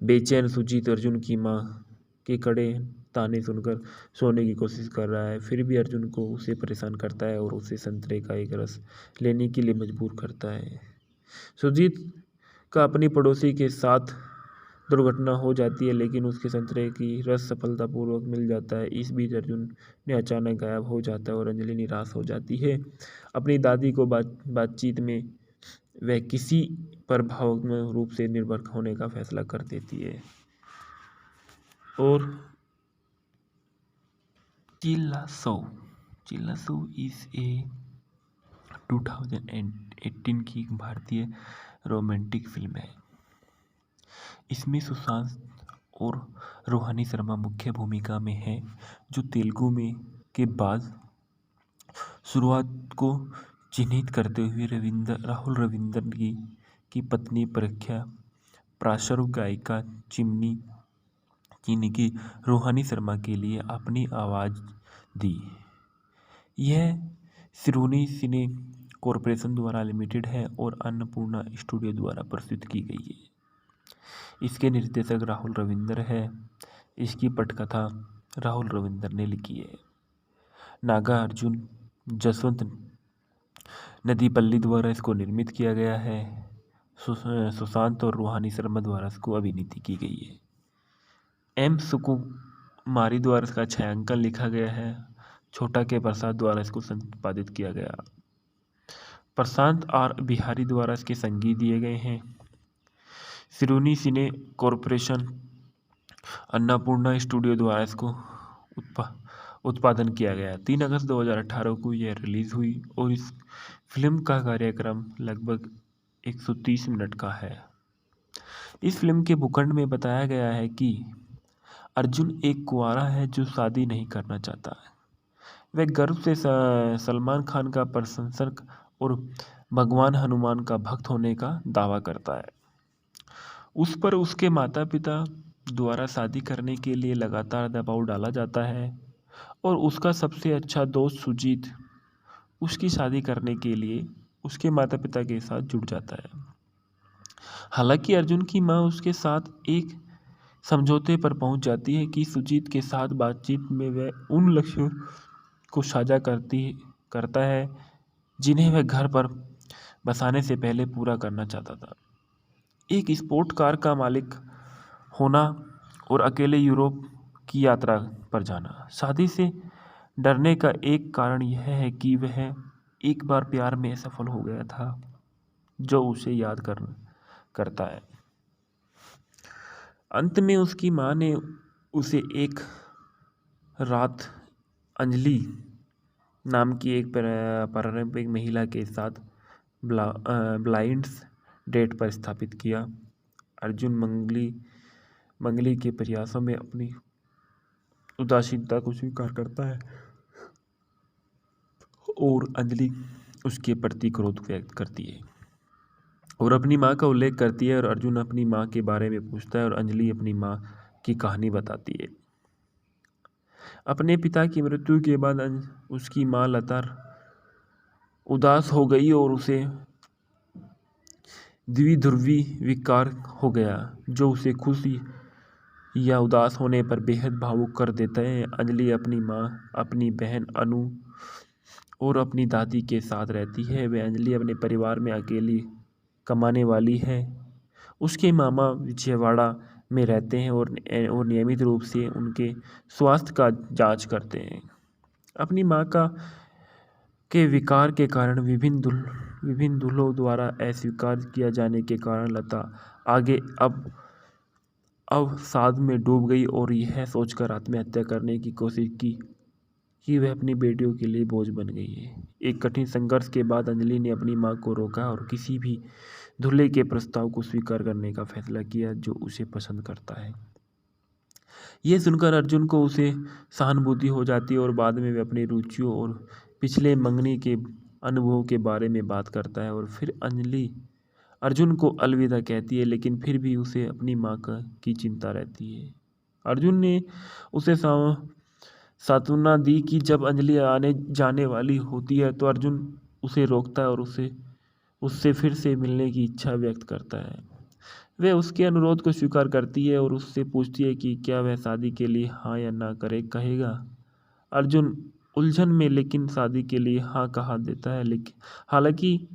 बेचैन सुजीत अर्जुन की माँ के कड़े ताने सुनकर सोने की कोशिश कर रहा है, फिर भी अर्जुन को उसे परेशान करता है और उसे संतरे का एक रस लेने के लिए मजबूर करता है। सुजीत का अपनी पड़ोसी के साथ दुर्घटना हो जाती है, लेकिन उसके संतरे की रस सफलतापूर्वक मिल जाता है। इस बीच अर्जुन ने अचानक गायब हो जाता है और अंजलि निराश हो जाती है। अपनी दादी को बातचीत में वह किसी पर भावनात्मक रूप से निर्भर होने का फैसला कर देती है। और चिल्लासो इज ए 2018 की भारतीय रोमांटिक फिल्म है। इसमें सुशांत और रोहानी शर्मा मुख्य भूमिका में है, जो तेलुगु में के बाद शुरुआत को चिन्हित करते हुए राहुल रविंद्र की पत्नी प्रख्या पार्श्व गायिका चीनी की रोहानी शर्मा के लिए अपनी आवाज़ दी। यह सिरोनी सिने कॉरपोरेशन द्वारा लिमिटेड है और अन्नपूर्णा स्टूडियो द्वारा प्रस्तुत की गई है। इसके निर्देशक राहुल रविंद्र है। इसकी पटकथा राहुल रविंद्र ने लिखी है। नागा अर्जुन, जसवंत नदीपल्ली द्वारा इसको निर्मित किया गया है। सुशांत और रूहानी शर्मा द्वारा इसको अभिनीति की गई है। एम सुकुमारी द्वारा इसका छायांकन लिखा गया है। छोटा के प्रसाद द्वारा इसको संपादित किया गया। प्रशांत आर बिहारी द्वारा इसके संगीत दिए गए हैं। सिरोनी सिने कॉरपोरेशन अन्नपूर्णा स्टूडियो द्वारा इसको उत्पादन किया गया। 3 अगस्त 2018 को यह रिलीज हुई और इस फिल्म का कार्यक्रम लगभग 130 मिनट का है। इस फिल्म के भूखंड में बताया गया है कि अर्जुन एक कुंवारा है जो शादी नहीं करना चाहता है। वह गर्व से सलमान खान का प्रशंसक और भगवान हनुमान का भक्त होने का दावा करता है। उस पर उसके माता पिता द्वारा शादी करने के लिए लगातार दबाव डाला जाता है और उसका सबसे अच्छा दोस्त सुजीत उसकी शादी करने के लिए उसके माता पिता के साथ जुड़ जाता है। हालांकि अर्जुन की मां उसके साथ एक समझौते पर पहुंच जाती है कि सुजीत के साथ बातचीत में वह उन लक्ष्यों को साझा करता है जिन्हें वह घर पर बसाने से पहले पूरा करना चाहता था। एक स्पोर्ट कार का मालिक होना और अकेले यूरोप की यात्रा पर जाना। शादी से डरने का एक कारण यह है कि वह एक बार प्यार में असफल हो गया था जो उसे याद करता है। अंत में उसकी मां ने उसे एक रात अंजलि नाम की एक पारंपरिक महिला के साथ ब्लाइंड्स डेट पर स्थापित किया। अर्जुन मंगली के प्रयासों में अपनी उदासीनता को स्वीकार करता है और अंजलि उसके प्रति क्रोध व्यक्त करती है और अपनी मां का उल्लेख करती है और अर्जुन अपनी मां के बारे में पूछता है और अंजलि अपनी मां की कहानी बताती है। अपने पिता की मृत्यु के बाद उसकी मां लता उदास हो गई और उसे द्विध्रुवी विकार हो गया जो उसे खुशी या उदास होने पर बेहद भावुक कर देता है। अंजलि अपनी मां, अपनी बहन अनु और अपनी दादी के साथ रहती है। वह अंजलि अपने परिवार में अकेली कमाने वाली है। उसके मामा विजयवाड़ा में रहते हैं और नियमित रूप से उनके स्वास्थ्य का जांच करते हैं। अपनी मां के विकार के कारण विभिन्न दूल्हों द्वारा अस्वीकार किया जाने के कारण लता आगे अब अवसाद में डूब गई और यह सोचकर आत्महत्या करने की कोशिश की कि वह अपनी बेटियों के लिए बोझ बन गई है। एक कठिन संघर्ष के बाद अंजलि ने अपनी मां को रोका और किसी भी दूल्हे के प्रस्ताव को स्वीकार करने का फैसला किया जो उसे पसंद करता है। यह सुनकर अर्जुन को उसे सहानुभूति हो जाती है और बाद में वे अपनी रुचियों और पिछले मंगनी के अनुभवों के बारे में बात करता है और फिर अंजलि अर्जुन को अलविदा कहती है, लेकिन फिर भी उसे अपनी मां की चिंता रहती है। अर्जुन ने उसे सांत्वना दी कि जब अंजलि आने जाने वाली होती है तो अर्जुन उसे रोकता है और उससे फिर से मिलने की इच्छा व्यक्त करता है। वह उसके अनुरोध को स्वीकार करती है और उससे पूछती है कि क्या वह शादी के लिए हाँ या ना कहेगा। अर्जुन उलझन में लेकिन शादी के लिए हाँ कहा देता है। लेकिन हालांकि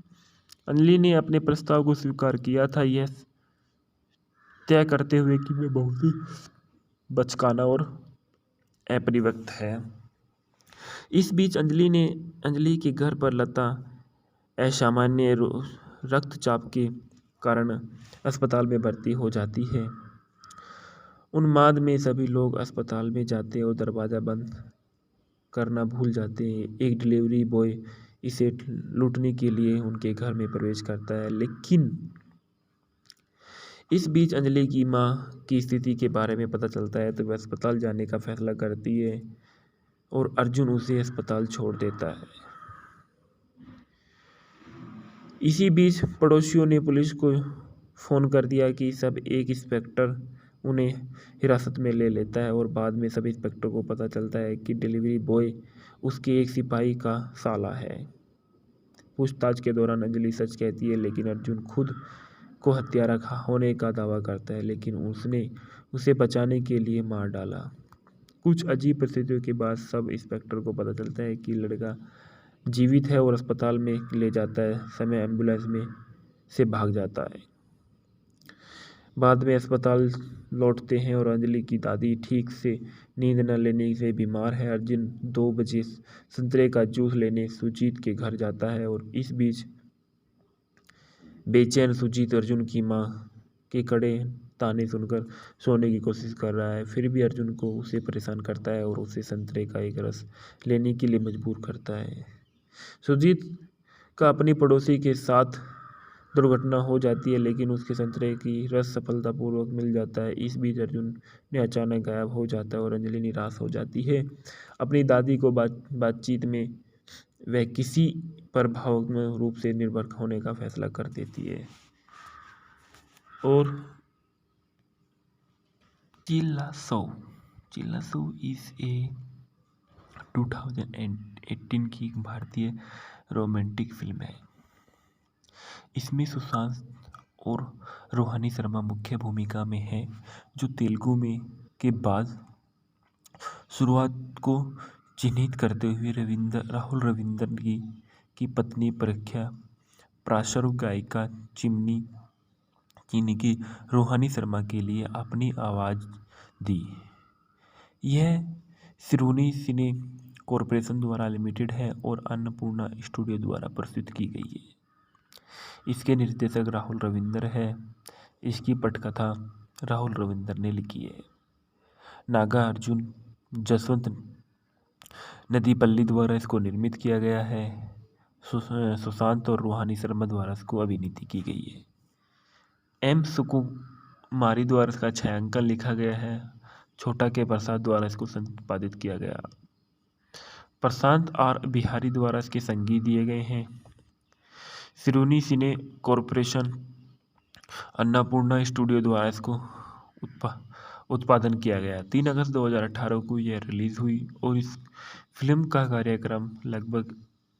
अंजलि ने अपने प्रस्ताव को स्वीकार किया था, यह तय करते हुए कि वह बहुत ही बचकाना और अपरिपक्व है। इस बीच अंजलि के घर पर लता असामान्य रक्तचाप के कारण अस्पताल में भर्ती हो जाती है। उन्माद में सभी लोग अस्पताल में जाते हैं और दरवाज़ा बंद करना भूल जाते हैं। एक डिलीवरी बॉय इसे लूटने के लिए उनके घर में प्रवेश करता है, लेकिन इस बीच अंजलि की मां की स्थिति के बारे में पता चलता है तो वह अस्पताल जाने का फैसला करती है और अर्जुन उसे अस्पताल छोड़ देता है। इसी बीच पड़ोसियों ने पुलिस को फ़ोन कर दिया कि सब एक इंस्पेक्टर उन्हें हिरासत में ले लेता है और बाद में सब इंस्पेक्टर को पता चलता है कि डिलीवरी बॉय उसके एक सिपाही का साला है। पूछताछ के दौरान अंजलि सच कहती है, लेकिन अर्जुन खुद को हत्यारा होने का दावा करता है, लेकिन उसने उसे बचाने के लिए मार डाला। कुछ अजीब परिस्थितियों के बाद सब इंस्पेक्टर को पता चलता है कि लड़का जीवित है और अस्पताल में ले जाता है समय एम्बुलेंस में से भाग जाता है। बाद में अस्पताल लौटते हैं और अंजलि की दादी ठीक से नींद न लेने से बीमार है। अर्जुन 2 बजे संतरे का जूस लेने सुजीत के घर जाता है और इस बीच बेचैन सुजीत अर्जुन की माँ के कड़े ताने सुनकर सोने की कोशिश कर रहा है, फिर भी अर्जुन को उसे परेशान करता है और उसे संतरे का एक रस लेने के लिए मजबूर करता है। सुजीत का अपनी पड़ोसी के साथ दुर्घटना हो जाती है, लेकिन उसके संतरे की रस सफलतापूर्वक मिल जाता है। इस बीच अर्जुन ने अचानक गायब हो जाता है और अंजलि निराश हो जाती है। अपनी दादी को बातचीत में वह किसी पर भावनात्मक रूप से निर्भर होने का फैसला कर देती है। और चिल्ला सो इज ए 2018 की एक भारतीय रोमांटिक फिल्म है। इसमें सुशांत और रोहानी शर्मा मुख्य भूमिका में है, जो तेलुगु में के बाद शुरुआत को चिन्हित करते हुए राहुल रविंद्रन की पत्नी प्रख्या पार्श्व गायिका चीनी की रोहानी शर्मा के लिए अपनी आवाज़ दी। यह सिरोनी सिने कॉरपोरेशन द्वारा लिमिटेड है और अन्नपूर्णा स्टूडियो द्वारा प्रस्तुत की गई है। इसके निर्देशक राहुल रविंद्र है। इसकी पटकथा राहुल रविंद्र ने लिखी है। नागा अर्जुन जसवंत नदीपल्ली द्वारा इसको निर्मित किया गया है। सुशांत और रूहानी शर्मा द्वारा इसको अभिनीति की गई है। एम सुकुमारी द्वारा इसका छायांकन लिखा गया है। छोटा के प्रसाद द्वारा इसको संपादित किया गया। प्रशांत आर बिहारी द्वारा इसके संगीत दिए गए हैं। सिरोनी सिने कॉरपोरेशन अन्नपूर्णा स्टूडियो द्वारा इसको उत्पादन किया गया। 3 अगस्त 2018 को यह रिलीज हुई और इस फिल्म का कार्यक्रम लगभग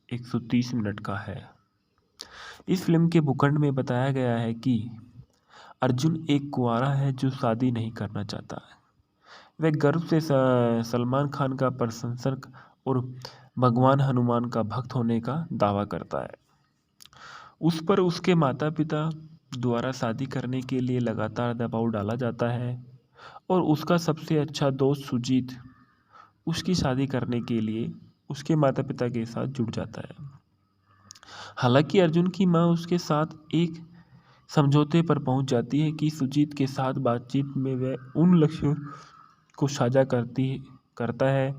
130 मिनट का है। इस फिल्म के भूखंड में बताया गया है कि अर्जुन एक कुंवारा है जो शादी नहीं करना चाहता है। वह गर्व से सलमान खान का प्रशंसक और भगवान हनुमान का भक्त होने का दावा करता है। उस पर उसके माता पिता द्वारा शादी करने के लिए लगातार दबाव डाला जाता है और उसका सबसे अच्छा दोस्त सुजीत उसकी शादी करने के लिए उसके माता पिता के साथ जुड़ जाता है। हालांकि अर्जुन की मां उसके साथ एक समझौते पर पहुंच जाती है कि सुजीत के साथ बातचीत में वह उन लक्ष्यों को साझा करता है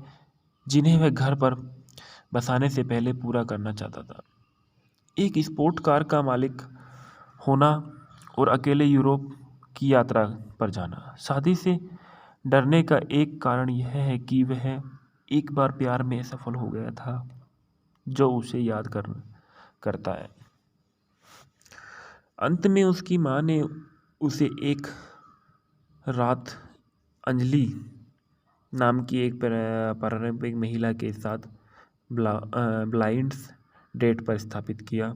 जिन्हें वह घर पर बसाने से पहले पूरा करना चाहता था। एक स्पोर्ट कार का मालिक होना और अकेले यूरोप की यात्रा पर जाना। शादी से डरने का एक कारण यह है कि वह एक बार प्यार में सफल हो गया था, जो उसे याद करता है। अंत में उसकी मां ने उसे एक रात अंजलि नाम की एक पारंपरिक महिला के साथ ब्लाइंड डेट पर स्थापित किया।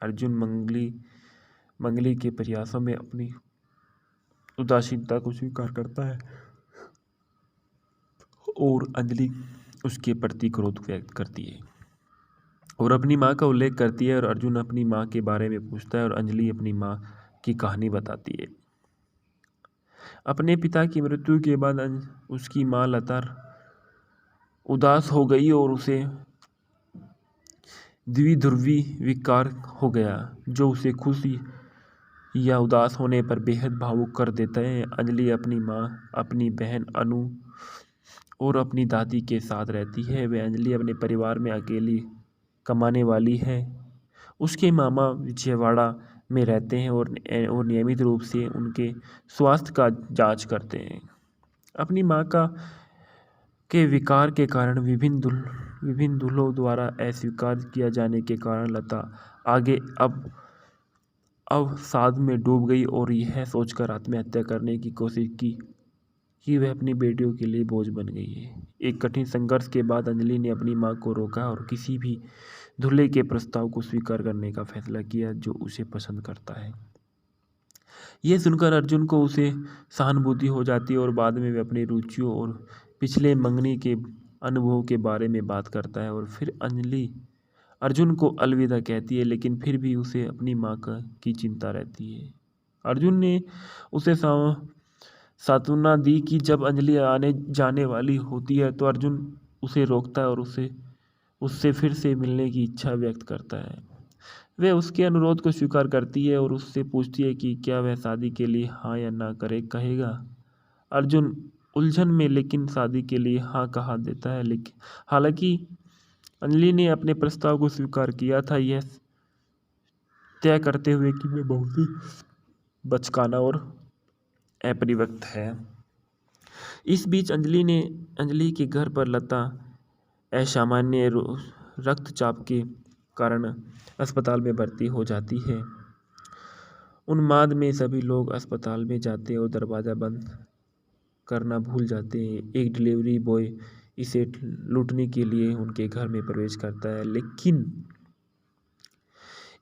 अर्जुन मंगली के प्रयासों में अपनी उदासीनता को स्वीकार करता है और अंजलि उसके प्रति क्रोध व्यक्त करती है और अपनी मां का उल्लेख करती है और अर्जुन अपनी मां के बारे में पूछता है और अंजलि अपनी मां की कहानी बताती है। अपने पिता की मृत्यु के बाद उसकी मां लता उदास हो गई और उसे द्विध्रुवी विकार हो गया, जो उसे खुशी या उदास होने पर बेहद भावुक कर देता है। अंजलि अपनी मां, अपनी बहन अनु और अपनी दादी के साथ रहती है। वह अंजलि अपने परिवार में अकेली कमाने वाली है। उसके मामा विजयवाड़ा में रहते हैं और नियमित रूप से उनके स्वास्थ्य का जांच करते हैं। अपनी मां के विकार के कारण विभिन्न दूल्हों द्वारा अस्वीकार किया जाने के कारण लता आगे अब अवसाद में डूब गई और यह सोचकर आत्महत्या करने की कोशिश की कि वह अपनी बेटियों के लिए बोझ बन गई है। एक कठिन संघर्ष के बाद अंजलि ने अपनी मां को रोका और किसी भी दूल्हे के प्रस्ताव को स्वीकार करने का फैसला किया जो उसे पसंद करता है। यह सुनकर अर्जुन को उसे सहानुभूति हो जाती है और बाद में वे अपनी रुचियों और पिछले मंगनी के अनुभव के बारे में बात करता है और फिर अंजलि अर्जुन को अलविदा कहती है, लेकिन फिर भी उसे अपनी माँ की चिंता रहती है। अर्जुन ने उसे सांत्वना दी कि जब अंजलि आने जाने वाली होती है तो अर्जुन उसे रोकता है और उससे फिर से मिलने की इच्छा व्यक्त करता है। वह उसके अनुरोध को स्वीकार करती है और उससे पूछती है कि क्या वह शादी के लिए हाँ या ना कहेगा। अर्जुन उलझन में लेकिन शादी के लिए हाँ कहा देता है, लेकिन हालांकि अंजलि ने अपने प्रस्ताव को स्वीकार किया था, यह तय करते हुए कि वह बहुत ही बचकाना और अपरिपक्व है। इस बीच अंजलि के घर पर लता असामान्य रक्तचाप के कारण अस्पताल में भर्ती हो जाती है। उन्माद में सभी लोग अस्पताल में जाते हैं और दरवाज़ा बंद करना भूल जाते हैं। एक डिलीवरी बॉय इसे लूटने के लिए उनके घर में प्रवेश करता है, लेकिन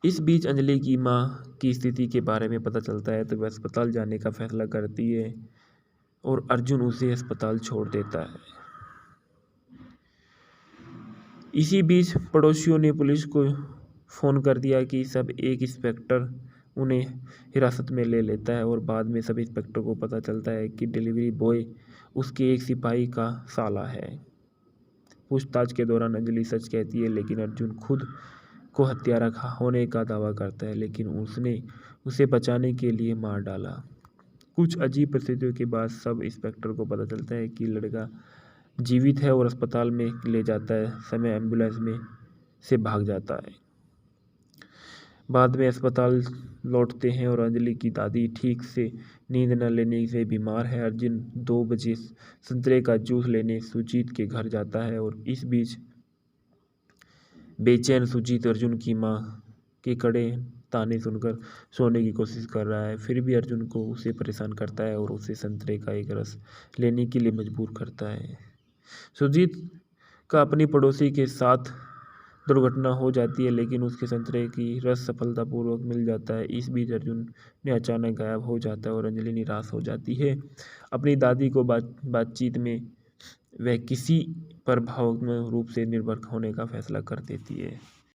इस बीच अंजलि की माँ की स्थिति के बारे में पता चलता है तो वह अस्पताल जाने का फैसला करती है और अर्जुन उसे अस्पताल छोड़ देता है। इसी बीच पड़ोसियों ने पुलिस को फ़ोन कर दिया कि सब एक इंस्पेक्टर उन्हें हिरासत में ले लेता है और बाद में सब इंस्पेक्टर को पता चलता है कि डिलीवरी बॉय उसके एक सिपाही का साला है। पूछताछ के दौरान अंजलि सच कहती है, लेकिन अर्जुन खुद को हत्यारा होने का दावा करता है, लेकिन उसने उसे बचाने के लिए मार डाला। कुछ अजीब परिस्थितियों के बाद सब इंस्पेक्टर को पता चलता है कि लड़का जीवित है और अस्पताल में ले जाता है समय एम्बुलेंस में से भाग जाता है। बाद में अस्पताल लौटते हैं और अंजलि की दादी ठीक से नींद न लेने से बीमार है। अर्जुन 2 बजे संतरे का जूस लेने सुजीत के घर जाता है और इस बीच बेचैन सुजीत अर्जुन की माँ के कड़े ताने सुनकर सोने की कोशिश कर रहा है, फिर भी अर्जुन को उसे परेशान करता है और उसे संतरे का एक रस लेने के लिए मजबूर करता है। सुजीत का अपनी पड़ोसी के साथ दुर्घटना हो जाती है, लेकिन उसके संतरे की रस सफलतापूर्वक मिल जाता है। इस बीच अर्जुन ने अचानक गायब हो जाता है और अंजलि निराश हो जाती है। अपनी दादी को बातचीत में वह किसी पर भावनात्मक रूप से निर्भर होने का फैसला कर देती है।